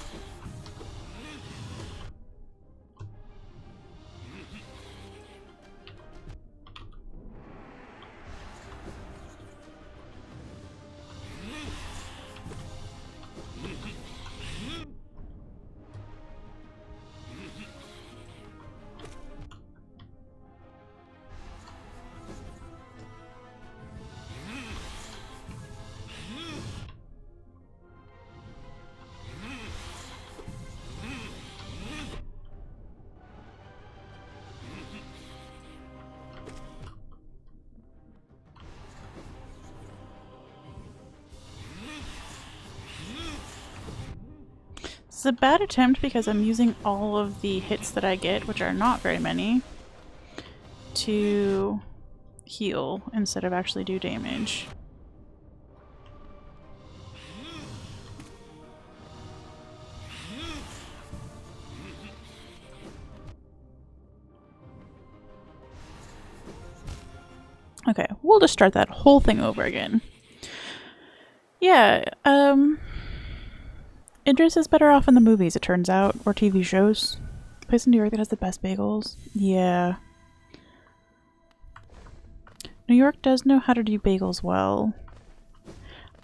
It's a bad attempt because I'm using all of the hits that I get, which are not very many, to heal instead of actually do damage. Okay, we'll just start that whole thing over again. Yeah, Idris is better off in the movies, it turns out, or TV shows. Place in New York that has the best bagels. Yeah. New York does know how to do bagels well.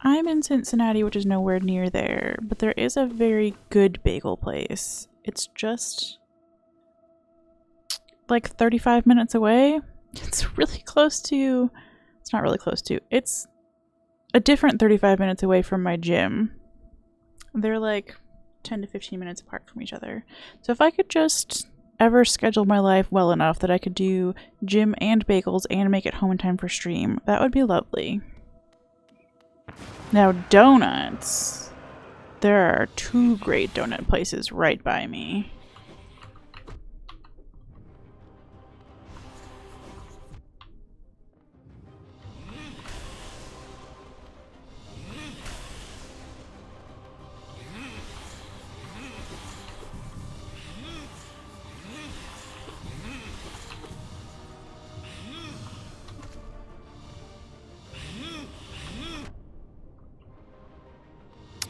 I'm in Cincinnati, which is nowhere near there, but there is a very good bagel place. It's just like 35 minutes away. It's really close to... It's not really close to. It's a different 35 minutes away from my gym. They're like 10 to 15 minutes apart from each other. So if I could just ever schedule my life well enough that I could do gym and bagels and make it home in time for stream, that would be lovely. Now donuts. There are 2 great donut places right by me.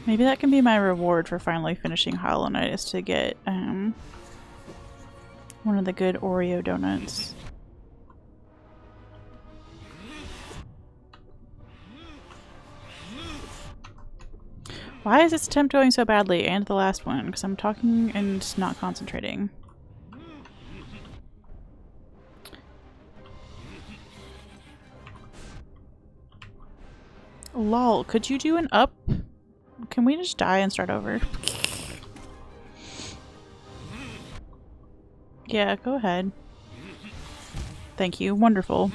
Maybe that can be my reward for finally finishing Hollow Knight, is to get one of the good Oreo donuts. Why is this attempt going so badly? And the last one, because I'm talking and not concentrating. Lol, could you do an up? Can we just die and start over? Yeah, go ahead. Thank you. Wonderful.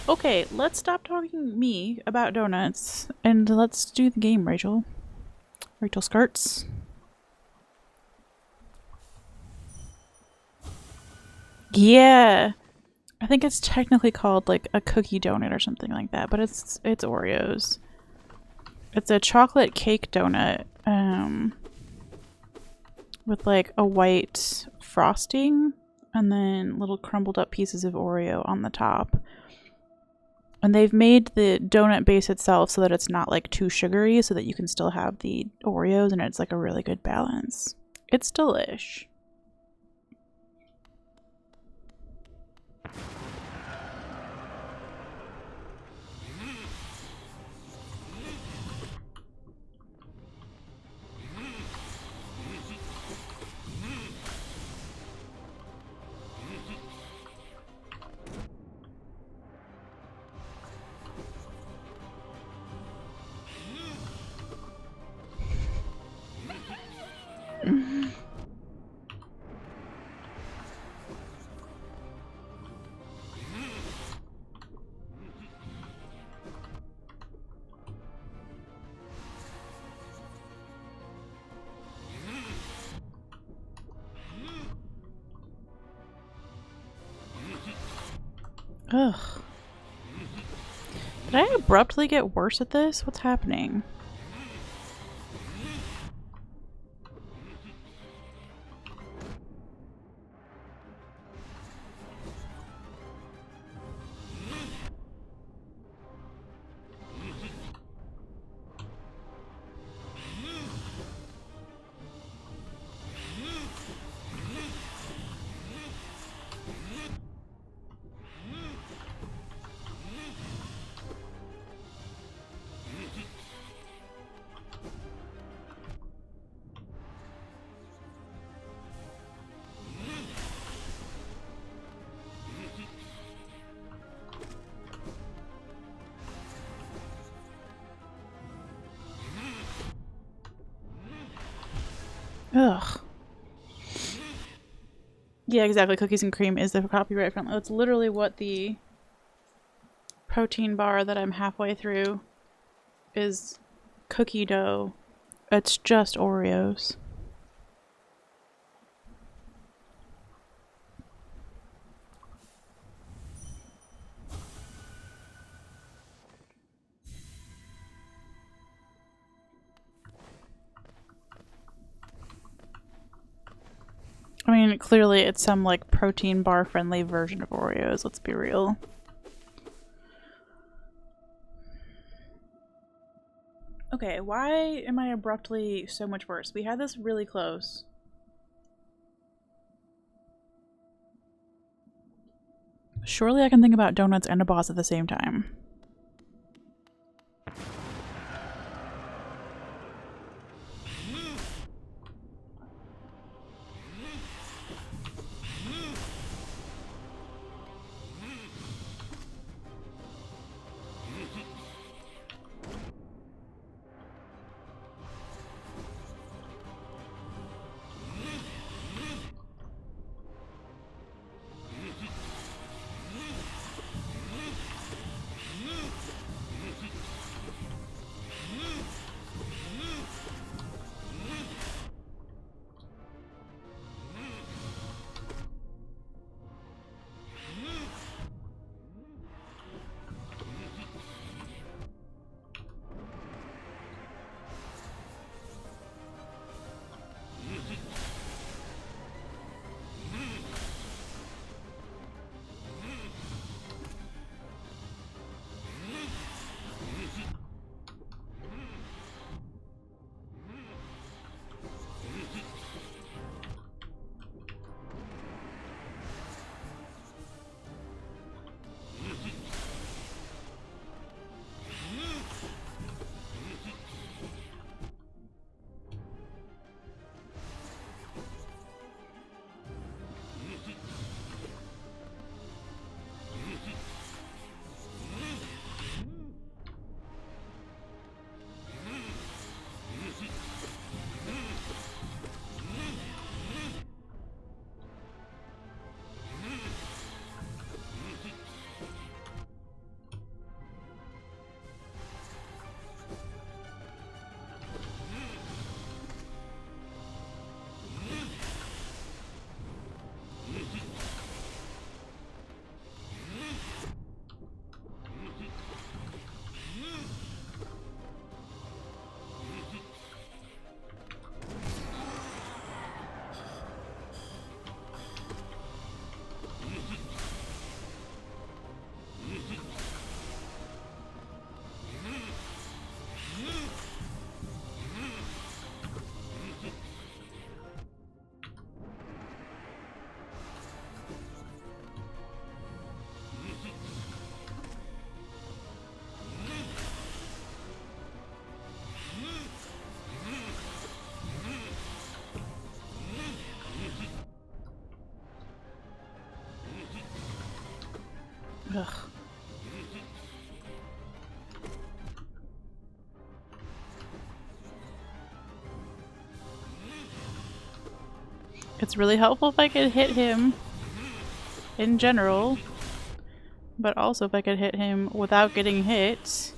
Okay, let's stop talking me about donuts and let's do the game, Rachel. Rachel Skirts. Yeah. I think it's technically called like a cookie donut or something like that, but it's Oreos. It's a chocolate cake donut with like a white frosting and then little crumbled up pieces of Oreo on the top. And they've made the donut base itself so that it's not like too sugary, so that you can still have the Oreos and it's like a really good balance. It's delish. Ugh. Did I abruptly get worse at this? What's happening? Ugh. Yeah, exactly. Cookies and cream is the copyright friendly. That's literally what the protein bar that I'm halfway through is. Cookie dough. It's just Oreos. I mean, clearly it's some like protein bar friendly version of Oreos, let's be real. Okay, why am I abruptly so much worse? We had this really close. Surely I can think about donuts and a boss at the same time. Ugh. It's really helpful if I could hit him in general, but also if I could hit him without getting hit.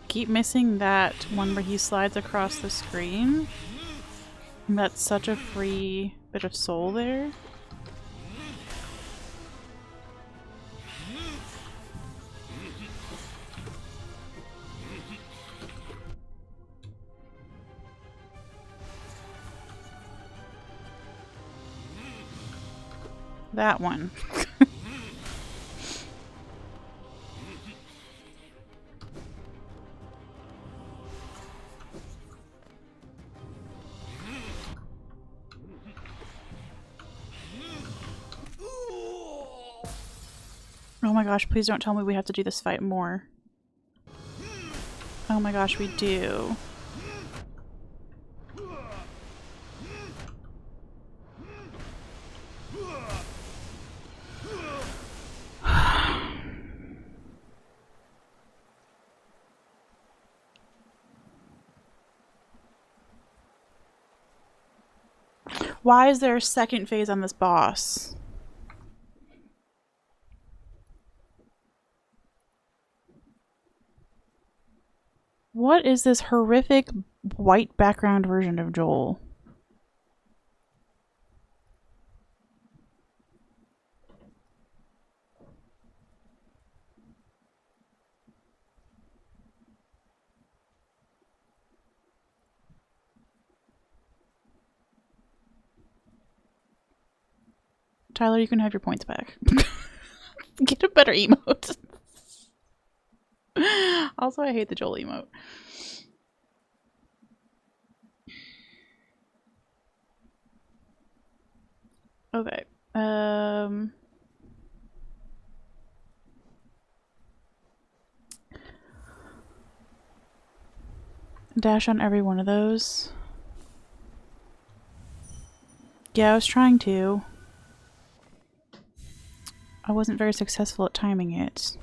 Keep missing that one where he slides across the screen. And that's such a free bit of soul there. That one. Oh my gosh, please don't tell me we have to do this fight more. Oh my gosh, we do. Why is there a second phase on this boss? What is this horrific white background version of Joel? Tyler, you can have your points back. Get a better emote. Also, I hate the Joel emote. Okay. Dash on every one of those. Yeah, I was trying to. I wasn't very successful at timing it.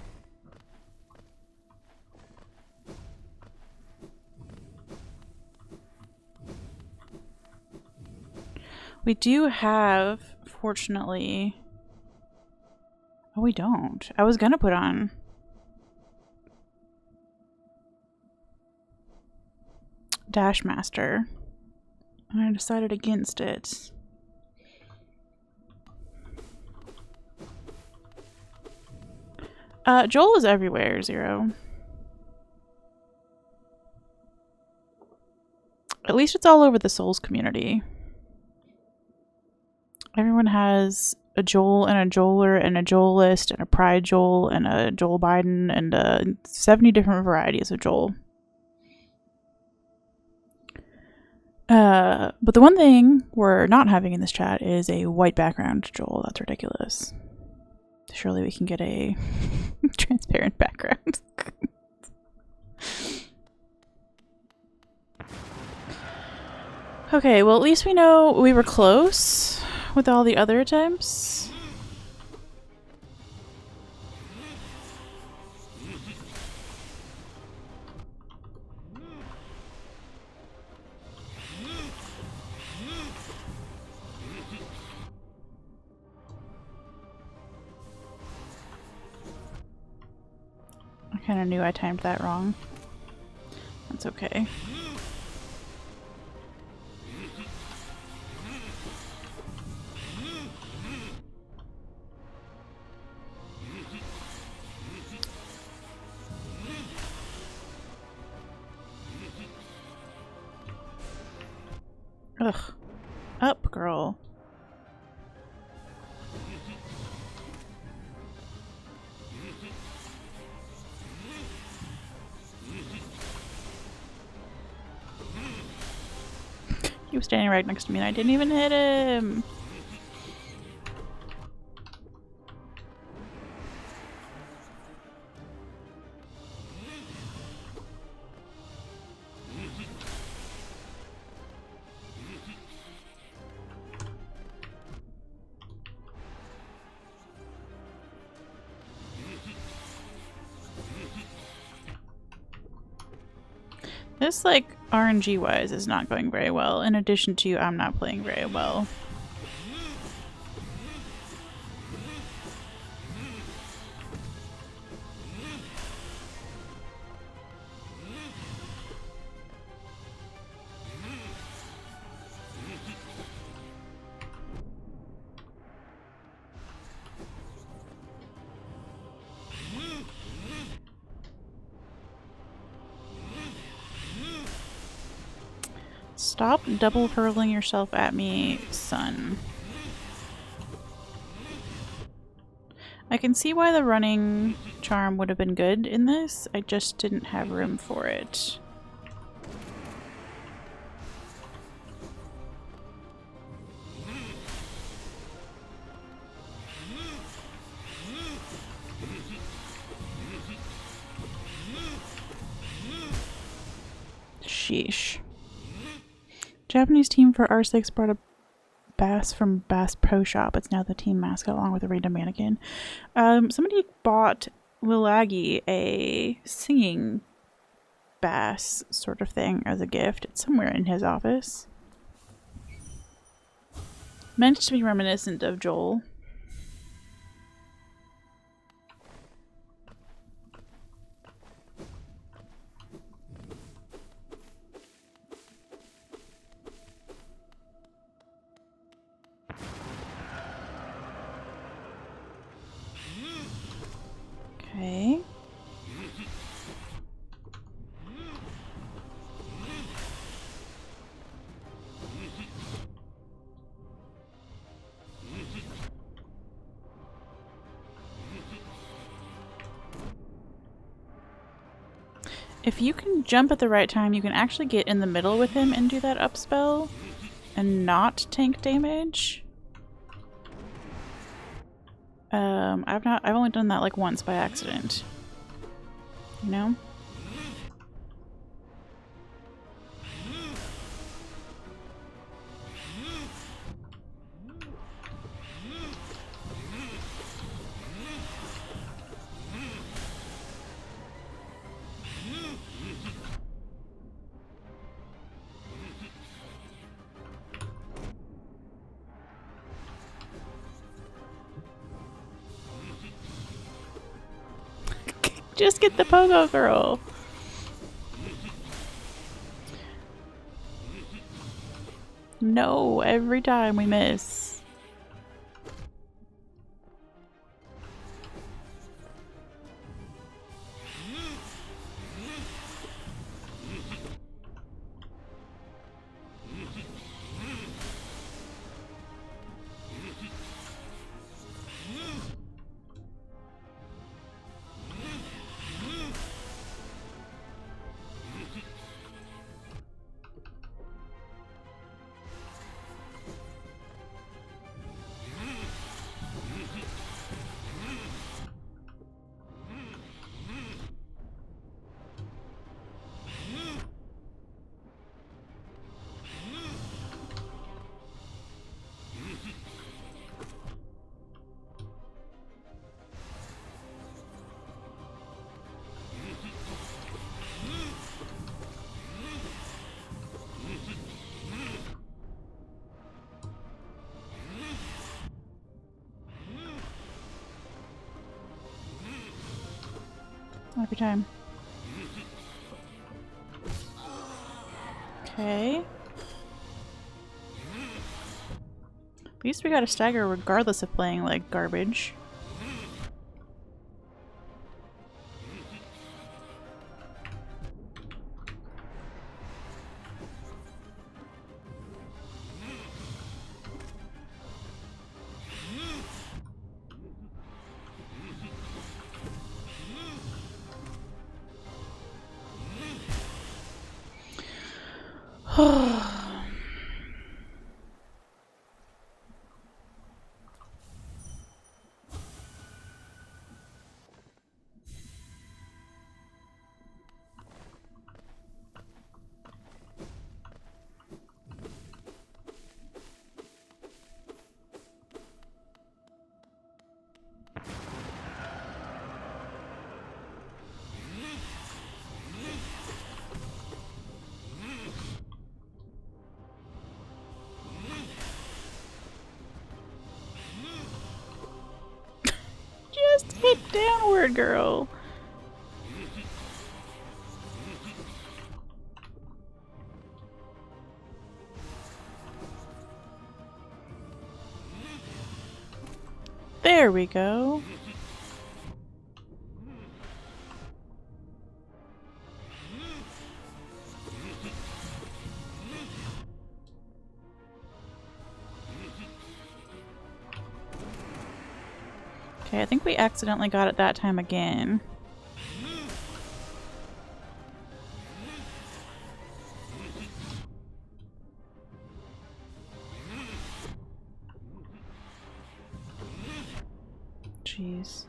We do have, fortunately... Oh, we don't. I was gonna put on... Dash Master. And I decided against it. Joel is everywhere, Zero. At least it's all over the Souls community. Everyone has a Joel and a Joeler and a Joelist and a Pride Joel and a Joel Biden and 70 different varieties of Joel. But the one thing we're not having in this chat is a white background Joel. That's ridiculous. Surely we can get a transparent background. Okay, well at least we know we were close with all the other attempts. I kind of knew I timed that wrong. That's okay. Ugh. Up, girl. He was standing right next to me and I didn't even hit him. This, like, RNG-wise is not going very well, in addition to I'm not playing very well. Stop double hurling yourself at me, son. I can see why the running charm would have been good in this. I just didn't have room for it. Sheesh. Japanese team for R6 brought a Bass from Bass Pro Shop. It's now the team mascot along with a random mannequin. Somebody bought Willaggy a singing bass sort of thing as a gift. It's somewhere in his office. Meant to be reminiscent of Joel. Okay. If you can jump at the right time, you can actually get in the middle with him and do that up spell and not tank damage. I've only done that like once by accident. You know? Just get the pogo girl. No, every time we miss. Every time. Okay. At least we got a stagger regardless of playing like garbage. Just hit downward, girl. There we go. Okay, I think we accidentally got it that time again. Jeez.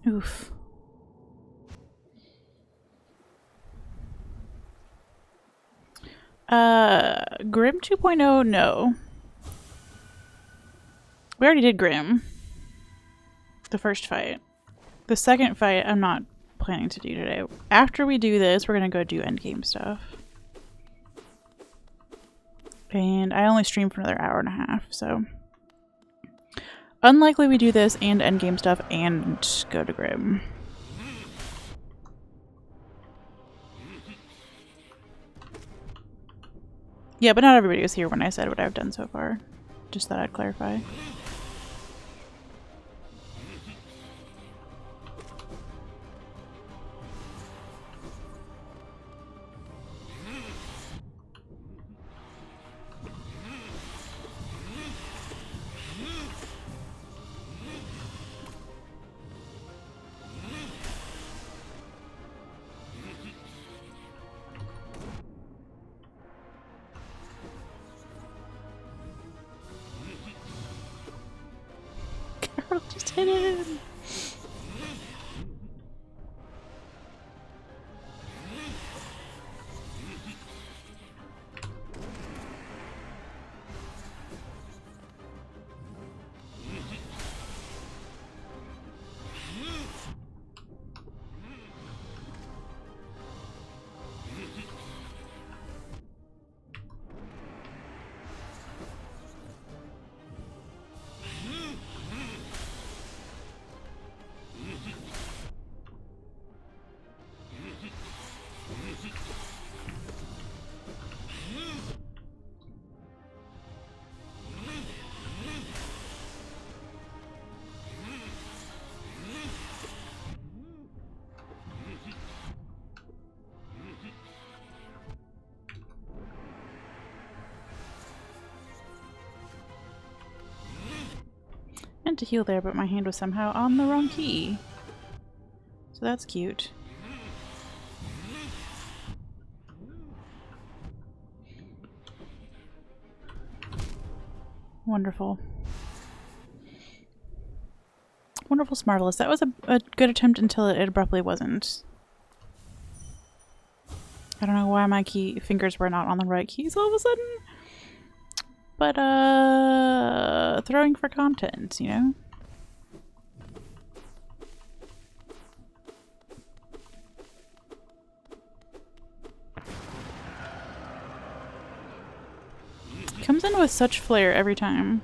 Oof. Grim 2.0, no. We already did Grim. The first fight. The second fight, I'm not planning to do today. After we do this, we're gonna go do endgame stuff. And I only stream for another hour and a half, so unlikely we do this and endgame stuff and go to Grim. Yeah, but not everybody was here when I said what I've done so far. Just thought I'd clarify. Carol just hit him! Meant to heal there, but my hand was somehow on the wrong key. So that's cute. Wonderful. Wonderful, Smartless. That was a good attempt until it abruptly wasn't. I don't know why my fingers were not on the right keys all of a sudden. But, throwing for content, you know? Comes in with such flair every time.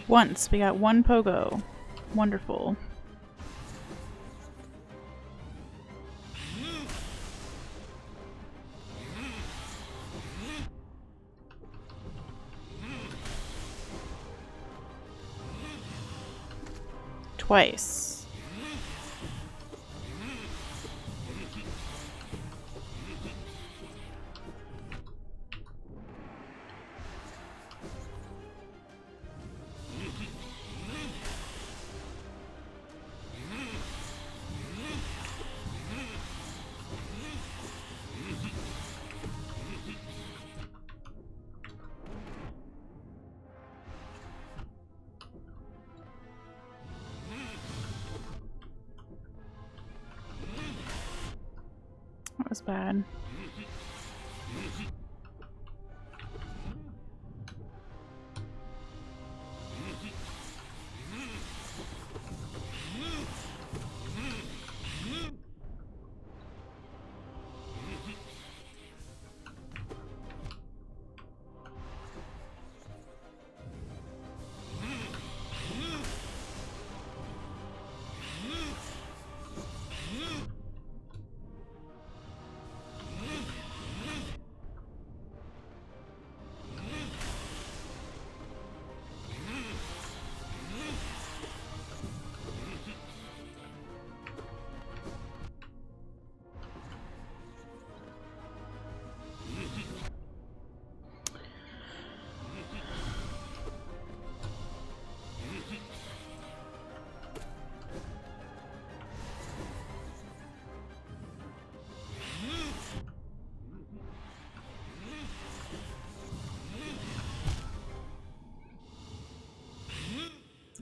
Once. We got one pogo. Wonderful. Twice. That was bad.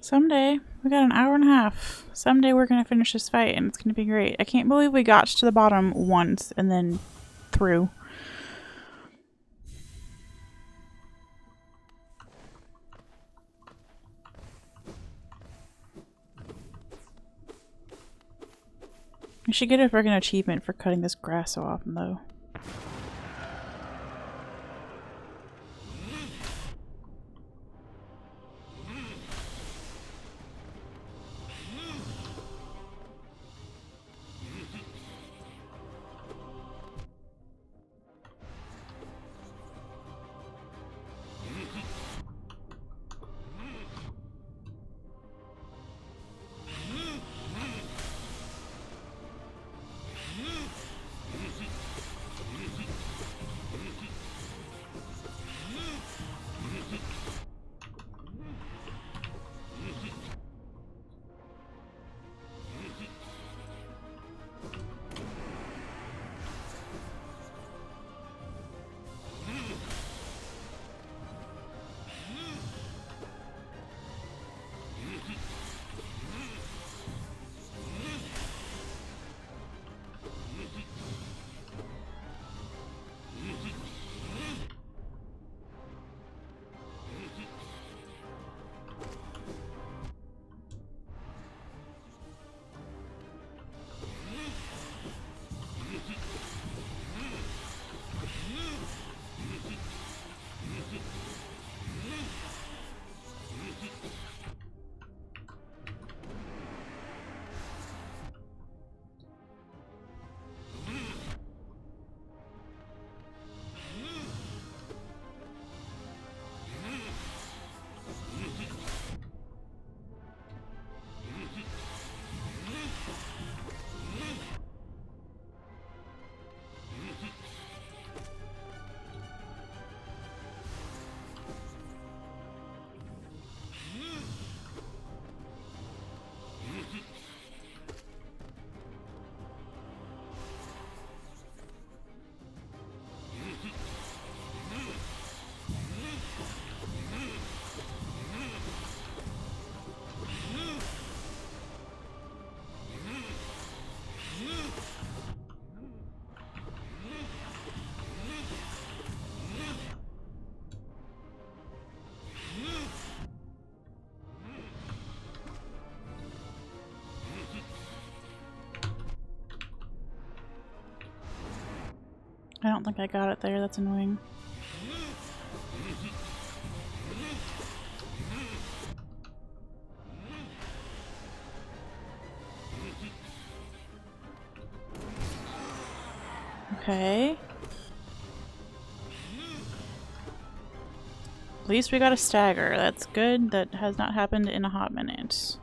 Someday. We got an hour and a half. Someday we're gonna finish this fight and it's gonna be great. I can't believe we got to the bottom once and then through. We should get a friggin' achievement for cutting this grass so often, though. I don't think I got it there. That's annoying. Okay. At least we got a stagger. That's good. That has not happened in a hot minute.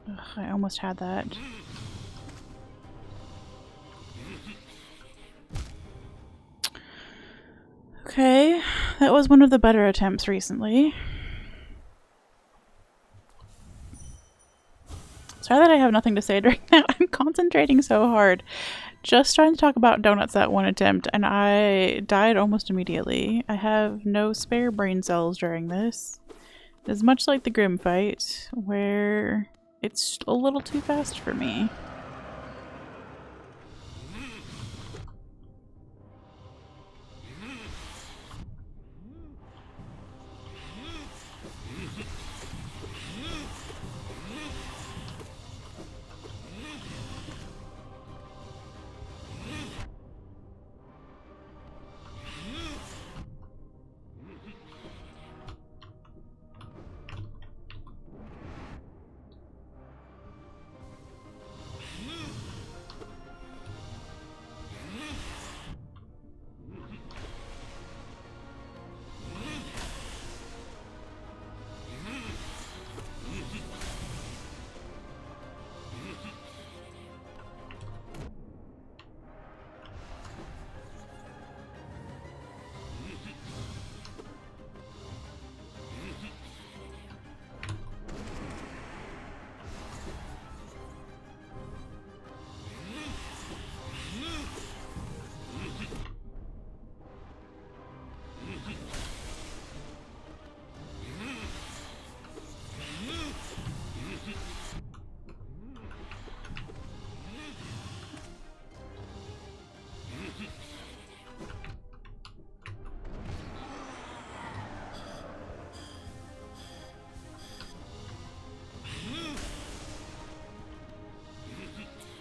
Ugh, I almost had that. Okay, that was one of the better attempts recently. Sorry that I have nothing to say during that. I'm concentrating so hard. Just trying to talk about donuts that one attempt, and I died almost immediately. I have no spare brain cells during this. It's much like the Grim fight, where it's a little too fast for me.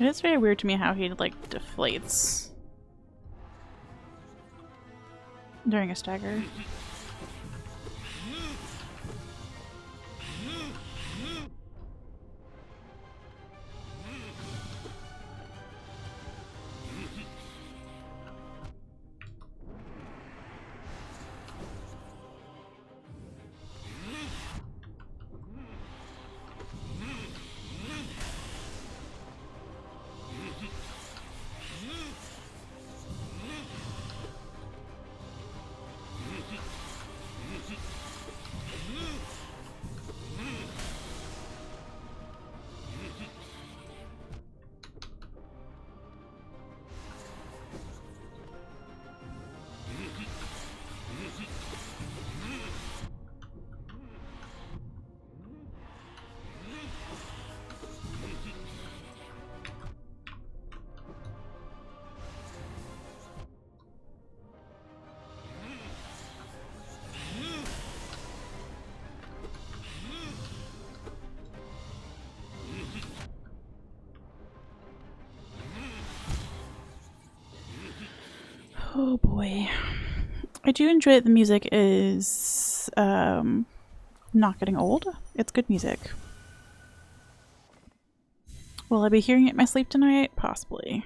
It is very weird to me how he like deflates during a stagger. Oh boy. I do enjoy that the music is not getting old. It's good music. Will I be hearing it in my sleep tonight? Possibly.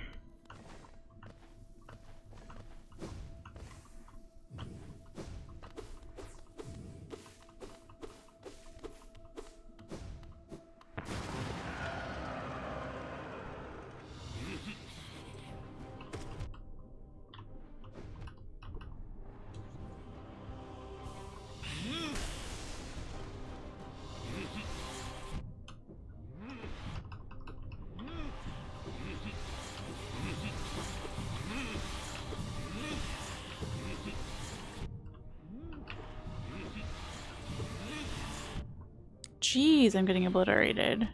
Jeez, I'm getting obliterated.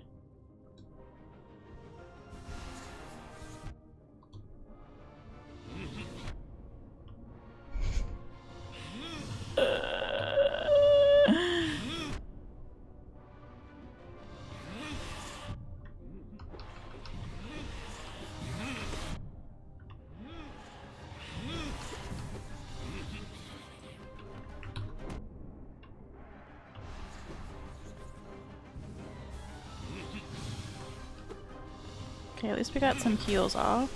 Okay, at least we got some heals off.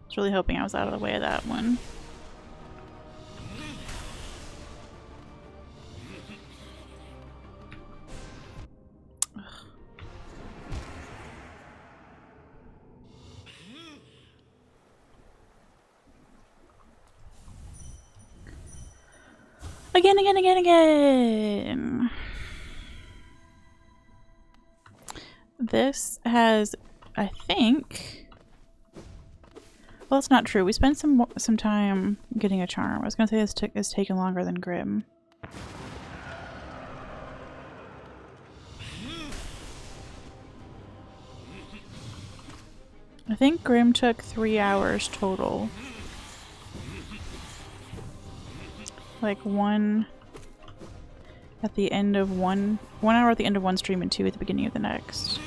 I was really hoping I was out of the way of that one. Again. This has, I think... Well, that's not true. We spent some time getting a charm. I was gonna say this is taken longer than Grim. I think Grim took 3 hours total. Like 1 at the end of 1 hour at the end of one stream and 2 at the beginning of the next.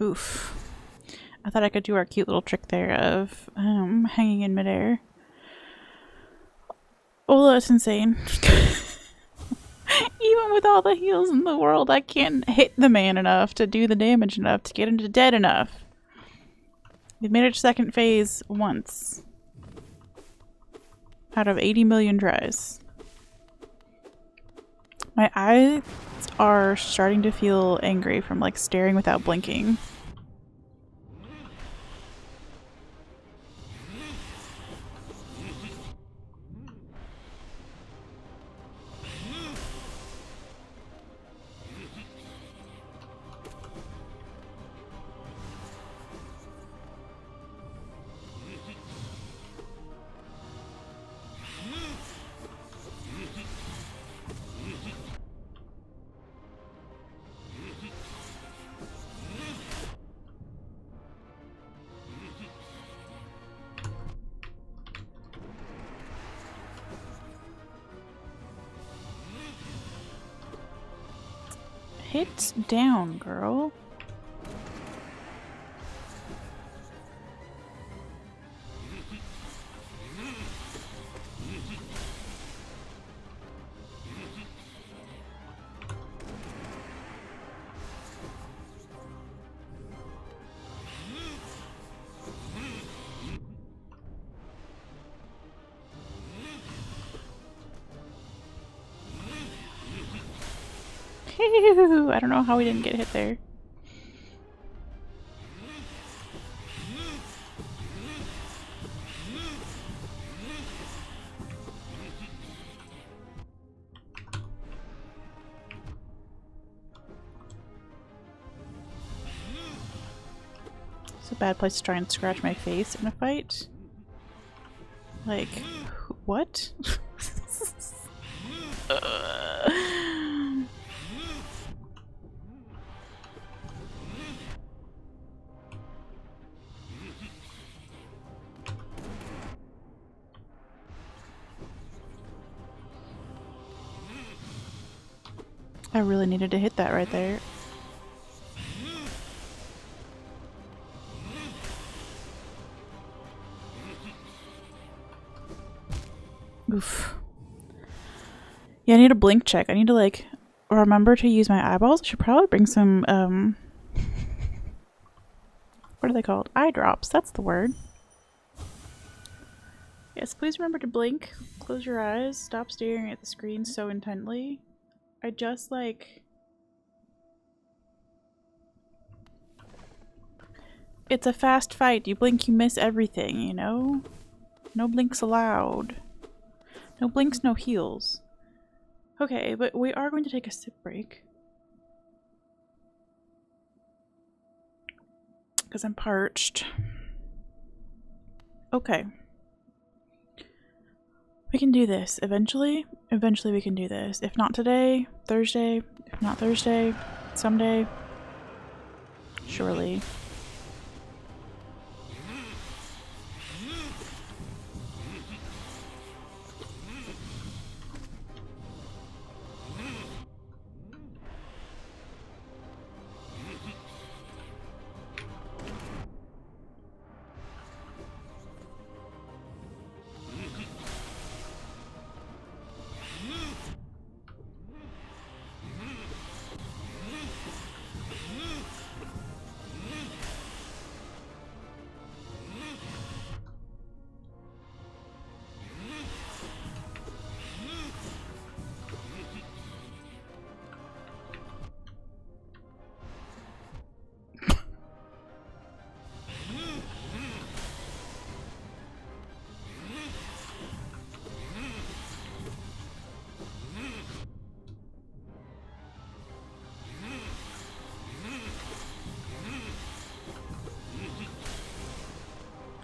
Oof. I thought I could do our cute little trick there of hanging in midair. Oh, that's insane. Even with all the heals in the world, I can't hit the man enough to do the damage enough to get him to dead enough. We've made it to second phase once. Out of 80 million tries. My eyes are starting to feel angry from like staring without blinking. Hit down, girl. I don't know how we didn't get hit there. It's a bad place to try and scratch my face in a fight. Like, what? I really needed to hit that right there. Oof. Yeah, I need a blink check. I need to like remember to use my eyeballs. I should probably bring some what are they called? Eye drops. That's the word. Yes, please remember to blink. Close your eyes. Stop staring at the screen so intently. I just like... It's a fast fight. You blink, you miss everything, you know? No blinks allowed. No blinks, no heals. Okay, but we are going to take a sip break. Because I'm parched. Okay. We can do this. Eventually we can do this. If not today, Thursday. If not Thursday, someday. Surely.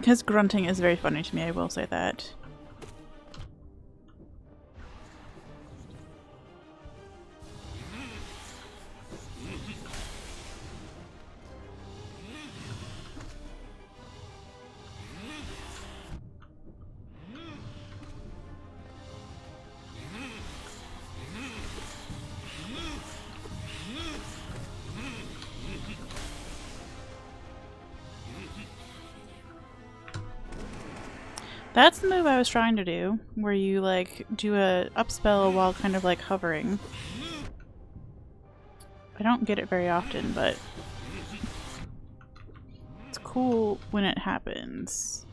His grunting is very funny to me, I will say that. That's the move I was trying to do, where you like do a up spell while kind of like hovering. I don't get it very often, but it's cool when it happens.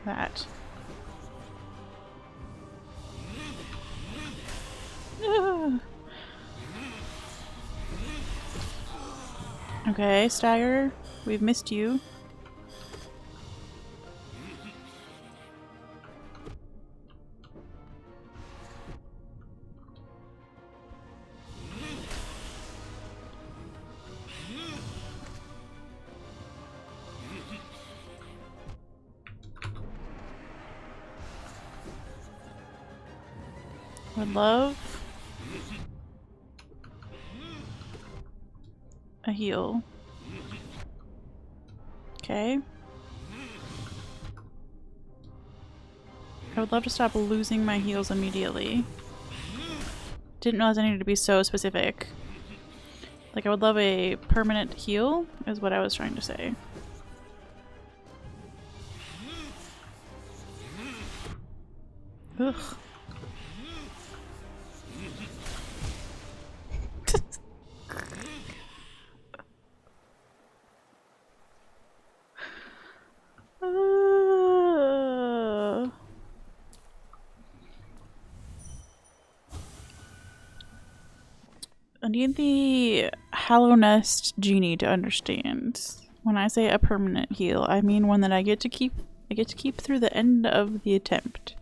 That. Okay, Stagger, we've missed you. Would love a heal. Okay. I would love to stop losing my heals immediately. Didn't realize I needed to be so specific. Like, I would love a permanent heal, is what I was trying to say. Ugh. I need the Hallow Nest genie to understand. When I say a permanent heal, I mean one that I get to keep. I get to keep through the end of the attempt.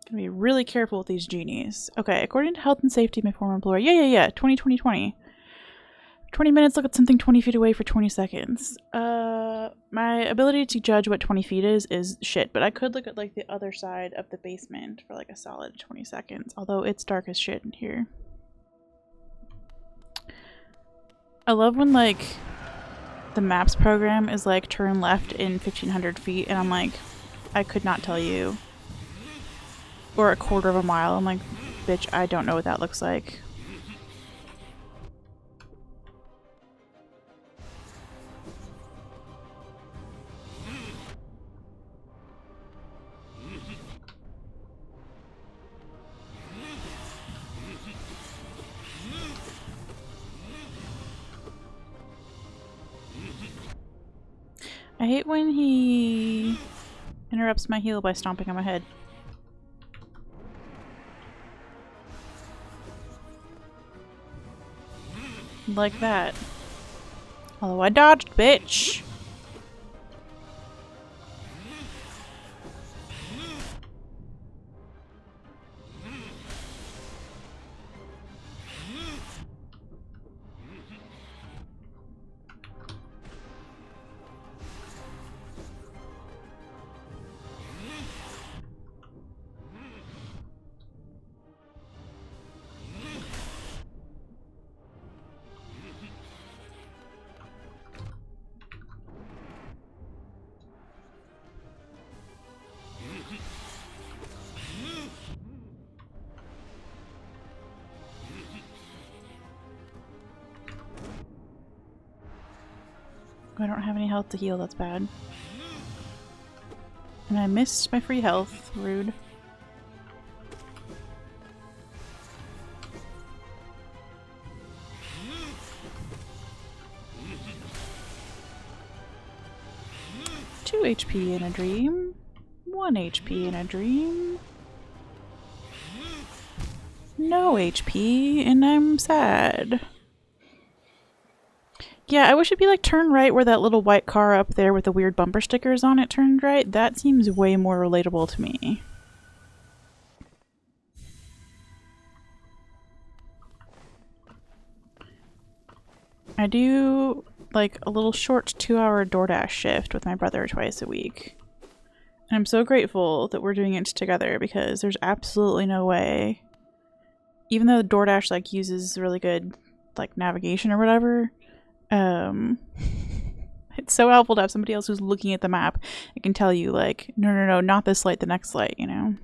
Gonna be really careful with these genies. Okay, according to health and safety, my former employer. Yeah. 20. 20 minutes, look at something 20 feet away for 20 seconds. My ability to judge what 20 feet is shit, but I could look at like the other side of the basement for like a solid 20 seconds, although it's dark as shit in here. I love when like the maps program is like turn left in 1500 feet and I'm like, I could not tell you. Or a quarter of a mile. I'm like, bitch, I don't know what that looks like. I hate when he interrupts my heal by stomping on my head. Like that. Although I dodged, bitch! I don't have any health to heal, that's bad. And I missed my free health. Rude. Two HP in a dream. 1 HP in a dream. No HP, and I'm sad. Yeah, I wish it'd be like turn right where that little white car up there with the weird bumper stickers on it turned right. That seems way more relatable to me. I do like a little short 2-hour DoorDash shift with my brother twice a week. And I'm so grateful that we're doing it together because there's absolutely no way, even though DoorDash like uses really good like navigation or whatever, it It's so helpful to have somebody else who's looking at the map and can tell you, like, no, no, no, not this light, the next light, you know?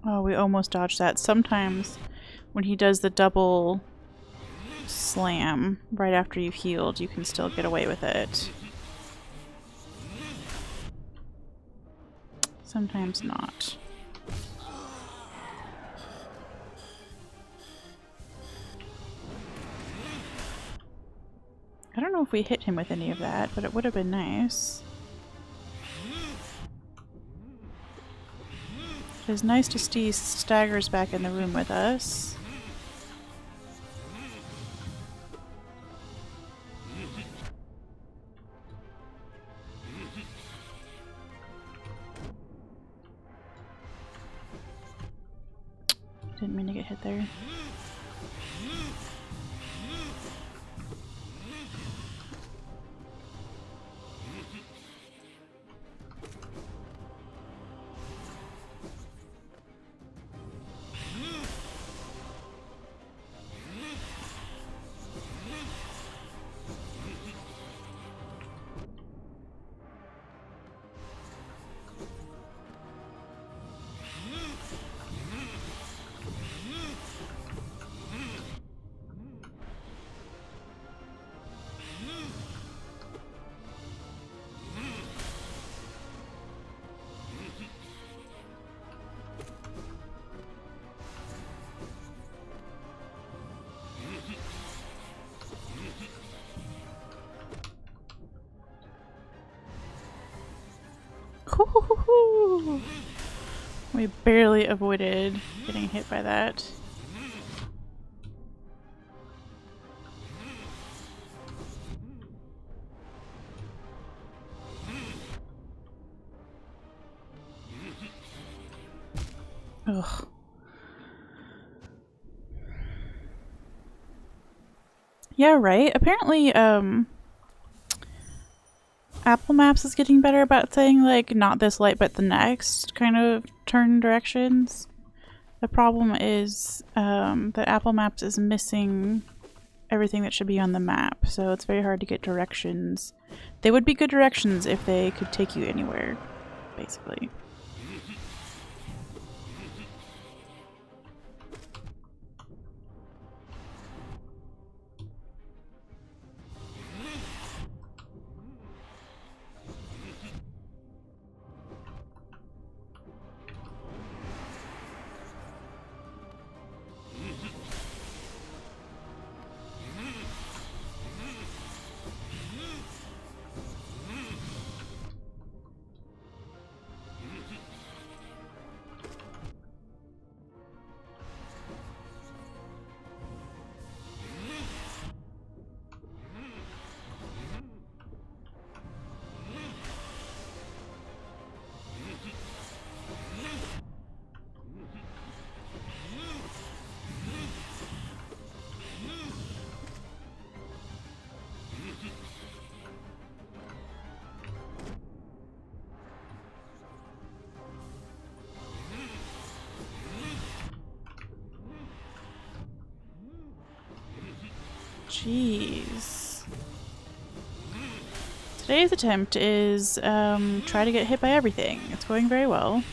Oh, we almost dodged that. Sometimes when he does the double slam right after you've healed, you can still get away with it. Sometimes not. I don't know if we hit him with any of that, but it would have been nice. It is nice to see Staggers back in the room with us. Didn't mean to get hit there. We barely avoided getting hit by that. Ugh. Yeah, right. Apparently, Apple Maps is getting better about saying, like, not this light, but the next kind of turn directions. The problem is that Apple Maps is missing everything that should be on the map, so it's very hard to get directions. They would be good directions if they could take you anywhere, basically. Jeez. Today's attempt is try to get hit by everything. It's going very well.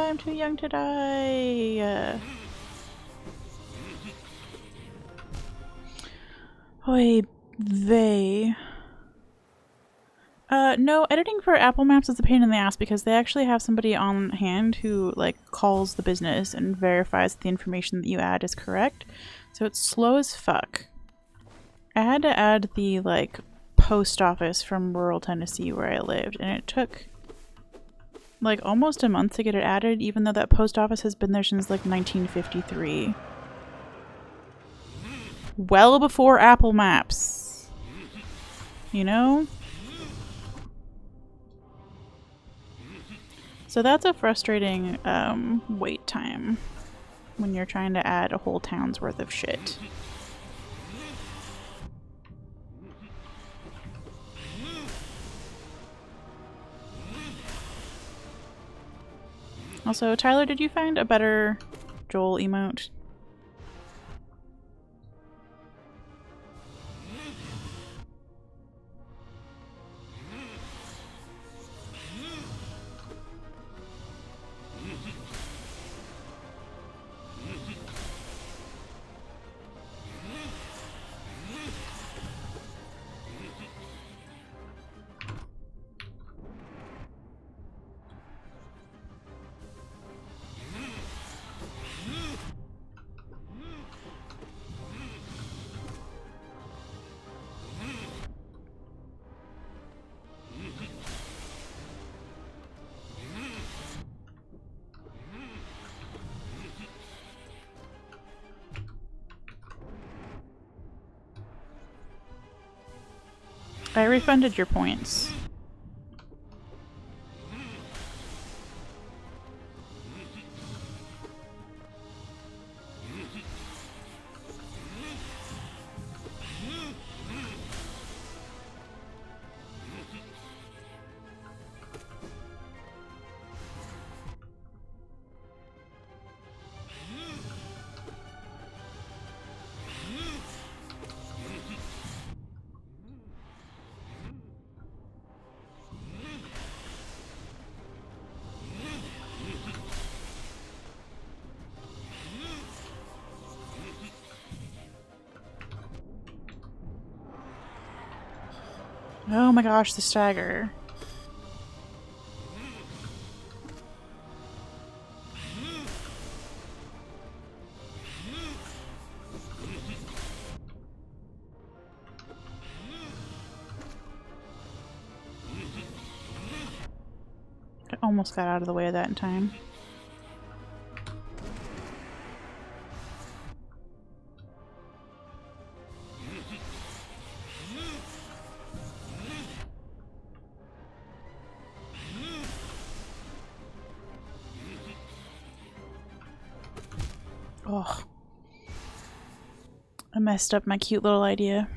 I'm too young to die. Oy vey. No, editing for Apple Maps is a pain in the ass because they actually have somebody on hand who, like, calls the business and verifies that the information that you add is correct. So it's slow as fuck. I had to add the, like, post office from rural Tennessee where I lived, and it took, like, almost a month to get it added, even though that post office has been there since, like, 1953. Well before Apple Maps. You know? So that's a frustrating wait time when you're trying to add a whole town's worth of shit. Also, Tyler, did you find a better Joel emote? I refunded your points. Oh my gosh, the stagger. I almost got out of the way of that in time. Oh. I messed up my cute little idea.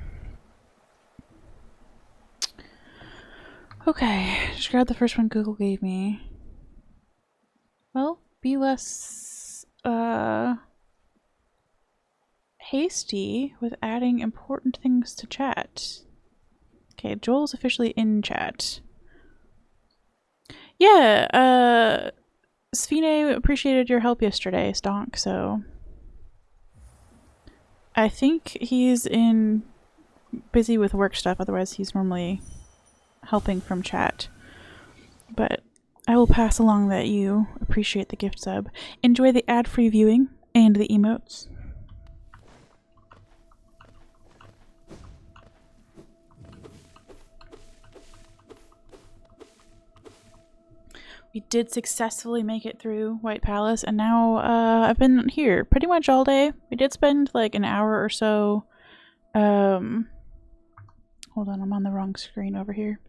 Okay, just grab the first one Google gave me. Well, be less, hasty with adding important things to chat. Okay, Joel's officially in chat. Yeah, Sfine appreciated your help yesterday, Stonk, so... I think he's busy with work stuff, otherwise he's normally helping from chat. But I will pass along that you appreciate the gift sub. Enjoy the ad-free viewing and the emotes. We did successfully make it through White Palace, and now I've been here pretty much all day. We did spend like an hour or so. Hold on, I'm on the wrong screen over here.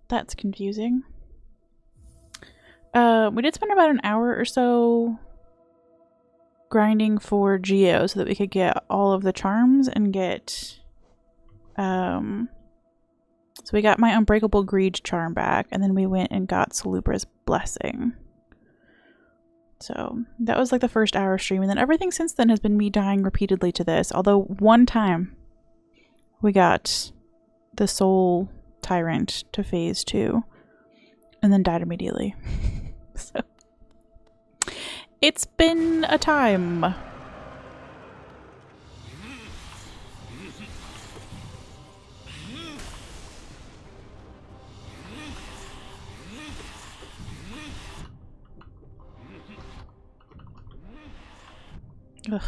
That's confusing. We did spend about an hour or so grinding for Geo so that we could get all of the charms and get so we got my Unbreakable Greed charm back, and then we went and got Selubra's Blessing. So that was like the first hour stream, and then everything since then has been me dying repeatedly to this, although one time we got the Soul Tyrant to phase 2 and then died immediately. So It's been a time. Ugh.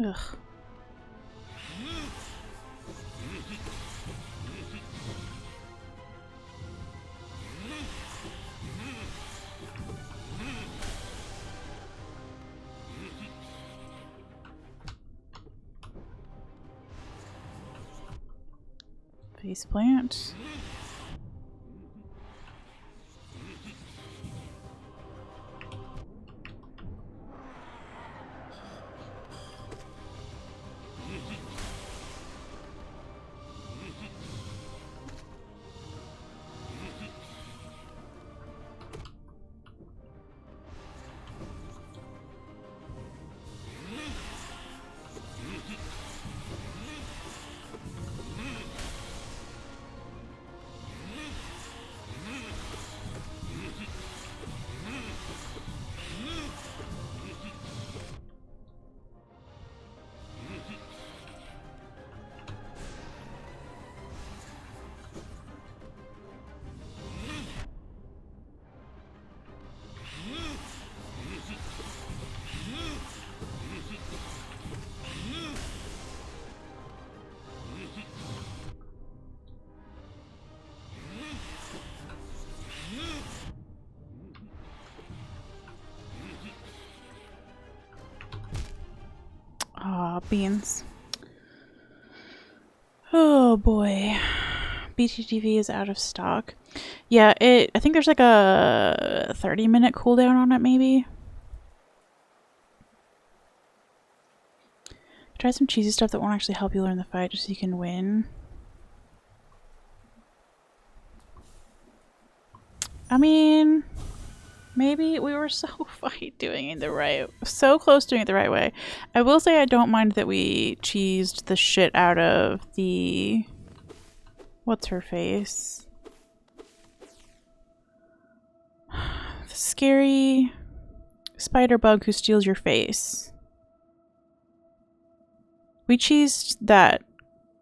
Ugh. Faceplant. Aw, beans. Oh boy. BTTV is out of stock. Yeah, I think there's like a 30-minute cooldown on it, maybe. Try some cheesy stuff that won't actually help you learn the fight just so you can win. I mean, maybe we were so doing it the right, so close to doing it the right way. I will say I don't mind that we cheesed the shit out of the, what's her face? The scary spider bug who steals your face. We cheesed that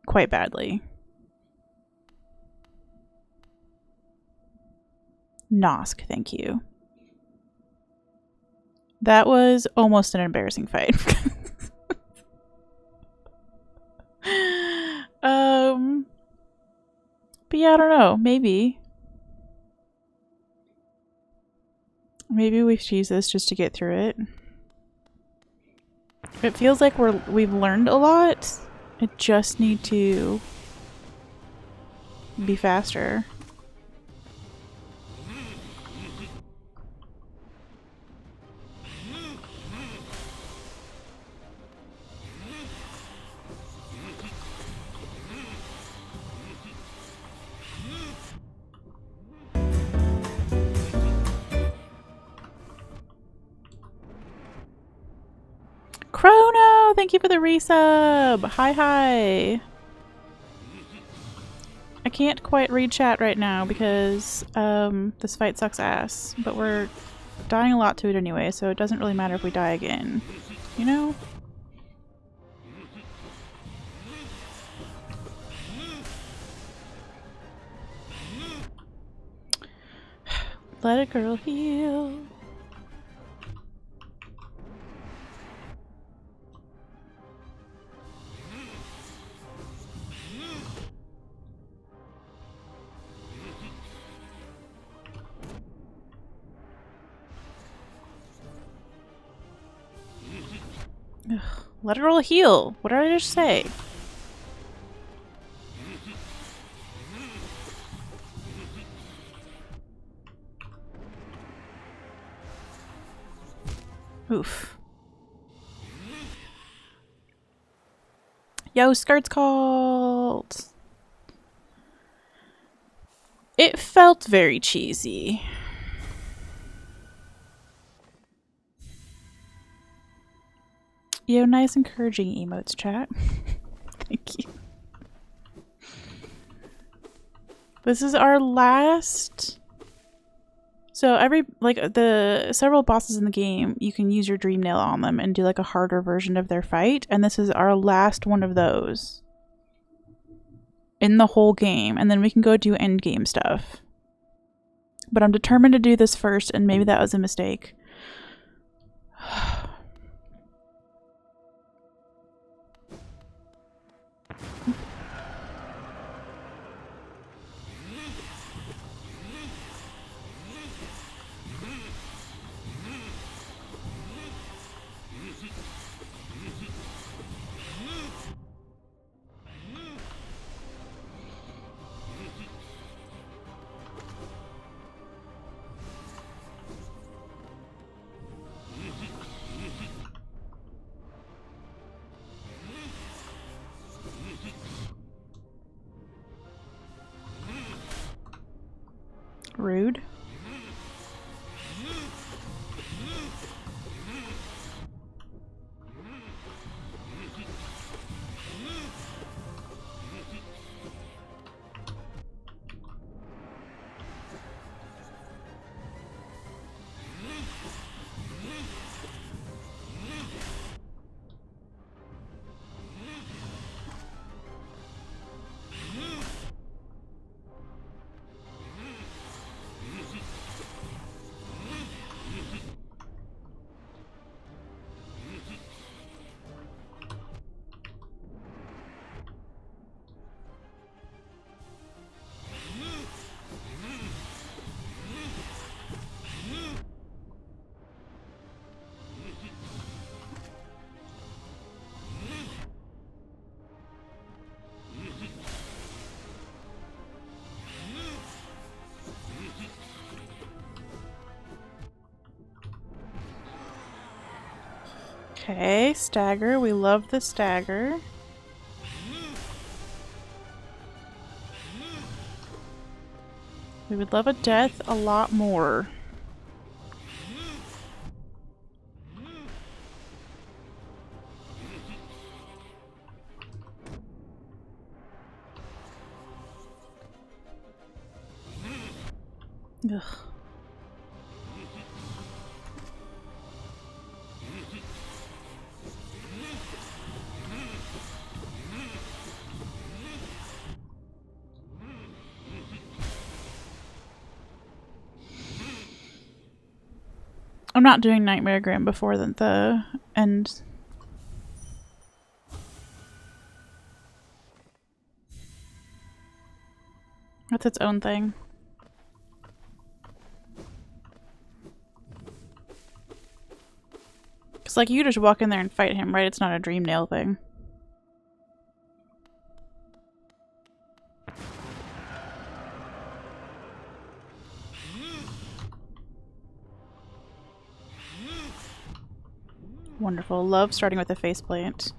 quite badly. Nosk, thank you. That was almost an embarrassing fight. But yeah, I don't know. Maybe we've cheesed this just to get through it. It feels like we've learned a lot. I just need to be faster. Chrono, thank you for the resub. Hi. I can't quite read chat right now because this fight sucks ass, but we're dying a lot to it anyway, so it doesn't really matter if we die again. You know? Let a girl heal. Ugh. Let a girl heal. What did I just say? Oof. Yo, skirt's called. It felt very cheesy. Yo, nice encouraging emotes, chat. Thank you. This is our last... So the several bosses in the game, you can use your dream nail on them and do like a harder version of their fight, and this is our last one of those in the whole game, and then we can go do end game stuff. But I'm determined to do this first, and maybe that was a mistake. Rude. Okay, stagger. We love the stagger. We would love a death a lot more. Ugh. I'm not doing Nightmare Grim before the end. That's its own thing. Because, like, you just walk in there and fight him, right? It's not a dream nail thing. Wonderful. Love starting with a faceplant.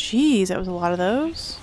Jeez, that was a lot of those.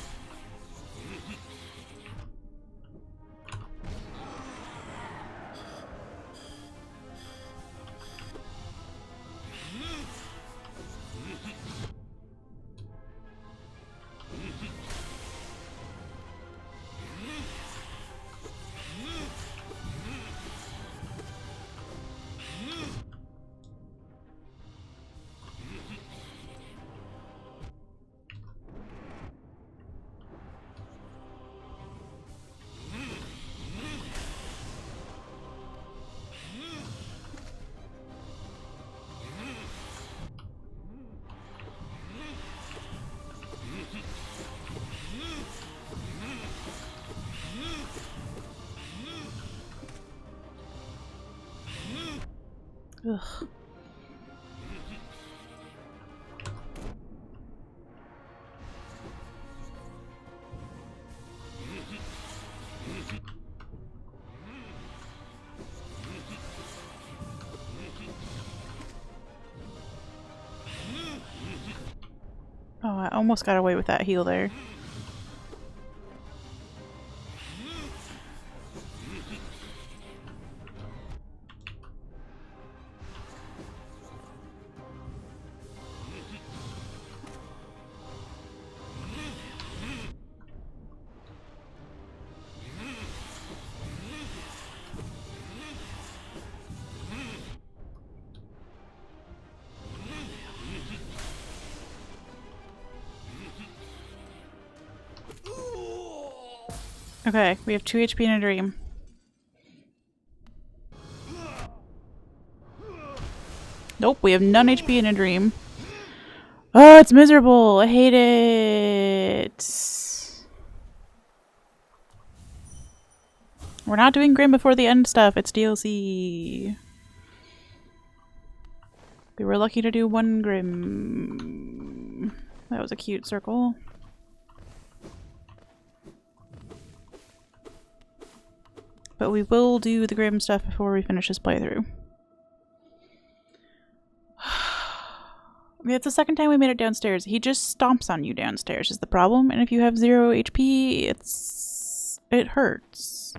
Ugh. Oh, I almost got away with that heal there. Okay, we have 2 HP and a dream. Nope, we have none HP and a dream. Oh, it's miserable. I hate it. We're not doing Grim before the end stuff. It's DLC. We were lucky to do 1 Grim. That was a cute circle. But we will do the Grim stuff before we finish this playthrough. I mean, it's the second time we made it downstairs. He just stomps on you downstairs is the problem. And if you have 0 HP, it hurts.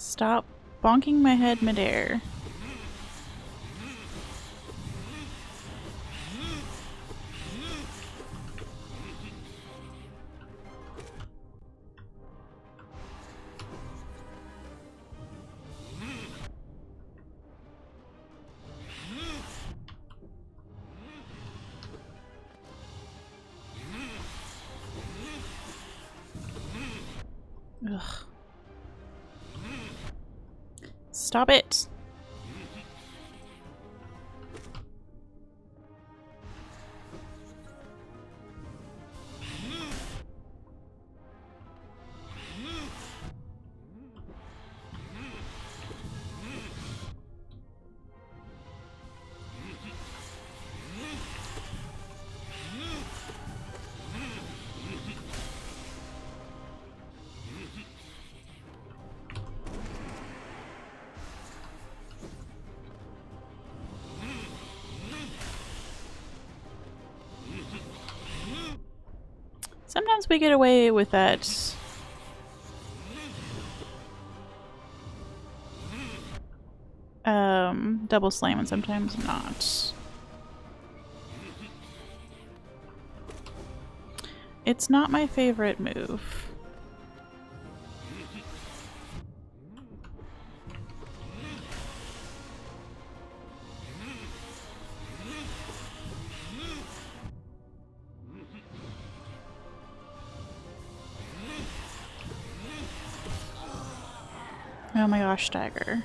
Stop bonking my head midair. Ugh. Stop it! Sometimes we get away with that. Double slam and sometimes not. It's not my favorite move. Oh my gosh, stagger.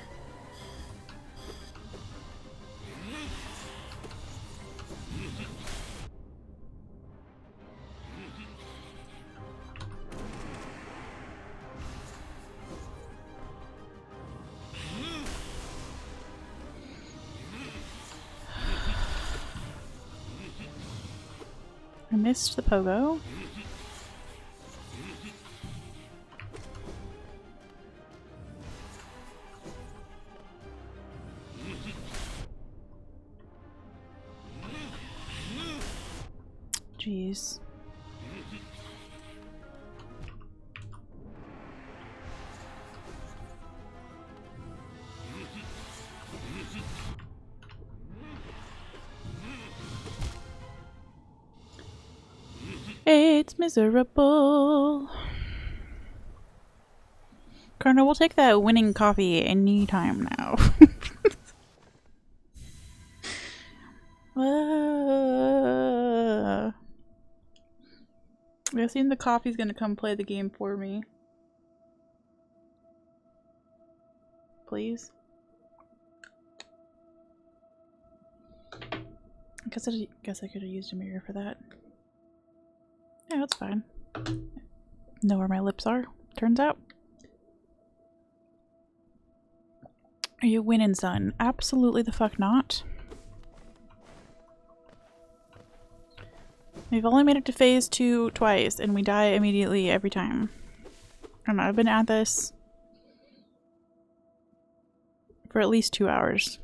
I missed the pogo. Jeez. It's miserable. Colonel, we'll take that winning coffee anytime now. I assume the coffee's gonna come play the game for me. Please. I guess I could have used a mirror for that. Yeah, that's fine. Know where my lips are, turns out. Are you winning, son? Absolutely the fuck not. We've only made it to phase 2 twice, and we die immediately every time. And I've been at this for at least 2 hours.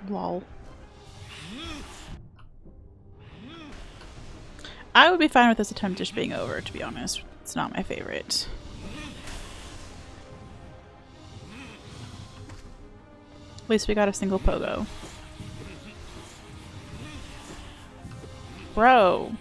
Lol. I would be fine with this attempt just being over, to be honest. It's not my favorite. At least we got a single pogo. Bro.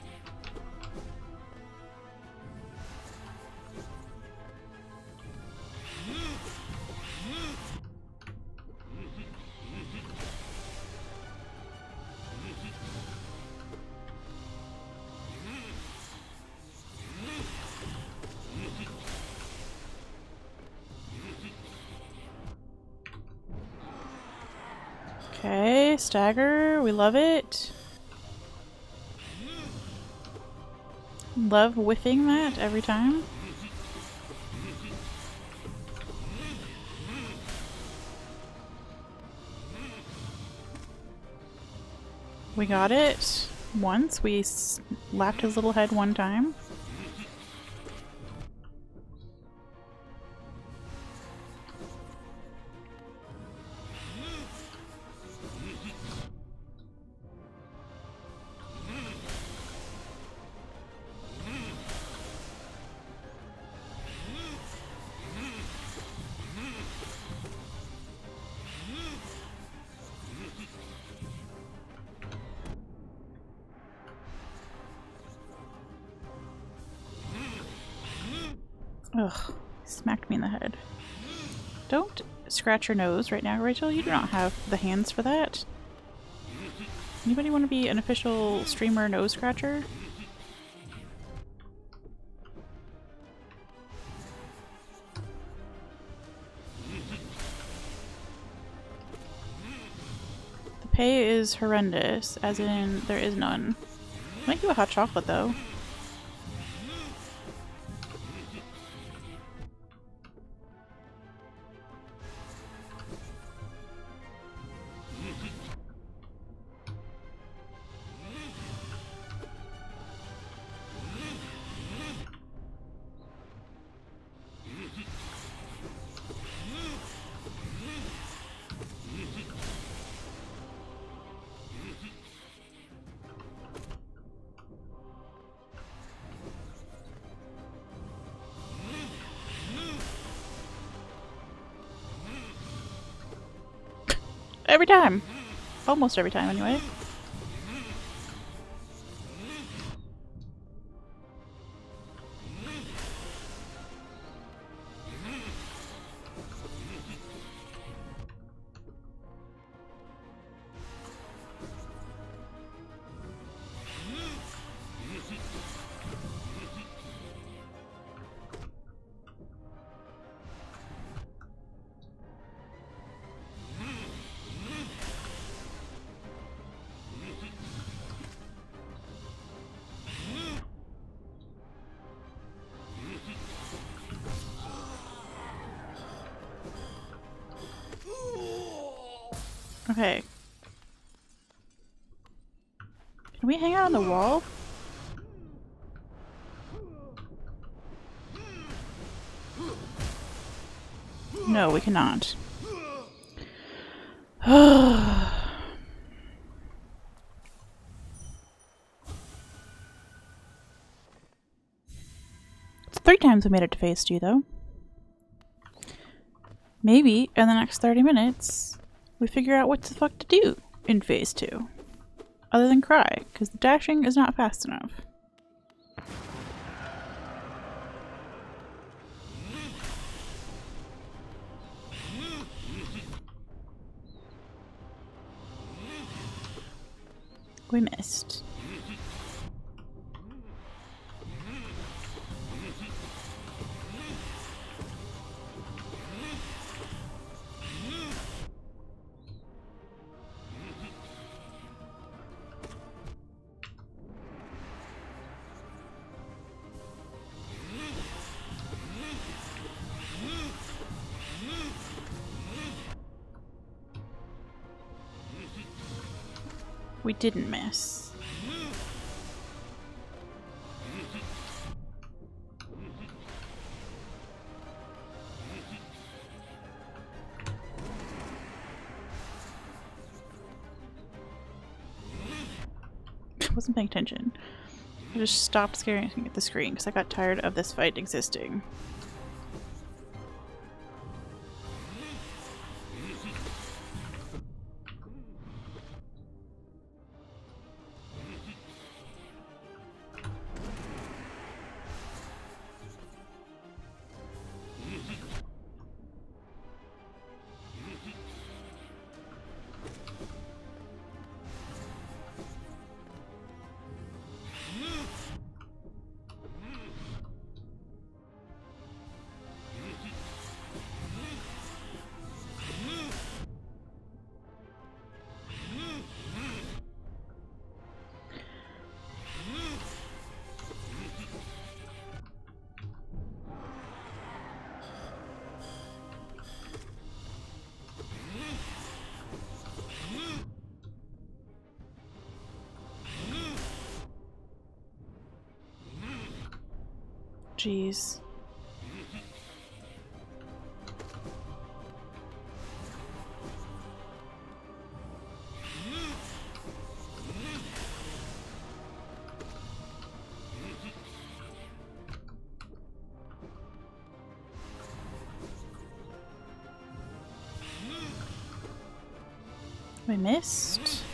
Okay, stagger. We love it. Love whiffing that every time. We got it once. We slapped his little head one time. Ugh, smacked me in the head. Don't scratch your nose right now, Rachel. You do not have the hands for that. Anybody want to be an official streamer nose scratcher? pay is horrendous, as in there is none. I'll make you a hot chocolate though. Every time. Almost every time, anyway. Okay. Can we hang out on the wall? No, we cannot. It's 3 times we made it to phase 2, though. Maybe in the next 30 minutes we figure out what the fuck to do in phase 2. Other than cry, because the dashing is not fast enough. We missed. We didn't miss. I wasn't paying attention. I just stopped staring at the screen because I got tired of this fight existing. Jeez. We missed.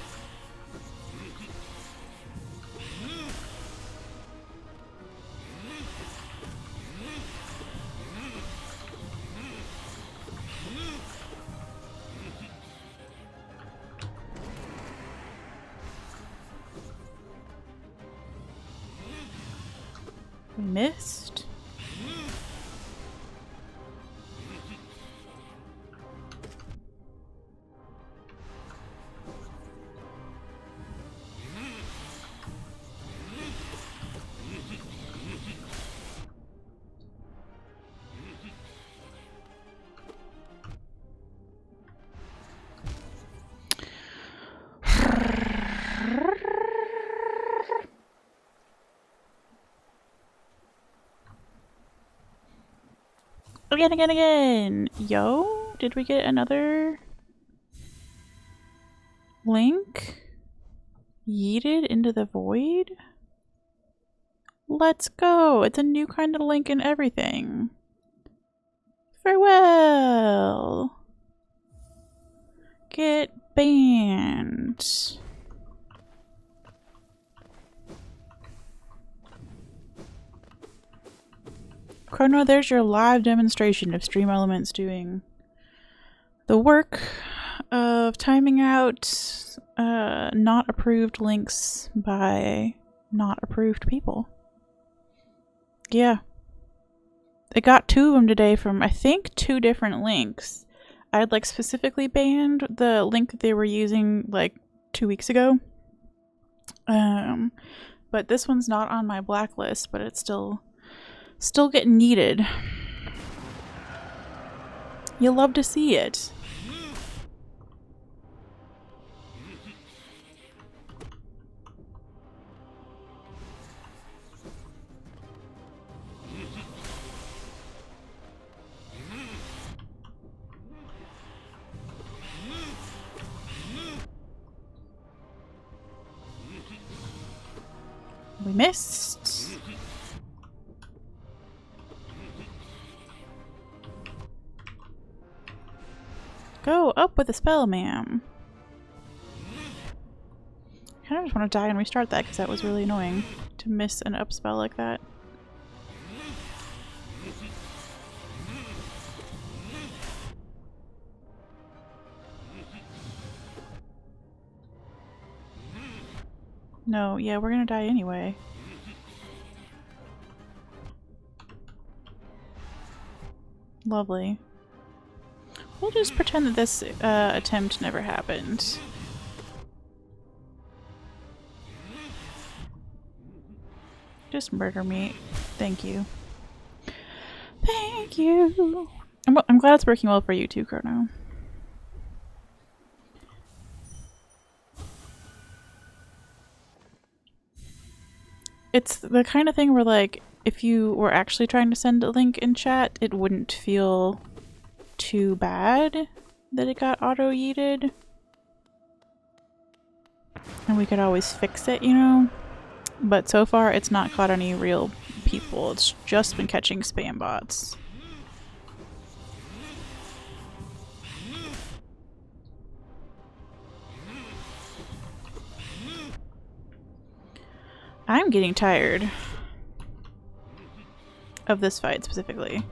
We missed. Again. Yo, did we get another link yeeted into the void? Let's go. It's a new kind of link and everything. Farewell. Get banned. Chrono, there's your live demonstration of Stream Elements doing the work of timing out not approved links by not approved people. Yeah. It got 2 of them today from, I think, 2 different links. I had, like, specifically banned the link that they were using, like, 2 weeks ago. But this one's not on my blacklist, but it's still getting needed. You'll love to see it. We missed. Go up with the spell, ma'am. I kind of just want to die and restart that because that was really annoying to miss an up spell like that. No, yeah, we're gonna die anyway. Lovely. We'll just pretend that this attempt never happened. Just murder me. Thank you. Thank you! I'm glad it's working well for you too, Chrono. It's the kind of thing where, like, if you were actually trying to send a link in chat, it wouldn't feel too bad that it got auto-yeeted. And we could always fix it, you know? But so far, it's not caught any real people. It's just been catching spam bots. I'm getting tired of this fight specifically.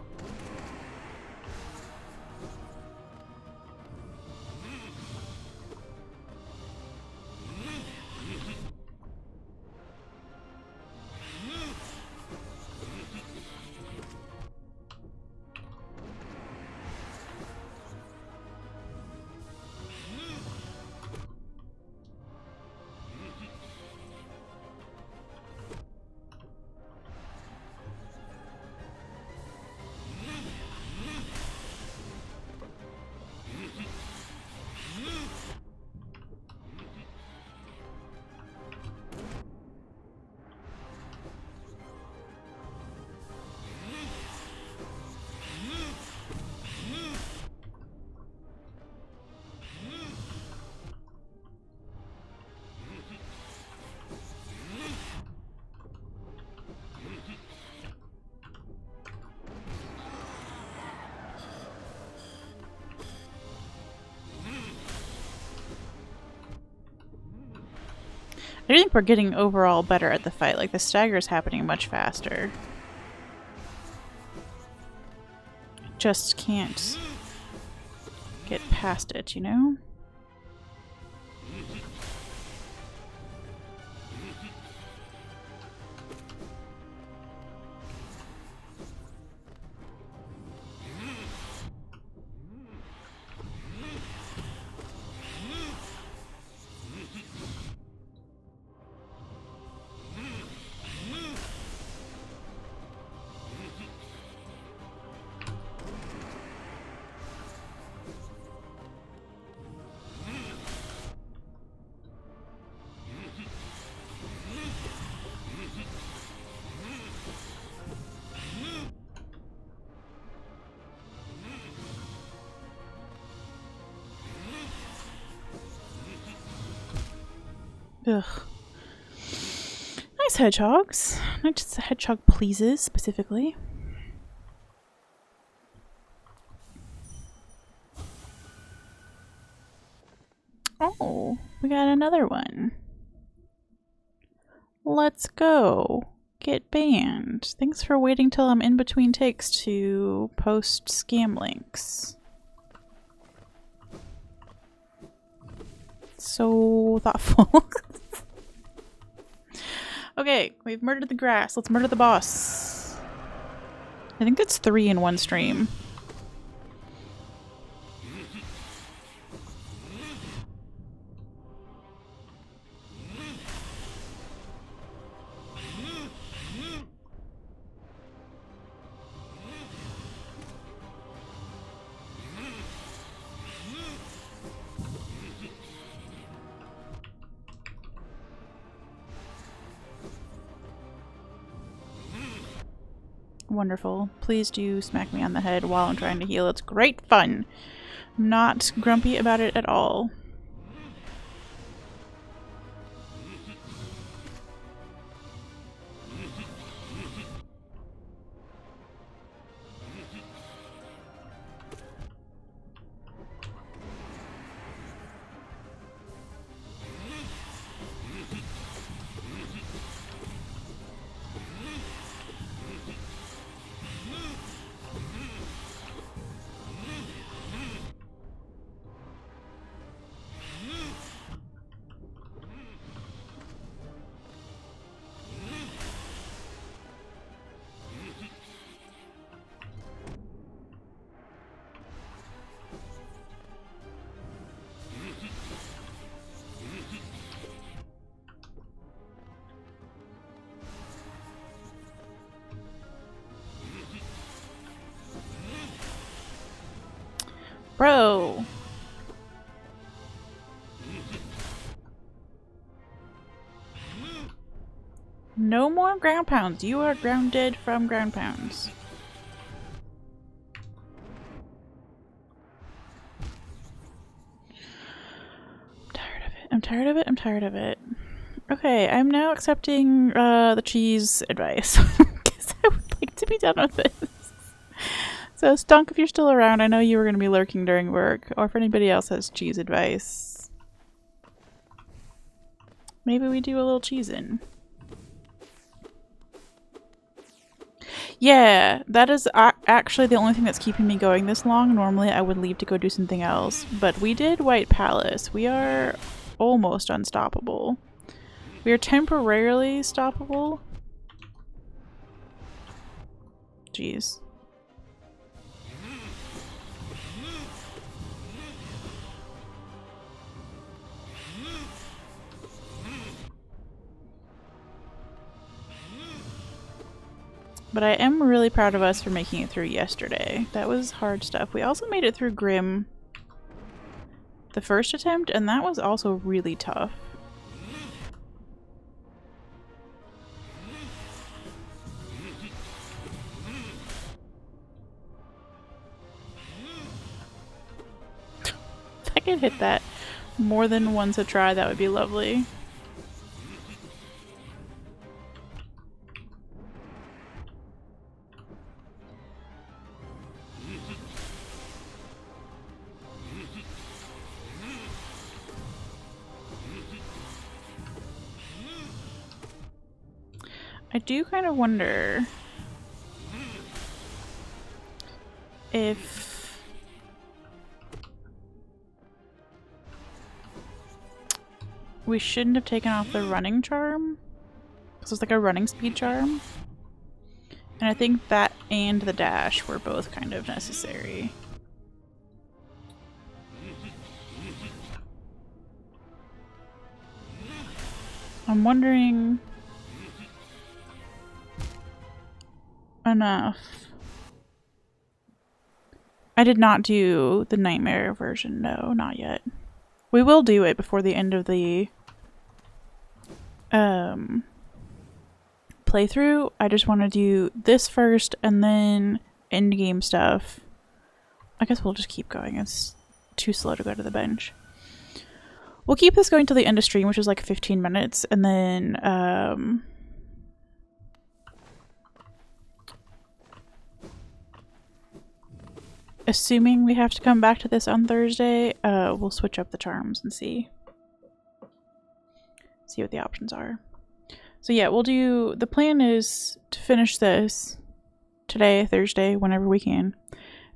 I do think we're getting overall better at the fight. Like, the stagger's happening much faster. Just can't get past it, you know? Ugh. Nice hedgehogs. Not just hedgehog pleases, specifically. Oh, we got another one. Let's go. Get banned. Thanks for waiting till I'm in between takes to post scam links. So thoughtful. Okay, we've murdered the grass. Let's murder the boss. I think that's 3 in one stream. Wonderful. Please do smack me on the head while I'm trying to heal. It's great fun. I'm not grumpy about it at all. Bro! No more ground pounds. You are grounded from ground pounds. I'm tired of it. I'm tired of it. I'm tired of it. Okay, I'm now accepting the cheese advice. Because I would like to be done with this. So, Stunk, if you're still around, I know you were going to be lurking during work. Or if anybody else has cheese advice. Maybe we do a little cheese in. Yeah, that is actually the only thing that's keeping me going this long. Normally I would leave to go do something else. But we did White Palace. We are almost unstoppable. We are temporarily stoppable. Jeez. But I am really proud of us for making it through yesterday. That was hard stuff. We also made it through Grim the first attempt, and that was also really tough. If I could hit that more than once a try, that would be lovely. I do kind of wonder if we shouldn't have taken off the running charm, because it's like a running speed charm. And I think that and the dash were both kind of necessary. I'm wondering... Enough. I did not do the nightmare version, no, not yet. We will do it before the end of the playthrough. I just want to do this first and then end game stuff. I guess we'll just keep going. It's too slow to go to the bench. we'll keep this going till the end of stream, which is like 15 minutes, and then assuming we have to come back to this on Thursday, we'll switch up the charms and see what the options are. So yeah, we'll do, the plan is to finish this today, Thursday, whenever we can,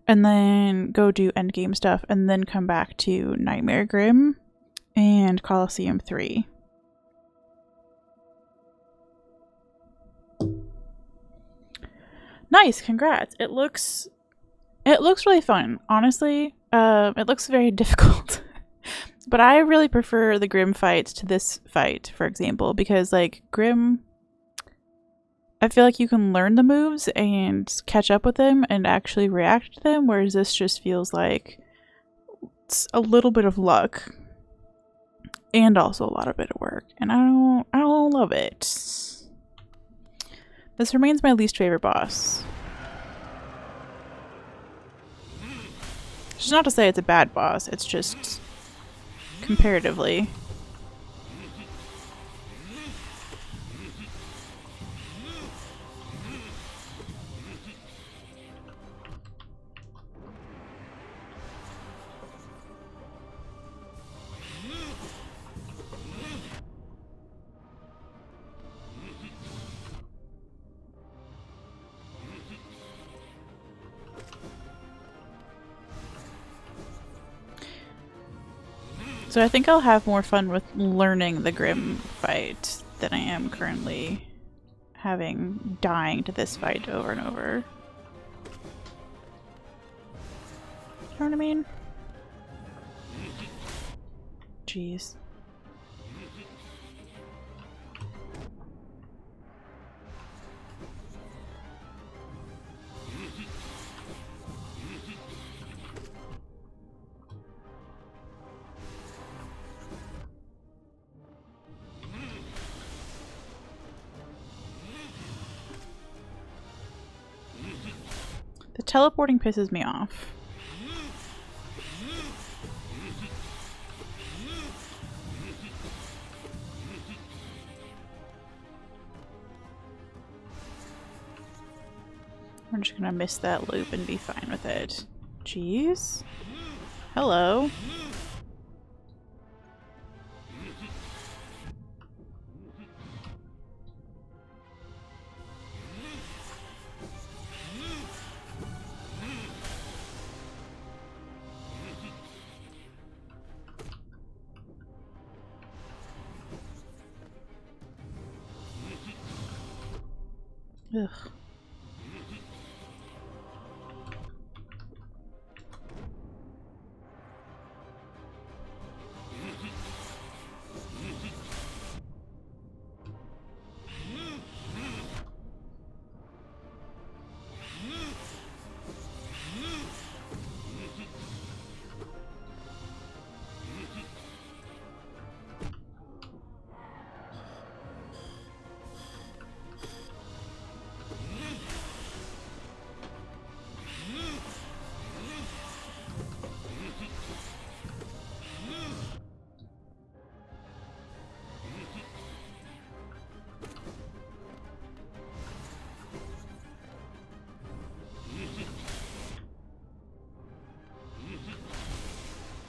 and then go do endgame stuff, and then come back to Nightmare Grim and Coliseum 3. Nice, congrats. It looks really fun, honestly. It looks very difficult. But I really prefer the Grim fights to this fight, for example, because like Grim, I feel like you can learn the moves and catch up with them and actually react to them, whereas this just feels like it's a little bit of luck and also a lot of bit of work, and I don't love it. This remains my least favorite boss. Which is not to say it's a bad boss, it's just comparatively. So I think I'll have more fun with learning the Grim fight than I am currently dying to this fight over and over. You know what I mean? Jeez. The teleporting pisses me off. We're just gonna miss that loop and be fine with it. Jeez. Hello. Ugh.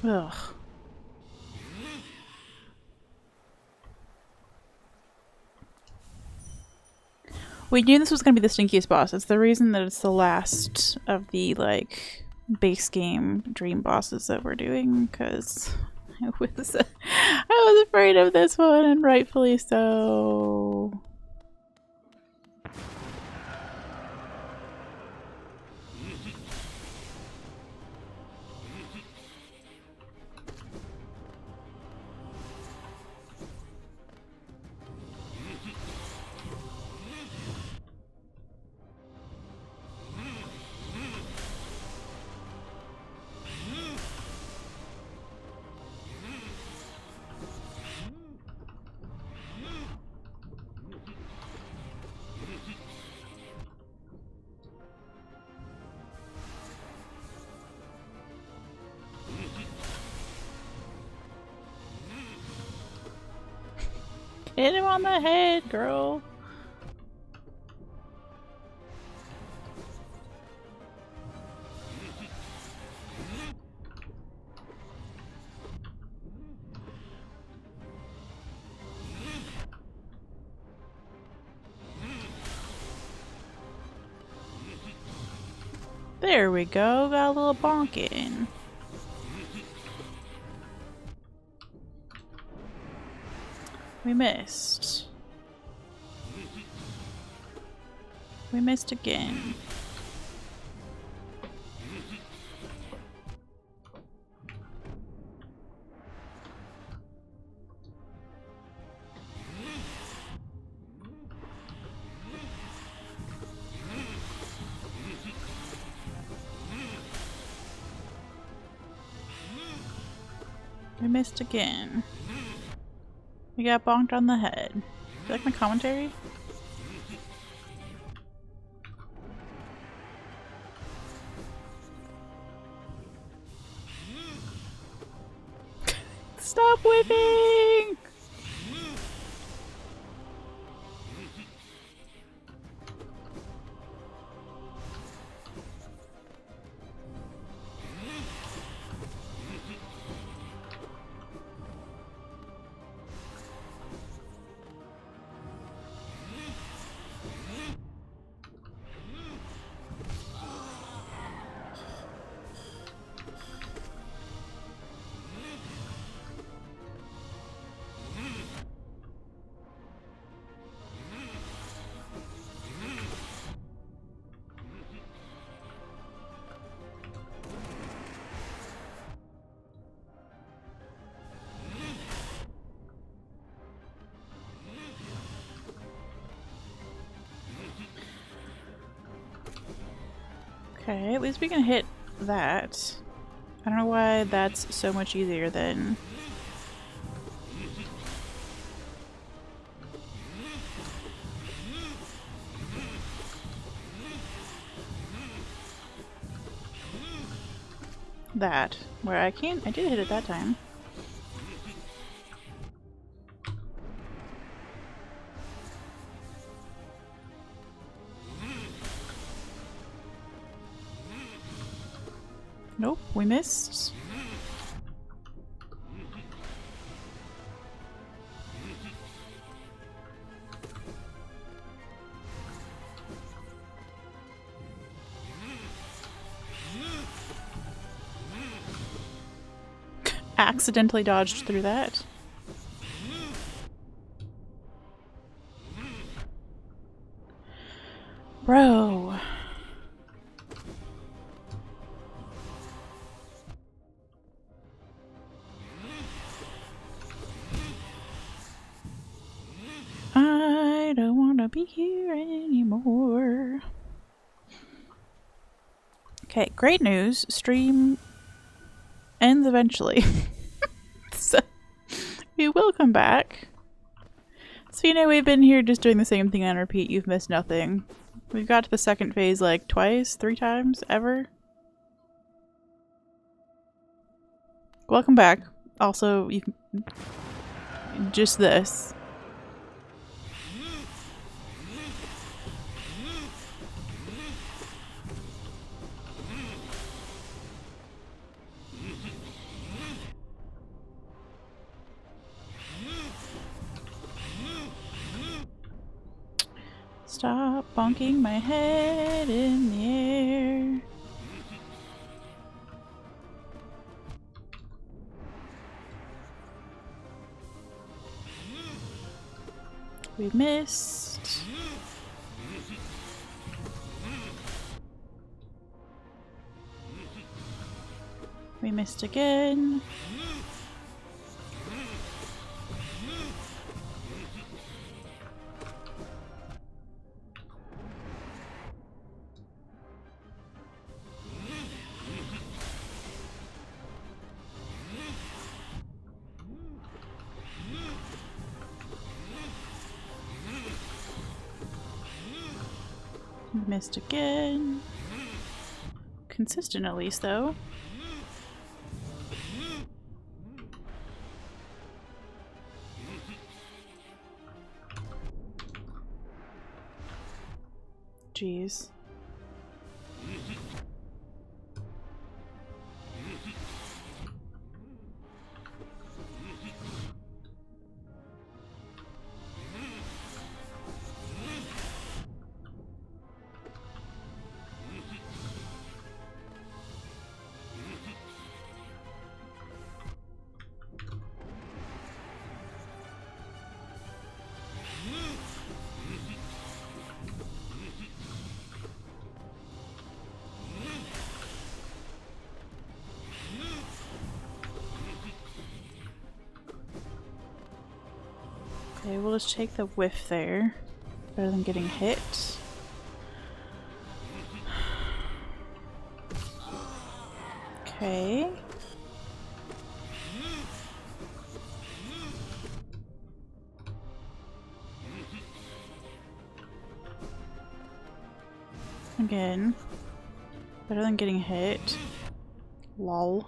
Ugh. We knew this was going to be the stinkiest boss. It's the reason that it's the last of the, like, base game dream bosses that we're doing, because I was afraid of this one, and rightfully so. Hit him on the head, girl. There we go, got a little bonking. We missed. We missed again. We missed again. We got bonked on the head. You like my commentary? Stop whipping! Okay, at least we can hit that. I don't know why that's so much easier than... that. Where I can't... I did hit it that time. Nope, we missed. Accidentally dodged through that. Bro. I don't want to be here anymore. Okay, great news. Stream ends eventually. So we will come back. So you know, we've been here just doing the same thing on repeat. You've missed nothing. We've got to the second phase like twice, 3 times, ever. Welcome back. Also, you can... just this. Stop bonking my head in the air. We missed. We missed again. Missed again. Consistent at least, though. jeez. Okay, we'll just take the whiff there. Better than getting hit. Okay. Again. Better than getting hit. Lol.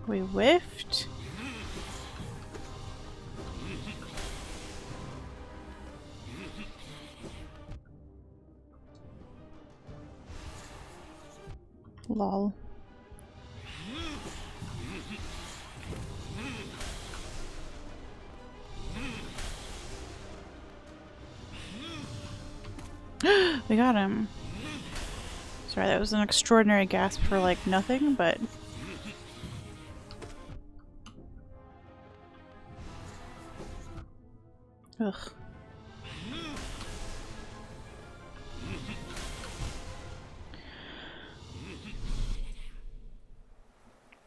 We whiffed. Lol. We got him. Sorry, that was an extraordinary gasp for like nothing, but ugh.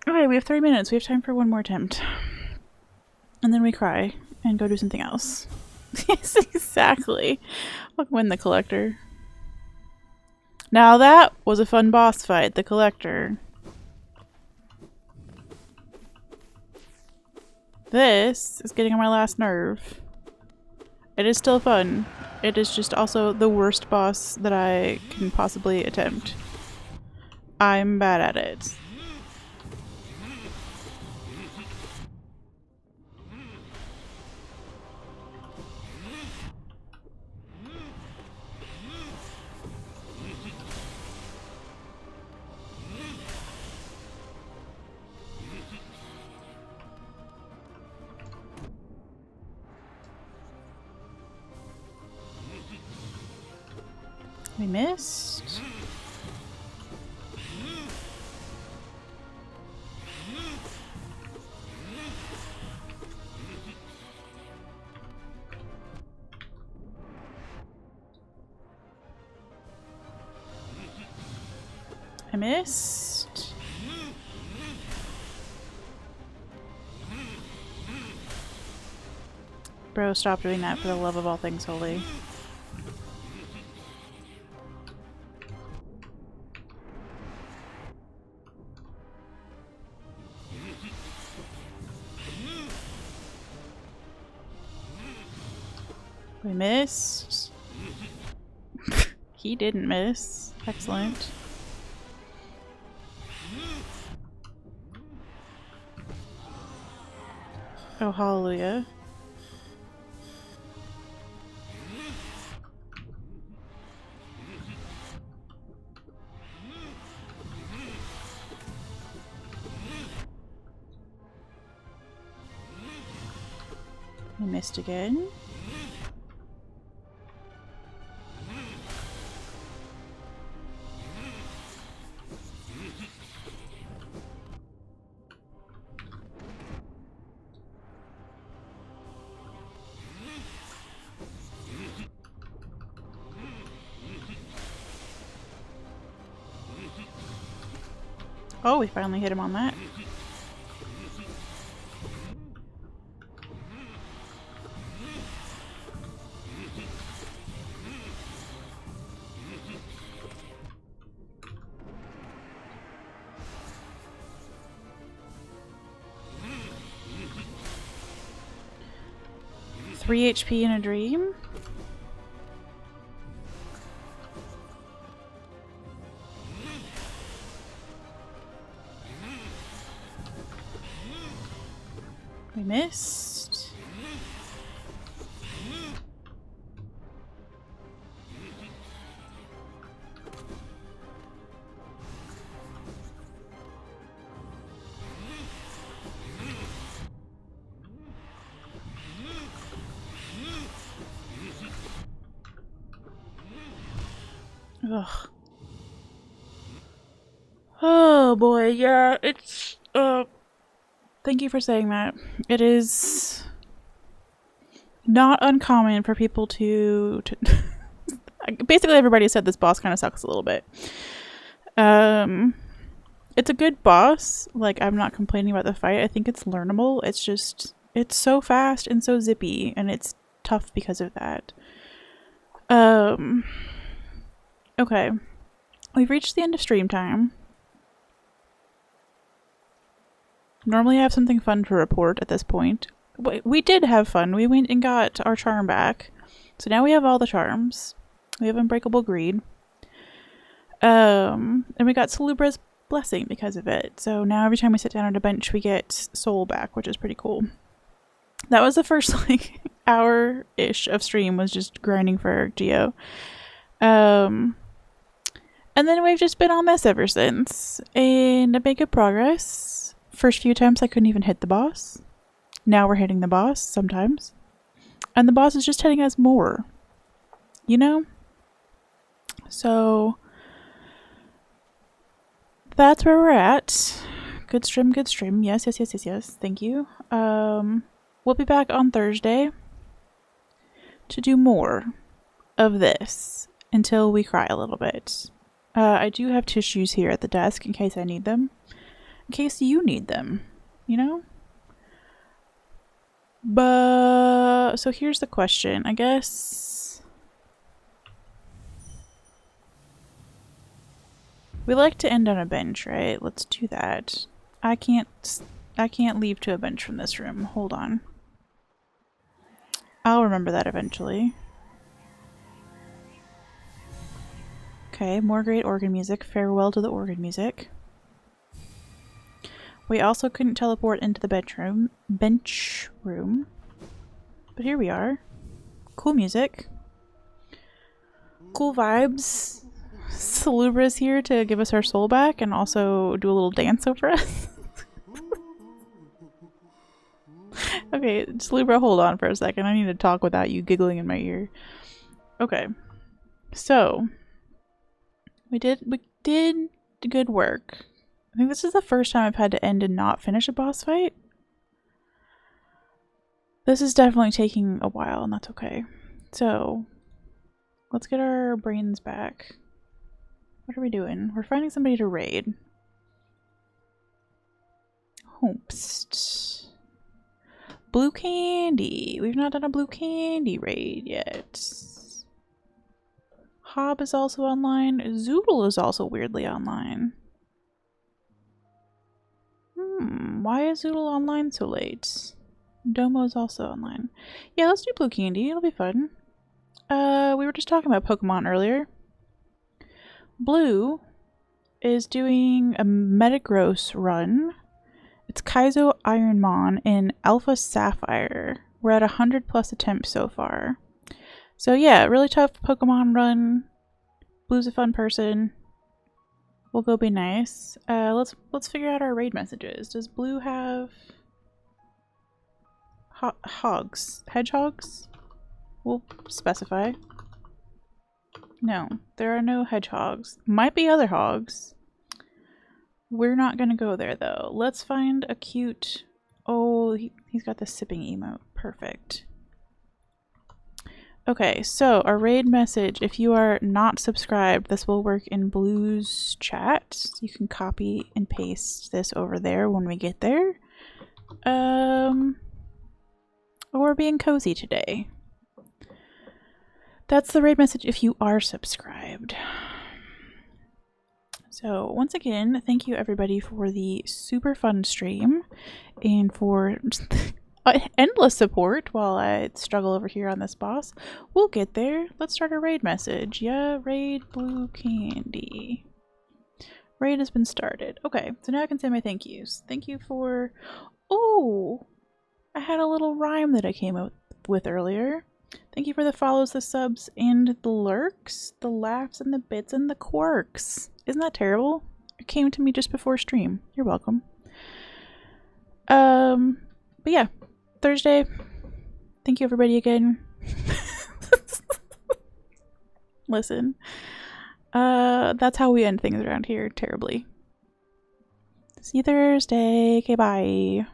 Okay, we have 3 minutes. We have time for one more attempt. And then we cry and go do something else. Yes, exactly. I'll win the collector. Now that was a fun boss fight, the collector. This is getting on my last nerve. It is still fun. It is just also the worst boss that I can possibly attempt. I'm bad at it. We missed. I missed. Bro, stop doing that for the love of all things holy. We missed. He didn't miss. Excellent. Oh, hallelujah. We missed again. Oh, we finally hit him on that. 3 HP in a dream? We missed. Ugh. Oh boy, yeah, it's thank you for saying that. It is not uncommon for people to basically everybody said this boss kind of sucks a little bit. It's a good boss. Like, I'm not complaining about the fight. I think it's learnable. It's just, it's so fast and so zippy, and it's tough because of that. Okay. We've reached the end of stream time. Normally I have something fun to report at this point. We did have fun. We went and got our charm back. So now we have all the charms. We have Unbreakable Greed. And we got Selubra's Blessing because of it. So now every time we sit down at a bench we get soul back, which is pretty cool. That was the first like hour-ish of stream, was just grinding for Geo. And then we've just been on this ever since, and I made good progress. First few attempts I couldn't even hit the boss. Now we're hitting the boss sometimes. And the boss is just hitting us more. You know? So that's where we're at. Good stream, good stream. Yes. Thank you. We'll be back on Thursday to do more of this until we cry a little bit. I do have tissues here at the desk in case I need them. In case you need them, you know? But, so here's the question, I guess. We like to end on a bench, right? Let's do that. I can't leave to a bench from this room. Hold on. I'll remember that eventually. Okay, more great organ music. Farewell to the organ music. We also couldn't teleport into the bench room. But here we are. Cool music. Cool vibes. Selubra's here to give us our soul back and also do a little dance over us. Okay, Selubra, hold on for a second. I need to talk without you giggling in my ear. Okay. So we did good work. I think this is the first time I've had to end and not finish a boss fight. This is definitely taking a while, and that's okay. So let's get our brains back. What are we doing? We're finding somebody to raid. Hoopst. Blue candy. We've not done a blue candy raid yet. Hob is also online. Zoodle is also weirdly online. Why is Zoodle online so late? Domo is also online. Yeah, let's do blue candy. It'll be fun. We were just talking about Pokemon earlier. Blue is doing a Metagross run. It's Kaizo Ironmon in Alpha Sapphire. We're at 100+ attempts so far. So yeah, really tough Pokemon run. Blue's a fun person. We'll go be nice. Let's figure out our raid messages. Does Blue have hogs? Hedgehogs? We'll specify. No, there are no hedgehogs. Might be other hogs. We're not gonna go there though. Let's find a cute... Oh, he's got the sipping emote. Perfect. Okay, so our raid message, if you are not subscribed, this will work in Blue's chat. You can copy and paste this over there when we get there. We're being cozy today. That's the raid message if you are subscribed. So once again, thank you everybody for the super fun stream and for endless support while I struggle over here on this boss. We'll get there. Let's start a raid message. Yeah, raid blue candy. Raid has been started. Okay, so now I can say my thank yous. Thank you for... Oh! I had a little rhyme that I came up with earlier. Thank you for the follows, the subs, and the lurks, the laughs, and the bits, and the quirks. Isn't that terrible? It came to me just before stream. You're welcome. But yeah, Thursday. Thank you everybody again. Listen. That's how we end things around here, terribly. See you Thursday. Okay, bye.